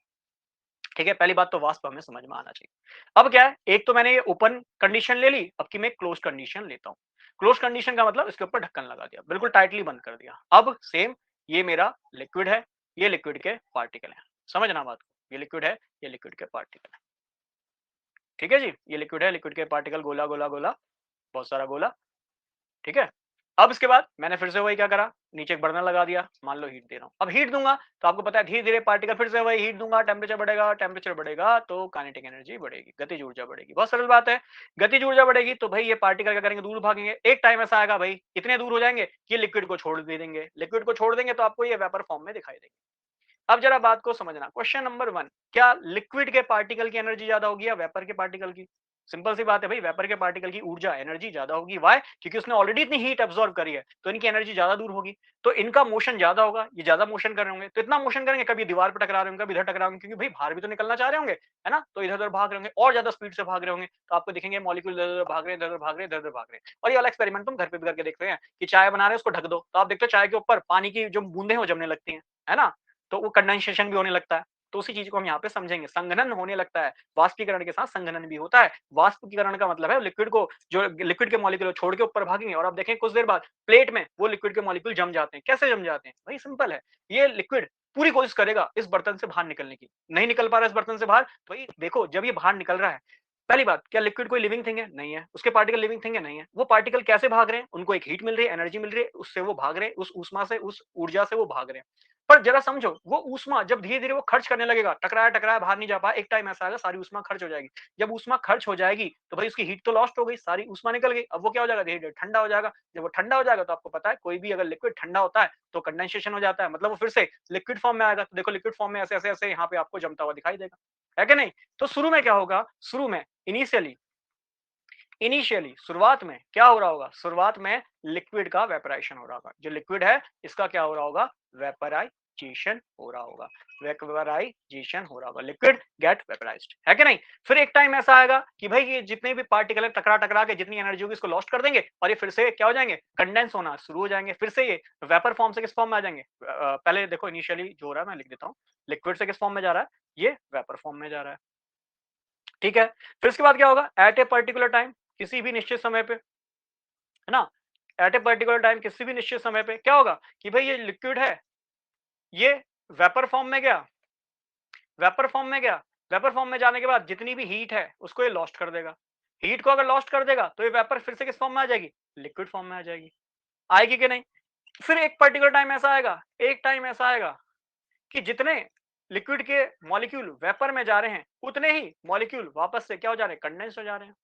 ठीक है, पहली बात तो वाष्प हमें समझ में आना चाहिए। अब क्या है, एक तो मैंने ये ओपन कंडीशन ले ली, अब की मैं क्लोज कंडीशन लेता हूँ। क्लोज कंडीशन का मतलब इसके ऊपर ढक्कन लगा दिया, बिल्कुल टाइटली बंद कर दिया। अब सेम ये मेरा लिक्विड है, ये लिक्विड के पार्टिकल है, समझना बात को, ये लिक्विड है, ये लिक्विड के पार्टिकल है। ठीक है जी, ये लिक्विड है, लिक्विड के पार्टिकल, गोला गोला गोला, बहुत सारा गोला। ठीक है, अब इसके बाद मैंने फिर से वही क्या करा, नीचे एक बर्नर लगा दिया, मान लो हीट दे रहा हूं, अब हीट दूंगा तो आपको पता है धीरे धीरे पार्टिकल, फिर से वही हीट दूंगा, टेम्परेचर बढ़ेगा तो काइनेटिक एनर्जी बढ़ेगी, गतिज ऊर्जा बढ़ेगी। बहुत सरल बात है, गतिज ऊर्जा बढ़ेगी तो भाई ये पार्टिकल क्या करेंगे, दूर भागेंगे। एक टाइम ऐसा आएगा भाई, इतने दूर हो जाएंगे कि ये लिक्विड को छोड़ दे देंगे, लिक्विड को छोड़ देंगे तो आपको ये वेपर फॉर्म में दिखाई देंगे। अब जरा बात को समझना, क्वेश्चन नंबर 1, क्या लिक्विड के पार्टिकल की एनर्जी ज्यादा होगी या वेपर के पार्टिकल की? सिंपल सी बात है भाई, वेपर के पार्टिकल की ऊर्जा एनर्जी ज्यादा होगी। व्हाई? क्योंकि उसने ऑलरेडी इतनी हीट अब्सॉर्ब करी है, तो इनकी एनर्जी ज्यादा दूर होगी, तो इनका मोशन ज्यादा होगा, ये ज्यादा मोशन कर रहे होंगे, तो इतना मोशन करेंगे, कभी दीवार पर टकरा रहे होंगे, कभी इधर टकरा होंगे, क्योंकि भाई बाहर भी तो निकलना चाह रहे होंगे, है ना, तो इधर उधर भाग रहे होंगे और ज्यादा स्पीड से भाग रहे होंगे, तो आपको दिखेंगे मॉलिक्यूल इधर उधर भाग रहे हैं, इधर उधर भाग रहे हैं, इधर उधर भाग रहे हैं। और ये वाला एक्सपेरिमेंट तुम घर पे भी करके देख रहे हैं कि चाय बना रहे हैं, उसको ढक दो, तो आप देखते हो चाय के ऊपर पानी की जो बूंदे हैं वो जमने लगती हैं, है ना, तो वो कंडेंसेशन भी होने लगता है। तो उसी चीज को हम यहाँ पे समझेंगे, संघनन होने लगता है, वाष्पीकरण के साथ संघनन भी होता है। वाष्पीकरण का मतलब है लिक्विड को, जो लिक्विड के मॉलिक्यूल छोड़ के ऊपर भागेंगे और आप देखें कुछ देर बाद प्लेट में वो लिक्विड के मॉलिक्यूल जम जाते हैं। कैसे जम जाते हैं भाई, सिंपल है, ये लिक्विड पूरी कोशिश करेगा इस बर्तन से बाहर निकलने की, नहीं निकल पा रहा इस बर्तन से बाहर, तो भाई देखो जब ये बाहर निकल रहा है, पहली बात, क्या लिक्विड कोई लिविंग थिंग है? नहीं है। उसके पार्टिकल लिविंग थिंग है? नहीं है। वो पार्टिकल कैसे भाग रहे हैं? उनको एक हीट मिल रही है, एनर्जी मिल रही है, उससे वो भाग रहे हैं, उस ऊष्मा से, उस ऊर्जा से वो भाग रहे हैं। पर जरा समझो, वो ऊष्मा जब धीरे धीरे वो खर्च करने लगेगा, टकराया टकराया बाहर नहीं जा पाया, एक टाइम ऐसा आएगा सारी ऊष्मा खर्च हो जाएगी। जब ऊष्मा खर्च हो जाएगी तो भाई उसकी हीट तो लॉस्ट हो गई, सारी ऊष्मा निकल गई। अब वो क्या हो जाएगा, धीरे धीरे ठंडा हो जाएगा। जब वो ठंडा हो जाएगा तो आपको पता है कोई भी अगर लिक्विड ठंडा होता है तो कंडेंसेशन हो जाता है, मतलब वो फिर से लिक्विड फॉर्म में आएगा। तो देखो लिक्विड फॉर्म में ऐसे ऐसे ऐसे यहाँ पे आपको जमता हुआ दिखाई देगा, है कि नहीं? तो शुरू में क्या होगा, शुरू में इनिशियली शुरुआत में क्या हो रहा होगा, शुरुआत में लिक्विड का वेपराइजेशन हो रहा होगा, जो लिक्विड है इसका क्या हो रहा होगा, वेपराइजेशन हो रहा होगा, वेपराइजेशन हो रहा होगा, लिक्विड गेट वेपराइज्ड, है कि नहीं? फिर एक टाइम ऐसा आएगा कि भाई ये जितने भी पार्टिकल है टकरा टकरा के जितनी एनर्जी होगी इसको लॉस्ट कर देंगे और ये फिर से क्या हो जाएंगे, कंडेंस होना शुरू हो जाएंगे, फिर से ये वेपर फॉर्म से किस फॉर्म में आ जाएंगे। पहले देखो इनिशियली जो हो रहा है मैं लिख देता हूँ, लिक्विड से किस फॉर्म में जा रहा है, ये वेपर फॉर्म में जा रहा है। ठीक है, फिर इसके बाद क्या होगा, एट ए पर्टिकुलर टाइम, किसी भी निश्चित समय पे, है ना, एट ए पर्टिकुलर टाइम किसी भी निश्चित समय पे क्या होगा कि भाई ये लिक्विड है, ये वेपर फॉर्म में गया, वेपर फॉर्म में गया, वेपर फॉर्म में जाने के बाद जितनी भी हीट है उसको ये लॉस्ट कर देगा। हीट को अगर लॉस्ट कर देगा तो ये वेपर फिर से किस फॉर्म में आ जाएगी, लिक्विड फॉर्म में आ जाएगी। आएगी कि नहीं? फिर एक पर्टिकुलर टाइम ऐसा आएगा, एक टाइम ऐसा आएगा कि जितने लिक्विड के मॉलिक्यूल वेपर में जा रहे हैं उतने ही मॉलिक्यूल वापस से क्या हो जा रहे हैं, कंडेंस हो जा रहे हैं,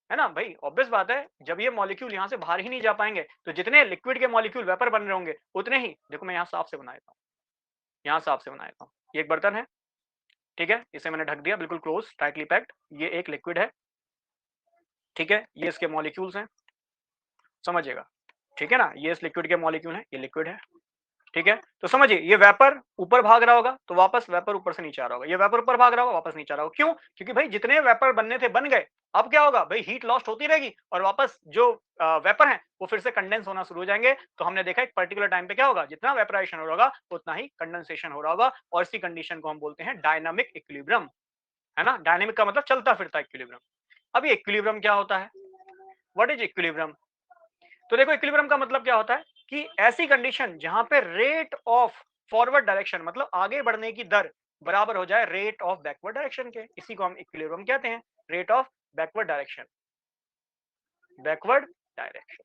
है ना भाई, ऑब्वियस बात है, जब ये मॉलिक्यूल यहां से बाहर ही नहीं जा पाएंगे तो जितने लिक्विड के मॉलिक्यूल वेपर बन रहे होंगे उतने ही, देखो मैं यहाँ साफ से बना देता हूँ, यहाँ साफ से बना देता हूँ, ये एक बर्तन है, ठीक है, इसे मैंने ढक दिया बिल्कुल क्लोज टाइटली पैक्ड, ये एक लिक्विड है, ठीक है, ये इसके मॉलिक्यूल्स हैं, समझिएगा, ठीक है ना, ये इस लिक्विड के मॉलिक्यूल है, ये लिक्विड है, ठीक है, तो समझिए ये वेपर ऊपर भाग रहा होगा तो वापस वेपर ऊपर से नीचे आ रहा होगा, ये वेपर ऊपर भाग रहा होगा वापस नीचे आ रहा होगा, क्यों? क्योंकि भाई जितने वेपर बनने थे बन गए, अब क्या होगा भाई, हीट लॉस्ट होती रहेगी और वापस जो वेपर है वो फिर से कंडेंस होना शुरू हो जाएंगे। तो हमने देखा एक पर्टिकुलर टाइम पे क्या होगा, जितना वेपराइजेशन हो रहा होगा उतना ही कंडेंसेशन हो रहा होगा, और इसी कंडीशन को हम बोलते हैं डायनामिक इक्विलिब्रियम, है ना, डायनामिक का मतलब चलता फिरता इक्विलिब्रियम। अब ये इक्विलिब्रियम क्या होता है, व्हाट इज इक्विलिब्रियम? तो देखो इक्विलिब्रियम का मतलब क्या होता है कि ऐसी कंडीशन जहां पे रेट ऑफ फॉरवर्ड डायरेक्शन, मतलब आगे बढ़ने की दर बराबर हो जाए रेट ऑफ बैकवर्ड डायरेक्शन के, इसी को हम इक्विलिब्रियम कहते हैं, rate of backward direction, backward direction,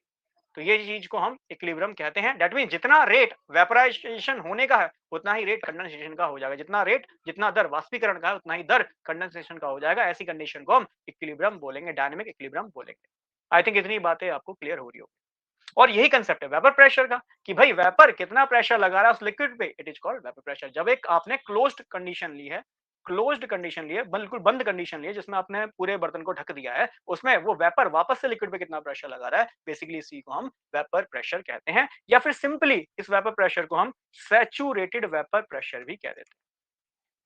तो ये चीज को हम इक्विलिब्रियम कहते हैं। दैट मीन जितना रेट वेपराइजेशन होने का है उतना ही रेट कंडेंसेशन का हो जाएगा, जितना दर वाष्पीकरण का है उतना ही दर कंडेंसेशन का हो जाएगा। ऐसी कंडीशन को हम इक्विलिब्रियम बोलेंगे, डायनेमिक इक्विलिब्रियम बोलेंगे। आई थिंक इतनी बातें आपको क्लियर हो रही होगी। और यही कंसेप्ट है वेपर प्रेशर का कि भाई वेपर कितना प्रेशर लगा रहा है उस लिक्विड पे, it is called vapour pressure. जब एक आपने क्लोज्ड कंडीशन ली है, बिल्कुल बंद कंडीशन ली है, जिसमें आपने पूरे बर्तन को ढक दिया है, उसमें वो वेपर वापस से लिक्विड पे कितना प्रेशर लगा रहा है, बेसिकली इसी को हम वेपर प्रेशर कहते हैं। या फिर सिंपली इस वेपर प्रेशर को हम सैचुरेटेड वेपर प्रेशर भी कह देते हैं,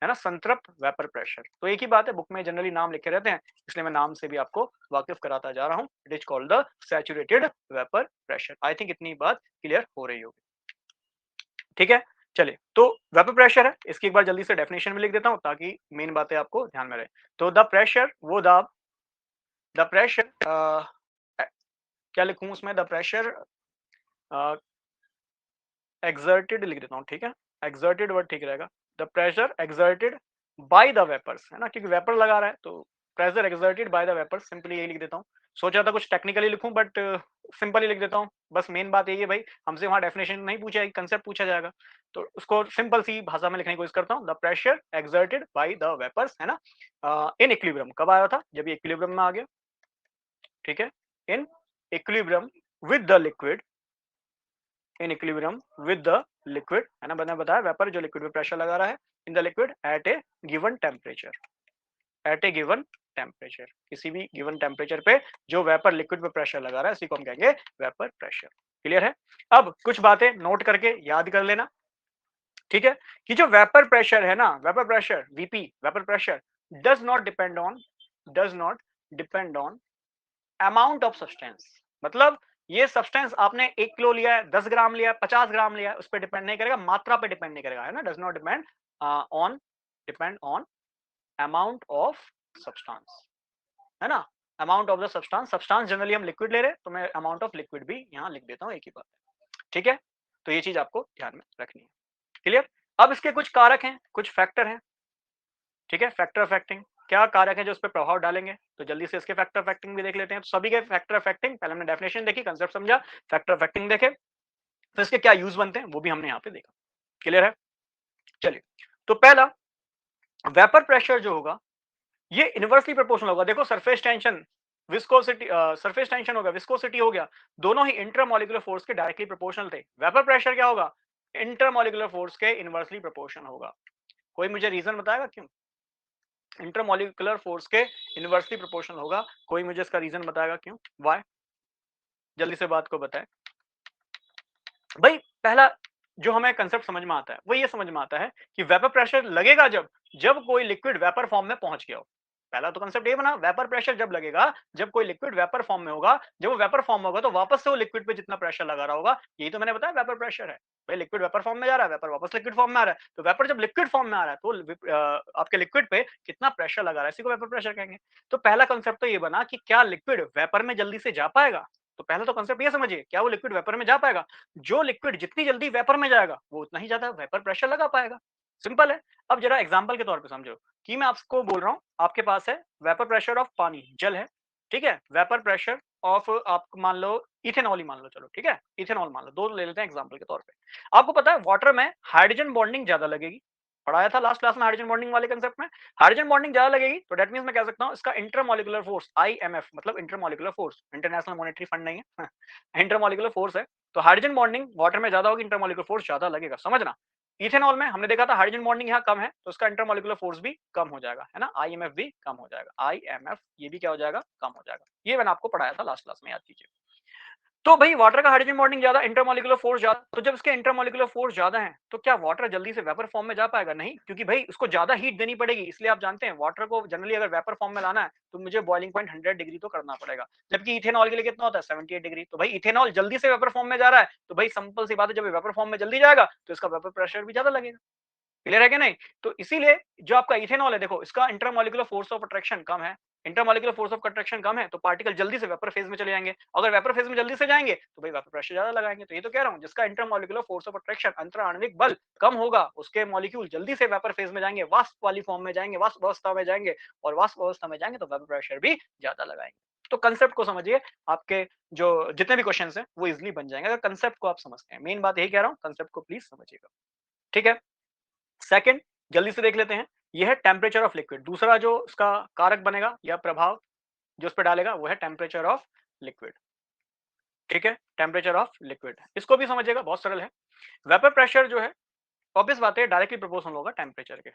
है ना, संतृप्त वेपर प्रेशर। तो एक ही बात है, बुक में जनरली नाम लिखे रहते हैं, इसलिए मैं नाम से भी आपको वाकिफ कराता जा रहा हूं। It is called the saturated vapour pressure. I think इतनी बात क्लियर हो रही होगी। ठीक है, चलिए, तो वेपर प्रेशर है, इसकी एक बार जल्दी से डेफिनेशन में लिख देता हूं ताकि मेन बातें आपको ध्यान में रहे। तो द प्रेशर, वो दाब, द प्रेशर, क्या लिखूं उसमें, द प्रेशर एक्सर्टेड लिख देता हूँ, ठीक है, एक्सर्टेड वर्ड ठीक रहेगा। The pressure exerted by the vapours, है ना, क्योंकि वेपर लगा रहा है तो pressure exerted by the vapours, simply यही लिख देता हूँ। सोचा था कुछ टेक्निकली लिखूं बट सिंपली लिख देता हूँ। बस मेन बात यही है भाई, हमसे वहां डेफिनेशन नहीं पूछा जाएगी, कंसेप्ट पूछा जाएगा, तो उसको सिंपल सी भाषा में लिखने की कोशिश करता हूँ। The pressure exerted by the vapours, है ना, इन इक्विलिब्रियम, कब आया था, जब ये इक्विलिब्रियम में आ गया, ठीक है, in equilibrium with the liquid, in equilibrium with the liquid, है ना, मैंने बताया वेपर जो लिक्विड में प्रेशर लगा रहा है in the liquid at a given temperature, at a given temperature, किसी भी गिवन टेम्परेचर पे जो वेपर लिक्विड पे प्रेशर लगा रहा है इसी को हम कहेंगे वेपर प्रेशर। क्लियर है? अब कुछ बातें नोट करके याद कर लेना, ठीक है, कि जो वेपर प्रेशर है ना, vapour pressure VP, vapour pressure does not depend on amount of substance. मतलब ये सब्सटेंस आपने 1 किलो लिया है, 10 ग्राम लिया है, 50 ग्राम लिया है, उस पर डिपेंड नहीं करेगा, मात्रा पे डिपेंड नहीं करेगा, है ना, does not depend on amount of substance, है ना, amount of the substance. Substance generally हम लिक्विड ले रहे हैं तो मैं अमाउंट ऑफ लिक्विड भी यहाँ लिख देता हूँ, एक ही बात है, ठीक है। तो ये चीज आपको ध्यान में रखनी है। क्लियर? अब इसके कुछ कारक हैं, कुछ फैक्टर हैं, ठीक है, फैक्टर अफेक्टिंग, क्या कारक है जो उस पर प्रभाव डालेंगे, तो जल्दी से इसके फैक्टर अफेक्टिंग भी देख लेते हैं। तो सभी के फैक्टर अफेक्टिंग, पहले हमने डेफिनेशन देखी, कंसेप्ट समझा, फैक्टर अफेक्टिंग देखे, तो इसके क्या यूज बनते हैं वो भी हमने यहाँ पे देखा। क्लियर है? चलिए, तो पहला, वेपर प्रेशर जो होगा ये इनवर्सली प्रोपोर्शनल होगा। देखो surface tension, viscosity, surface tension हो गया, विस्कोसिटी हो गया, दोनों ही इंटरमॉलिक्यूलर फोर्स के डायरेक्टली प्रोपोर्शनल थे। वेपर प्रेशर क्या होगा, इंटरमॉलिक्यूलर फोर्स के इनवर्सली प्रोपोर्शनल होगा। कोई मुझे रीजन बताएगा क्यों इंटरमॉलिक्यूलर फोर्स के इनवर्सली प्रोपोर्शनल होगा? कोई मुझे इसका रीजन बताएगा क्यों, व्हाई? जल्दी से बात को बताएं भाई। पहला जो हमें कंसेप्ट समझ में आता है वो ये समझ में आता है कि वेपर प्रेशर लगेगा जब कोई लिक्विड वेपर फॉर्म में पहुंच गया हो। पहला तो कंसेप्ट ये बना, वेपर प्रेशर जब लगेगा जब कोई लिक्विड वेपर फॉर्म में होगा, जब वो वेपर फॉर्म होगा तो वापस से वो लिक्विड पे जितना प्रेशर लगा रहा होगा, यही तो मैंने बताया वेपर प्रेशर है। भाई लिक्विड वेपर फॉर्म में जा रहा है, वेपर वापस लिक्विड फॉर्म में आ रहा है, तो वेपर जब लिक्विड फॉर्म में आ रहा है तो आपके लिक्विड पे कितना प्रेशर लगा रहा है, इसी को वेपर प्रेशर कहेंगे। तो पहला कंसेप्ट तो ये बना कि क्या लिक्विड वेपर में जल्दी से जा पाएगा। तो पहला तो कंसेप्ट ये समझिए, क्या वो लिक्विड वेपर में जा पाएगा? जो लिक्विड जितनी जल्दी वेपर में जाएगा वो उतना ही ज्यादा वेपर प्रेशर लगा पाएगा। सिंपल है। अब जरा एग्जांपल के तौर पे समझो कि मैं आपको बोल रहा हूं, आपके पास है वेपर प्रेशर ऑफ पानी, जल है, ठीक है, वेपर प्रेशर ऑफ, आप मान लो इथेनॉल ही मान लो, चलो ठीक है, इथेनॉल मान लो, दो ले लेते हैं एग्जांपल के तौर पे। आपको पता है वाटर में हाइड्रोजन बॉन्डिंग ज्यादा लगेगी, पढ़ाया था लास्ट क्लास में हाइड्रोजन बॉन्डिंग वाले कंसेप्ट में। हाइड्रोजन बॉन्डिंग ज्यादा लगेगी तो दैट मींस मैं कह सकता हूं इसका इंटरमॉलिक्यूलर फोर्स आईएमएफ, मतलब intermolecular force, international monetary fund नहीं है इंटरमॉलिक्यूलर फोर्स है। तो हाइड्रोजन बॉन्डिंग वाटर में ज्यादा होगी, इंटरमॉलिक्यूलर फोर्स ज्यादा लगेगा, समझना। इथेनॉल में हमने देखा था हाइड्रोजन बॉन्डिंग यहाँ कम है तो उसका इंटरमॉलिक्यूलर फोर्स भी कम हो जाएगा, है ना, आईएमएफ भी कम हो जाएगा, आईएमएफ ये भी क्या हो जाएगा, कम हो जाएगा। ये मैंने आपको पढ़ाया था लास्ट क्लास में, याद कीजिए। तो भाई वाटर का हाइड्रोजन बॉन्डिंग ज्यादा, इंटरमॉलिक्यूलर फोर्स ज्यादा, तो जब इसके इंटरमॉलिक्यूलर फोर्स ज्यादा है तो क्या वाटर जल्दी से वेपर फॉर्म में जा पाएगा? नहीं, क्योंकि भाई उसको ज्यादा हीट देनी पड़ेगी। इसलिए आप जानते हैं वाटर को जनरली अगर वेपर फॉर्म में लाना है तो मुझे बॉइलिंग पॉइंट 100 डिग्री तो करना पड़ेगा, जबकि इथेनॉल के लिए कितना होता है 78 डिग्री। तो भाई इथेनॉल जल्दी से वेपर फॉर्म में जा रहा है तो भाई सिंपल सी बात है, जब वेपर फॉर्म में जल्दी जाएगा तो इसका वेपर प्रेशर भी ज्यादा लगेगा। क्लियर है कि नहीं? तो इसीलिए जो आपका इथेनॉल है, देखो इसका इंटरमॉलिक्यूलर फोर्स ऑफ अट्रैक्शन कम है, इंटरमॉलिक्यूलर फोर्स ऑफ अट्रैक्शन कम है तो पार्टिकल जल्दी से वेपर फेज में चले जाएंगे। अगर वेपर फेज में जल्दी से जाएंगे तो भाई वेपर प्रेशर ज्यादा लगाएंगे। तो ये तो कह रहा हूं, जिसका इंटरमॉलिक्यूलर फोर्स ऑफ अट्रैक्शन, अंतर आणविक बल कम होगा, उसके मॉलिक्यूल जल्दी से वेपर फेज में जाएंगे, वाष्प वाली फॉर्म में जाएंगे, वाष्प अवस्था में जाएंगे, और वाष्प अवस्था में जाएंगे तो वेपर प्रेशर भी ज्यादा लगाएंगे। तो कंसेप्ट को समझिए, आपके जो जितने भी क्वेश्चंस हैं वो इजीली बन जाएंगे अगर कंसेप्ट को आप समझते हैं। मेन बात यही कह रहा हूँ, कंसेप्ट को प्लीज समझिएगा। ठीक है। सेकंड, जल्दी से देख लेते हैं, ये है टेम्परेचर ऑफ लिक्विड। दूसरा जो उसका कारक बनेगा या प्रभाव जो उस पर डालेगा वो है टेम्परेचर ऑफ लिक्विड। ठीक है, टेम्परेचर ऑफ लिक्विड, इसको भी समझिएगा, बहुत सरल है। वेपर प्रेशर जो है ऑब्वियस बात है डायरेक्टली प्रोपोर्शनल होगा टेम्परेचर के।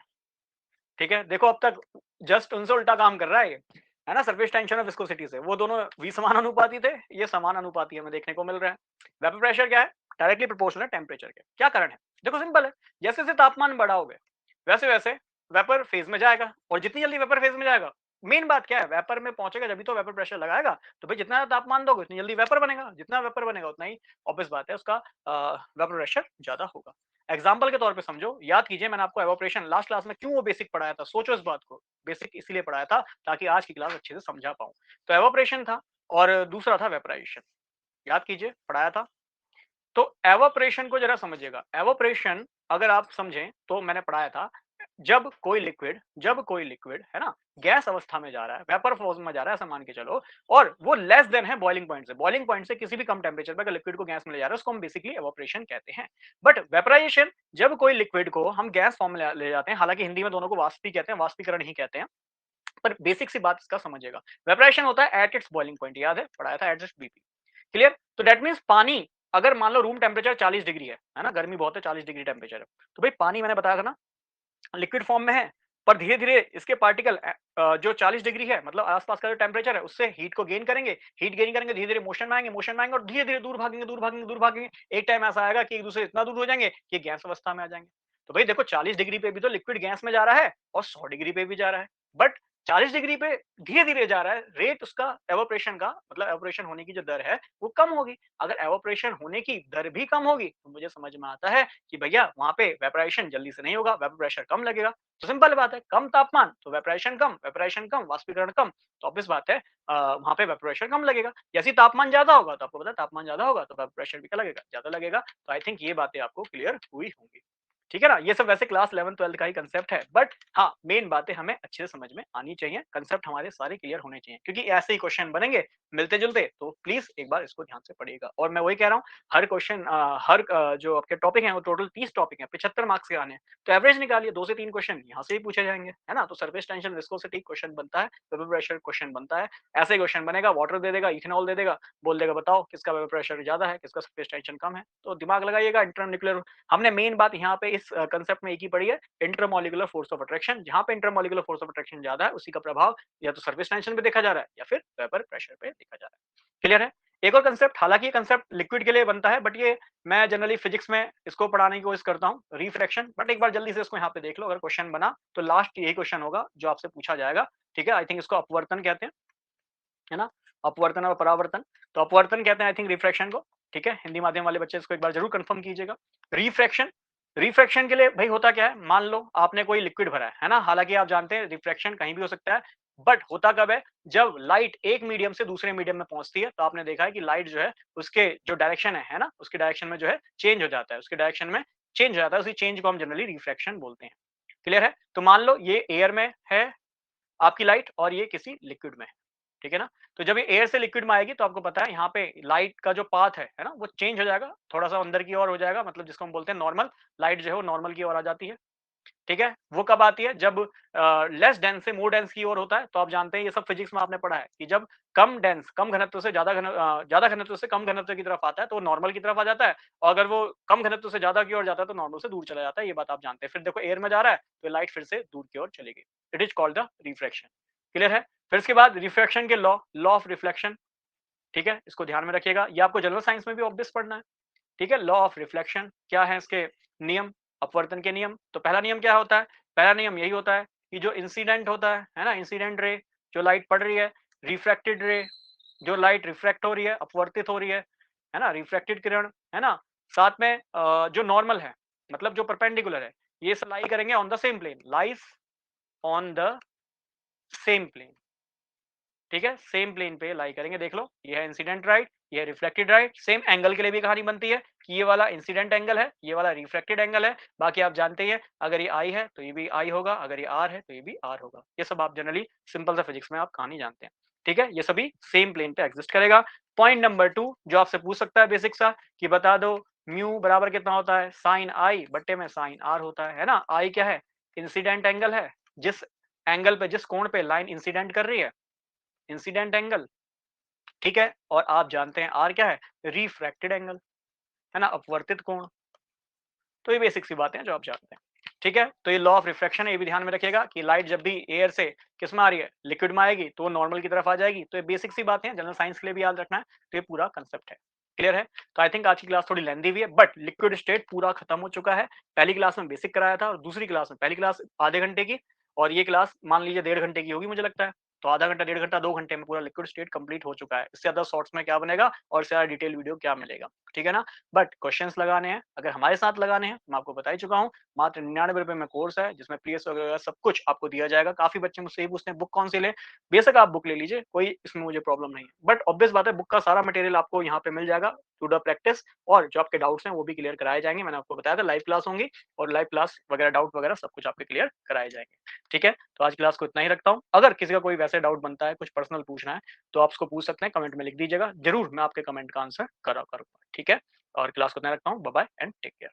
ठीक है, देखो अब तक जस्ट उनसे उल्टा काम कर रहा है ये, है ना, सरफेस टेंशन और विस्कोसिटी से। वो दोनों भी समान अनुपाती थे, ये समान अनुपाती हमें देखने को मिल रहा है। वेपर प्रेशर क्या है, डायरेक्टली प्रोपोर्शनल है टेम्परेचर के। क्या कारण है, देखो सिंपल है, जैसे जैसे तापमान बढ़ाओगे वैसे वैसे वेपर फेज में जाएगा, और जितनी जल्दी वेपर फेज में जाएगा, मेन बात क्या है, वेपर में पहुंचेगा जब तो वेपर प्रेशर लगाएगा, तो भाई जितना तापमान दोगे उतनी जल्दी वेपर बनेगा, जितना वेपर बनेगा उतना ही ऑब्वियस बात है उसका वेपर प्रेशर ज्यादा होगा। एग्जाम्पल के तौर पे समझो, याद कीजिए मैंने आपको एवोपरेशन लास्ट क्लास में क्यों वो बेसिक पढ़ाया था, सोचो इस बात को। बेसिक इसलिए पढ़ाया था ताकि आज की क्लास अच्छे से समझा पाऊं। तो एवोपरेशन था और दूसरा था वेपराइजेशन, याद कीजिए पढ़ाया था। तो एवोपरेशन को जरा समझिएगा। एवोपरेशन अगर आप समझें तो मैंने पढ़ाया था, जब कोई लिक्विड है ना गैस अवस्था में जा रहा है, वेपर फॉर्म में जा रहा है, ऐसा मान के चलो, और वो लेस देन है बॉइलिंग पॉइंट से किसी भी कम टेम्परेचर पर अगर लिक्विड को गैस में ले जा रहा है, उसको हम बेसिकली एवोपरेशन कहते हैं। बट वेपराइजेशन, जब कोई लिक्विड को हम गैस फॉर्म में ले जाते हैं, हालांकि हिंदी में दोनों को वाष्पी कहते हैं, वाष्पीकरण ही कहते हैं, पर बेसिक सी बात इसका समझिएगा। वेपराइजेशन होता है एट इट्स बॉइलिंग पॉइंट, याद है पढ़ाया था, एट इट्स बीपी। क्लियर। तो दैट मींस पानी, अगर मान लो रूम टेम्परेचर 40 डिग्री है ना, गर्मी बहुत है, 40 डिग्री टेम्परेचर है, तो भाई पानी मैंने बताया था ना लिक्विड फॉर्म में है, पर धीरे धीरे इसके पार्टिकल जो 40 डिग्री है मतलब आसपास का जो टेम्परेचर है उससे हीट को गेन करेंगे, हीट गेन करेंगे, धीरे धीरे मोशन में आएंगे और धीरे धीरे दूर भागेंगे। एक टाइम ऐसा आएगा कि एक दूसरे इतना दूर हो जाएंगे कि गैस अवस्था में आ जाएंगे। तो भाई देखो 40 डिग्री पे भी तो लिक्विड गैस में जा रहा है और 100 डिग्री पे भी जा रहा है, बट 40 डिग्री पे धीरे धीरे जा रहा है, रेट उसका एवोपरेशन का मतलब एवोपरेशन होने की जो दर है वो कम होगी। अगर एवोपरेशन होने की दर भी कम होगी तो मुझे समझ में आता है कि भैया वहां पे वेपराइजेशन जल्दी से नहीं होगा, वेपर प्रेशर कम लगेगा। तो सिंपल बात है, कम तापमान तो वेपराइजेशन कम, वाष्पीकरण कम, तो ऑब्वियस बात है वहां पे वेपर प्रेशर कम लगेगा। जैसे ही तापमान ज्यादा होगा तो आपको पता है तापमान ज्यादा होगा तो वेपर प्रेशर भी क्या लगेगा, ज्यादा लगेगा। तो आई थिंक ये बातें आपको क्लियर हुई होंगी। ठीक है ना, ये सब वैसे क्लास 11th-12th का ही कंसेप्ट है, बट हाँ मेन बातें हमें अच्छे से समझ में आनी चाहिए, कंसेप्ट हमारे सारे क्लियर होने चाहिए, क्योंकि ऐसे ही क्वेश्चन बनेंगे मिलते जुलते, तो प्लीज एक बार इसको ध्यान से पढ़िएगा। और मैं वही कह रहा हूँ, हर क्वेश्चन जो आपके टॉपिक हैं वो टोटल 30 टॉपिक हैं, 75 मार्क्स के आने हैं, तो एवरेज निकालिए, 2 से 3 क्वेश्चन यहाँ से ही पूछे जाएंगे, है ना। तो सरफेस टेंशन विस्कोसिटी क्वेश्चन बनता है, वेपर प्रेशर क्वेश्चन बनता है, ऐसे क्वेश्चन बनेगा, वाटर दे देगा, इथेनॉल दे देगा, बोल देगा बताओ किसका वेपर प्रेशर ज्यादा है, किसका सरफेस टेंशन कम है। तो दिमाग लगाइएगा। इंटरन्यूक्लियर, हमने मेन बात यहाँ पे इस कंसेप्ट में एक ही पढ़ी है, इंटरमॉलिक्यूलर फोर्स ऑफ अट्रैक्शन। जहां पे इंटरमॉलिक्यूलर फोर्स ऑफ अट्रैक्शन ज्यादा है उसी का प्रभाव या तो सरफेस टेंशन पे देखा जा रहा है या फिर वेपर प्रेशर पे देखा जा रहा है। क्लियर है। एक और कंसेप्ट, हालांकि ये कंसेप्ट लिक्विड के लिए बनता है, बट ये मैं जनरली फिजिक्स में इसको पढ़ाने की कोशिश करता हूँ, रिफ्रैक्शन। बट एक बार जल्दी से इसको यहाँ पे देख लो, अगर क्वेश्चन बना तो लास्ट यही क्वेश्चन होगा जो आपसे पूछा जाएगा। ठीक है, आई थिंक इसको अपवर्तन कहते हैं, है ना, अपवर्तन और परावर्तन। तो अपवर्तन कहते हैं आई थिंक रिफ्रैक्शन को। ठीक है, हिंदी माध्यम वाले बच्चे इसको एक बार जरूर कंफर्म कीजिएगा। रिफ्रैक्शन, रिफ्रैक्शन के लिए भाई होता क्या है, मान लो आपने कोई लिक्विड भरा है ना, हालांकि आप जानते हैं रिफ्रैक्शन कहीं भी हो सकता है, बट होता कब है, जब लाइट एक मीडियम से दूसरे मीडियम में पहुंचती है, तो आपने देखा है कि लाइट जो है उसके जो डायरेक्शन है ना, उसके डायरेक्शन में जो है चेंज हो जाता है, उसके डायरेक्शन में चेंज हो जाता है, उसी चेंज को हम जनरली रिफ्रैक्शन बोलते हैं। क्लियर है। तो मान लो ये एयर में है आपकी लाइट और ये किसी लिक्विड में है, ठीक है ना। तो जब ये एयर से लिक्विड में आएगी तो आपको पता है यहाँ पे लाइट का जो पाथ है ना, वो चेंज हो जाएगा, थोड़ा सा अंदर की ओर हो जाएगा, मतलब जिसको हम बोलते हैं नॉर्मल, लाइट जो है वो नॉर्मल की ओर आ जाती है। ठीक है, वो कब आती है, जब लेस डेंस से मोर डेंस की ओर होता है। तो आप जानते हैं ये सब फिजिक्स में आपने पढ़ा है कि जब कम डेंस, कम घनत्व से ज्यादा घनत्व से कम घनत्व की तरफ आता है तो वो नॉर्मल की तरफ आ जाता है, और अगर वो कम घनत्व से ज्यादा की ओर जाता है तो नॉर्मल से दूर चला जाता है। ये बात आप जानते हैं। फिर देखो एयर में जा रहा है तो लाइट फिर से दूर की ओर चली गई, it is called the refraction. Clear है। फिर इसके बाद रिफ्रैक्शन के लॉ, लॉ ऑफ रिफ्लेक्शन। ठीक है, इसको ध्यान में रखिएगा, ये आपको जनरल साइंस में भी ऑब्वियस पढ़ना है। ठीक है, लॉ ऑफ रिफ्लेक्शन क्या है, इसके नियम, अपवर्तन के नियम। तो पहला नियम क्या होता है, पहला नियम यही होता है कि जो इंसिडेंट होता है ना, इंसिडेंट रे, जो लाइट पड़ रही है, रिफ्रैक्टेड रे, जो लाइट रिफ्रैक्ट हो रही है, अपवर्तित हो रही है ना, रिफ्रैक्टेड किरण, है ना, साथ में जो नॉर्मल है, मतलब जो परपेंडिकुलर है, ये सब लाई करेंगे on the same plane, lies on the same plane. ठीक है, सेम प्लेन पे लाई करेंगे। देख लो, ये है इंसिडेंट राइट, ये है रिफ्लेक्टेड राइट। सेम एंगल के लिए भी कहानी बनती है कि ये वाला इंसिडेंट एंगल है, ये वाला रिफ्लेक्टेड एंगल है। बाकी आप जानते हैं, अगर ये आई है तो ये भी आई होगा, अगर ये आर है तो ये भी आर होगा। ये सब आप जनरली सिंपल सा फिजिक्स में आप कहानी जानते हैं। ठीक है, ये सभी सेम प्लेन पे एग्जिस्ट करेगा। पॉइंट नंबर 2 जो आपसे पूछ सकता है बेसिक सा कि बता दो म्यू बराबर कितना होता है, साइन आई बट्टे में साइन आर होता है ना। आई क्या है, इंसिडेंट एंगल है, जिस एंगल पे, जिस कोण पे लाइन इंसिडेंट कर रही है, इंसिडेंट एंगल, ठीक है। और आप जानते हैं आर क्या है, रिफ्रैक्टेड एंगल, है ना, अपवर्तित कोण। तो ये बेसिक सी बातें हैं जो आप जानते हैं, ठीक है। तो ये लॉ ऑफ रिफ्रैक्शन है, ये भी ध्यान में रखिएगा कि लाइट जब भी एयर से किस में आ रही है, लिक्विड में आएगी तो वो नॉर्मल की तरफ आ जाएगी। तो ये बेसिक सी बातें हैं, जनरल साइंस के लिए भी याद रखना है। तो ये पूरा कंसेप्ट है, क्लियर है। तो आई थिंक आज की क्लास थोड़ी लेंदी भी है, बट लिक्विड स्टेट पूरा खत्म हो चुका है। पहली क्लास में बेसिक कराया था और दूसरी क्लास में, पहली क्लास आधे घंटे की और ये क्लास मान लीजिए 1.5 घंटे की होगी मुझे लगता है। तो आधा घंटा, 1.5 घंटा, 2 घंटे में पूरा लिक्विड स्टेट कंप्लीट हो चुका है। इससे ज्यादा शॉर्ट्स में क्या बनेगा और इससे ज्यादा डिटेल वीडियो क्या मिलेगा, ठीक है ना। बट क्वेश्चंस लगाने हैं, अगर हमारे साथ लगाने हैं, मैं आपको बता ही चुका हूँ, मात्र 99 रुपए में कोर्स है जिसमें पीएस वगैरह सब कुछ आपको दिया जाएगा। काफी बच्चे मुझसे ही पूछते हैं बुक कौन सी ले, बेशक आप बुक ले लीजिए, कोई इसमें मुझे प्रॉब्लम नहीं है। बट ऑब्वियस बात है बुक का सारा मटेरियल आपको यहाँ पे मिल जाएगा टू द प्रैक्टिस, और जो आपके डाउट्स हैं वो भी क्लियर कराए जाएंगे। मैंने आपको बताया था लाइव क्लास होंगी और लाइव क्लास वगैरह डाउट वगैरह सब कुछ आपके क्लियर कराए जाएंगे, ठीक है। तो आज क्लास को इतना ही रखता हूँ। अगर किसी का कोई वैसे डाउट बनता है, कुछ पर्सनल पूछना है, तो आप उसको पूछ सकते हैं, कमेंट में लिख दीजिएगा, जरूर मैं आपके कमेंट का आंसर करा करूंगा, ठीक है। और क्लास को इतना रखता हूँ, bye bye and take care.